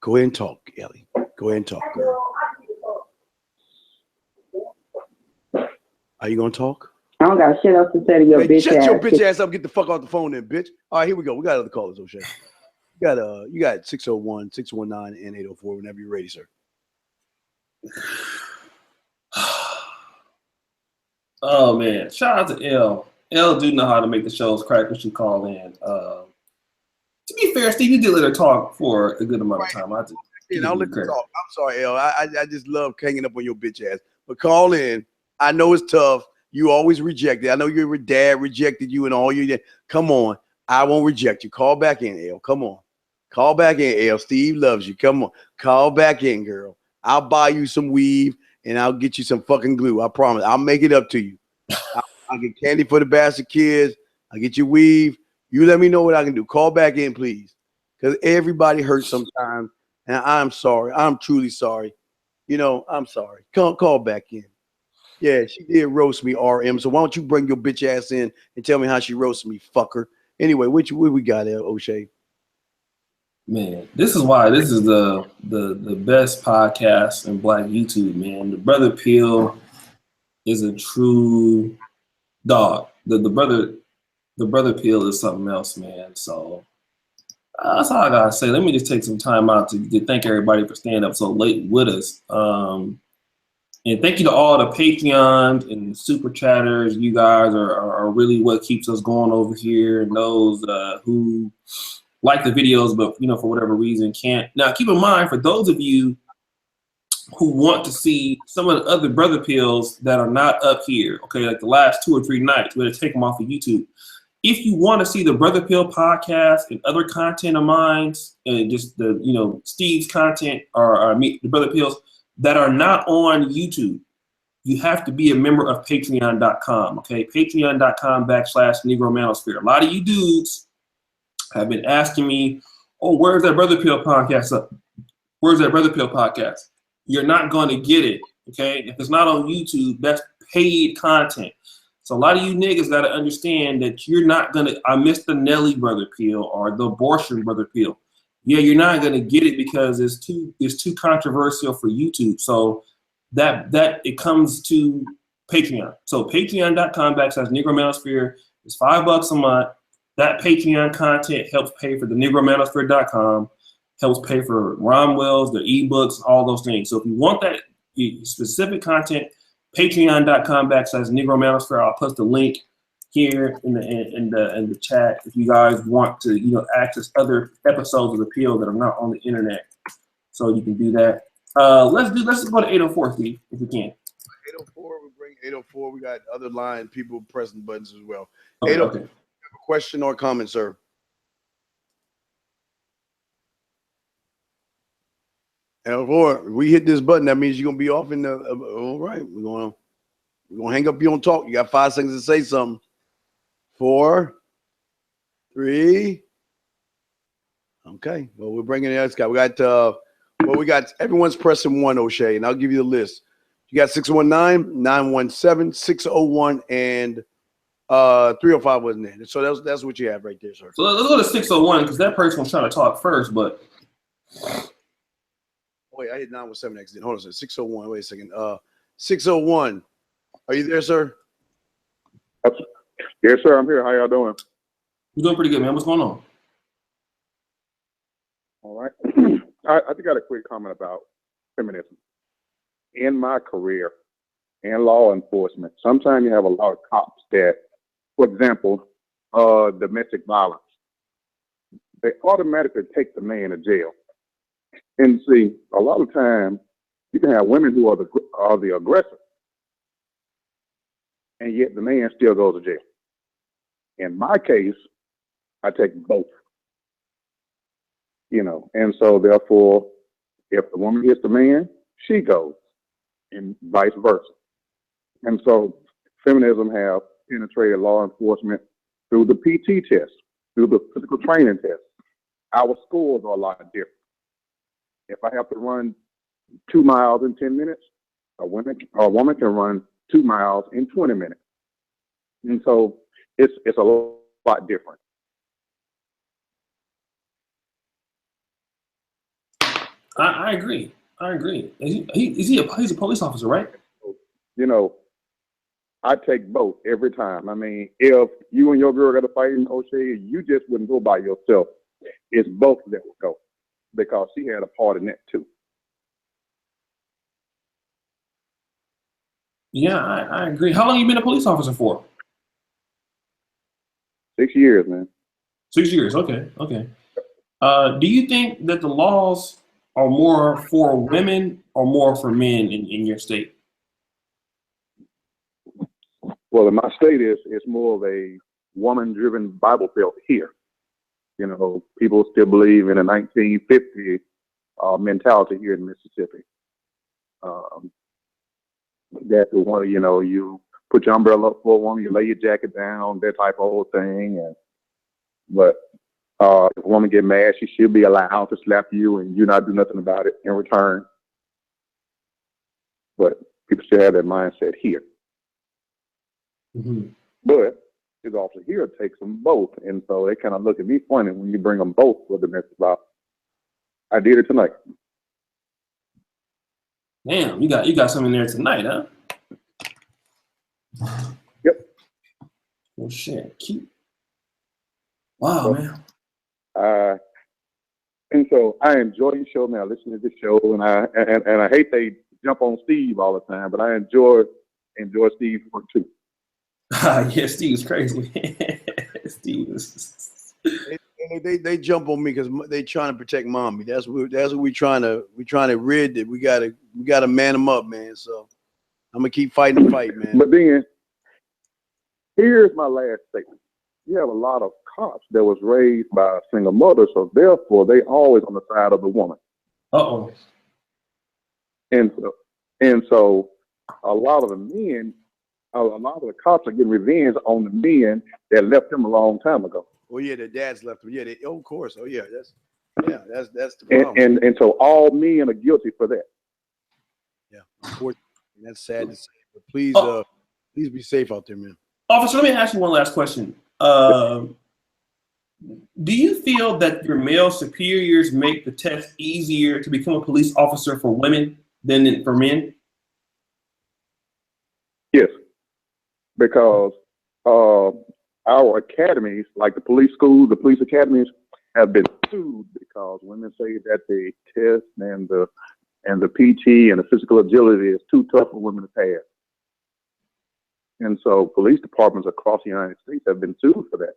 Go ahead and talk, Ellie. Go ahead and talk, girl. Are you going to talk? I don't got shit else to say to your bitch shut ass. Shut your bitch ass up. Get the fuck off the phone then, bitch. All right, here we go. We got other callers, O'Shea. You got 601, 619, and 804 whenever you're ready, sir. Oh man, shout out to L. L do know how to make the shows crack when she call in. To be fair, Steve, you did let her talk for a good amount of time. I'll let her talk. I'm sorry, L. I just love hanging up on your bitch ass. But call in. I know it's tough. You always reject it. I know your dad rejected you and all you did. Come on. I won't reject you. Call back in, L. Come on. Call back in, L. Steve loves you. Come on. Call back in, girl. I'll buy you some weave and I'll get you some fucking glue. I promise. I'll make it up to you. I'll get candy for the bastard kids. I'll get you weave. You let me know what I can do. Call back in, please. Because everybody hurts sometimes. And I'm sorry. I'm truly sorry. You know, I'm sorry. Call back in. Yeah, she did roast me, RM. So why don't you bring your bitch ass in and tell me how she roasted me, fucker. Anyway, what we got there, O'Shea? Man, this is why this is the best podcast in Black YouTube, man. The Brother Peel is a true dog. The brother Peel is something else, man. So that's all I gotta say. Let me just take some time out to thank everybody for staying up so late with us. And thank you to all the Patreons and super chatters. You guys are really what keeps us going over here, and those who like the videos, but you know, for whatever reason can't. Now, keep in mind, for those of you who want to see some of the other Brother Pills that are not up here, okay, like the last 2 or 3 nights, we're gonna take them off of YouTube. If you want to see the Brother Pill podcast and other content of mine, and just the, you know, Steve's content or me, the Brother Pills that are not on YouTube, you have to be a member of patreon.com, okay? Patreon.com/Negro Manosphere. A lot of you dudes have been asking me, oh, where's that Brother Pill podcast up? Where's that Brother Pill podcast? You're not going to get it, okay? If it's not on YouTube, that's paid content. So a lot of you niggas got to understand that you're not going to, I missed the Nelly Brother Pill or the abortion Brother Pill. Yeah, you're not going to get it because it's too controversial for YouTube. So that it comes to Patreon. So patreon.com/Negro Manosphere is $5 a month. That Patreon content helps pay for the NegroManosphere.com, helps pay for Ron Wells, the ebooks, all those things. So if you want that specific content, patreon.com/Negro Manosphere. I'll post the link here in the chat if you guys want to, you know, access other episodes of the Peel that are not on the internet. So you can do that. Let's go to 804, Steve, if we can. 804, we bring 804. We got other line people pressing buttons as well. Okay. 804, have a question or comment, sir? And we hit this button, that means you're gonna be off in the. All right, we're gonna hang up. You don't talk. You got 5 seconds to say something. 4, 3. Okay. Well, we're bringing the other guy. We got everyone's pressing 1, O'Shea, and I'll give you the list. You got 619-917-601 and 305 wasn't there. So that's what you have right there, sir. So let's go to 601 because that person was trying to talk first, but wait, I hit 917 accident. Hold on a second. 601. Wait a second. 601. Are you there, sir? Yes, sir. I'm here. How y'all doing? You're doing pretty good, man. What's going on? All right. I just got a quick comment about feminism. In my career in law enforcement, sometimes you have a lot of cops that, for example, domestic violence, they automatically take the man to jail. And see, a lot of times you can have women who are the aggressor, and yet the man still goes to jail. In my case, I take both. You know, and so therefore, if the woman hits the man, she goes, and vice versa. And so feminism have penetrated law enforcement through the PT test, through the physical training test. Our scores are a lot different. If I have to run 2 miles in 10 minutes, a woman can run 2 miles in 20 minutes. And so it's a lot different. I agree. He's a police officer, right? You know, I take both every time. I mean, if you and your girl got to fight in O'Shea, you just wouldn't go by yourself. It's both that would go because she had a part in that too. Yeah, I agree. How long you been a police officer for? 6 years, man. 6 years. Okay. Do you think that the laws are more for women or more for men in your state? Well, in my state, it's more of a woman-driven Bible Belt here. You know, people still believe in a 1950 mentality here in Mississippi. That the one, you know, you put your umbrella up for a woman, you lay your jacket down, that type of old thing. But if a woman get mad, she should be allowed to slap you and you not do nothing about it in return. But people still have that mindset here. Mm-hmm. But his officer here takes them both. And so they kind of look at me funny when you bring them both for domestic violence. I did it tonight. Damn, you got something there tonight, huh? Yep. Well, shit, cute. Wow, man. And so I enjoy your show, man. I listen to the show, and I hate they jump on Steve all the time, but I enjoy Steve's work too. Yeah, Steve's crazy. Steve is. They jump on me because they trying to protect mommy. That's what we trying to rid it. We gotta man them up, man. So I'm gonna keep fighting the fight, man. But then here's my last statement. You have a lot of cops that was raised by a single mother, so therefore they always on the side of the woman. Uh-oh. And so a lot of the men, a lot of the cops are getting revenge on the men that left them a long time ago. Oh yeah, their dads left them. Yeah, of course. Oh yeah, that's the problem. And so all men are guilty for that. Yeah, unfortunately, that's sad to say. But please be safe out there, man. Officer, let me ask you one last question. Do you feel that your male superiors make the test easier to become a police officer for women than for men? Yes, because our academies, like the police schools, the police academies, have been sued because women say that the test and the PT and the physical agility is too tough for women to pass. And so police departments across the United States have been sued for that.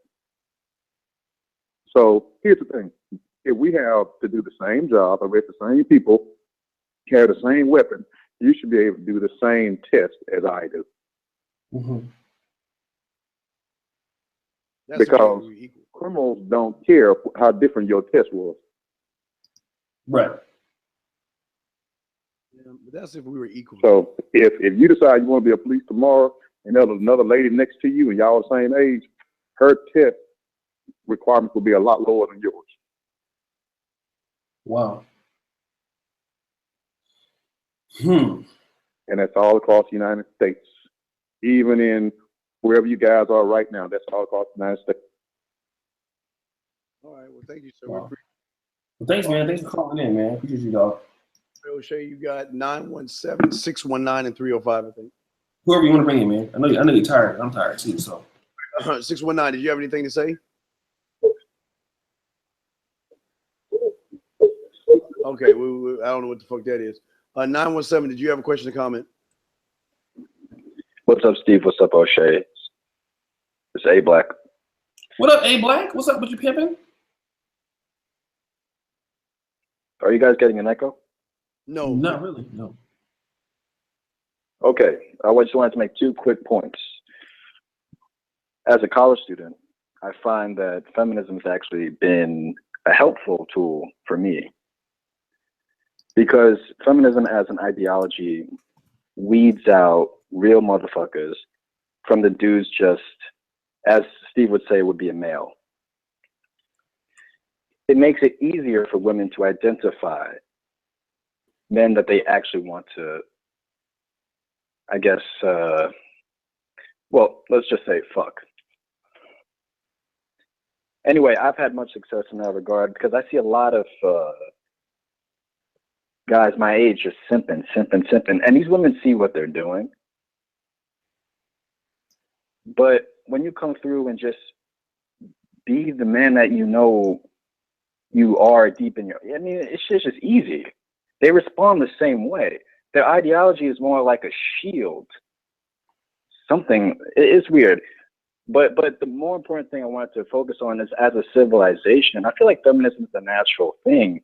So here's the thing. If we have to do the same job, arrest the same people, carry the same weapon, you should be able to do the same test as I do. Mm-hmm. Because criminals don't care how different your test was. Right. Yeah, but that's if we were equal. So if you decide you want to be a police tomorrow and there's another lady next to you and y'all are the same age, her test requirements will be a lot lower than yours. Wow. And that's all across the United States. Even in wherever you guys are right now, that's all across the United States. All right. Well, thank you, sir. Wow. Well, thanks, man. Thanks for calling in, man. Appreciate you, dog. Oshay, you got 917-619 and 305, I think. Whoever you want to bring in, man. I know you're tired. I'm tired too. So 619. Did you have anything to say? Okay. I don't know what the fuck that is. 917. Did you have a question or comment? What's up, Steve? What's up, Oshay? It's A Black. What up, A Black? What's up with you pimping? Are you guys getting an echo? No. Not really. No. Okay. I just wanted to make 2 quick points. As a college student, I find that feminism has actually been a helpful tool for me, because feminism as an ideology weeds out real motherfuckers from the dudes just, as Steve would say, would be a male. It makes it easier for women to identify men that they actually want to, I guess, well, let's just say fuck. Anyway, I've had much success in that regard because I see a lot of guys my age just simping. And these women see what they're doing. But when you come through and just be the man that you know you are deep in your, I mean, it's just easy. They respond the same way. Their ideology is more like a shield. Something, it's weird. But the more important thing I wanted to focus on is, as a civilization, I feel like feminism is a natural thing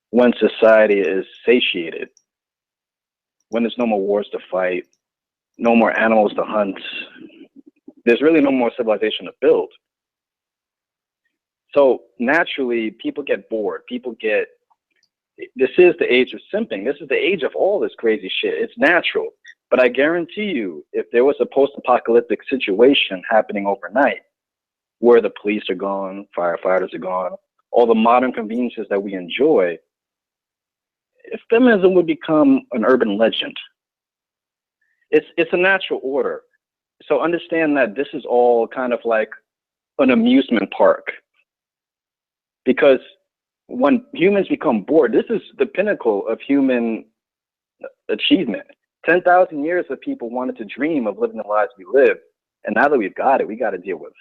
when society is satiated, when there's no more wars to fight, no more animals to hunt. There's really no more civilization to build. So naturally, people get bored. This is the age of simping. This is the age of all this crazy shit. It's natural. But I guarantee you, if there was a post-apocalyptic situation happening overnight, where the police are gone, firefighters are gone, all the modern conveniences that we enjoy, feminism would become an urban legend. It's a natural order. So understand that this is all kind of like an amusement park. Because when humans become bored, this is the pinnacle of human achievement. 10,000 years of people wanted to dream of living the lives we live. And now that we've got it, we got to deal with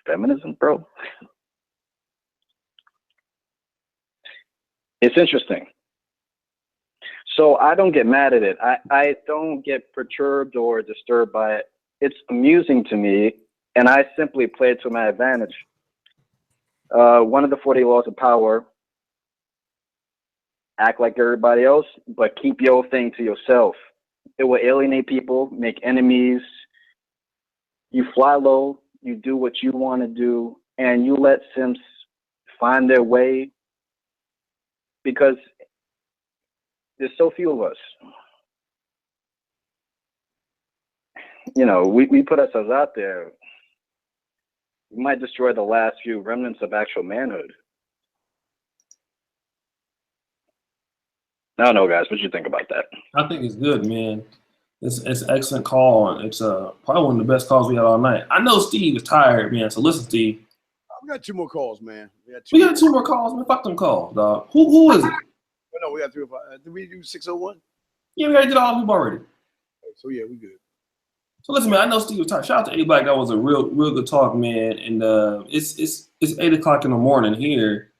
feminism, bro. It's interesting. So I don't get mad at it. I don't get perturbed or disturbed by it. It's amusing to me, and I simply play it to my advantage. One of the 40 laws of power: act like everybody else, but keep your thing to yourself. It will alienate people, make enemies. You fly low, you do what you want to do, and you let simps find their way, because there's so few of us. You know, we put ourselves out there. We might destroy the last few remnants of actual manhood. I don't know, guys. What do you think about that? I think it's good, man. It's an excellent call. It's probably one of the best calls we had all night. I know Steve is tired, man. So listen, Steve. We got 2 more calls, man. We got 2 more calls, man. Fuck them calls, dog. Who is it? No, we got 3 or 5. Did we do 601? Yeah, we already did all of them already. So yeah, we good. So listen, man. I know Steve was tired. Shout out to A Black. That was a real good talk, man. And it's 8 o'clock in the morning here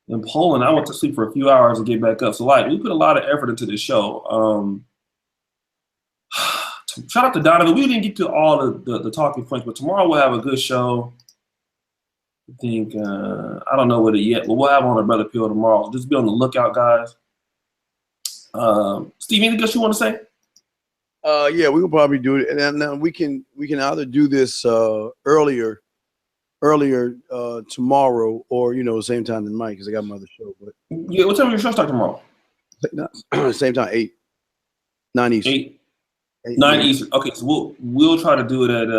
in Poland. I went to sleep for a few hours to get back up. So like, we put a lot of effort into this show. Shout out to Donovan. We didn't get to all the talking points, but tomorrow we'll have a good show. I think I don't know what it yet, but we'll have on our Brother Pill tomorrow. So just be on the lookout, guys. Steve, anything else you want to say? Yeah, we can probably do it, and then we can either do this earlier tomorrow, or same time than Mike, because I got my other show. But yeah, what time will your show start tomorrow? Same time, 8, 9 Eastern. 9 Eastern. Okay, so we'll try to do it at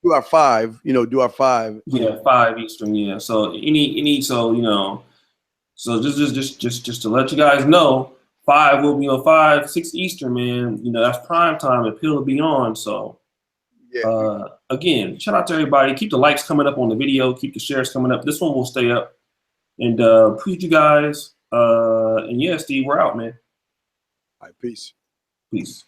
do our 5. Do our 5. Yeah, 5 Eastern. Yeah. So So just to let you guys know, 5 will be on 5, 6 Eastern, man. You know, that's prime time. Appeal will be on. So again, shout out to everybody. Keep the likes coming up on the video. Keep the shares coming up. This one will stay up. And appreciate you guys. And yeah, Steve, we're out, man. All right, peace. Peace.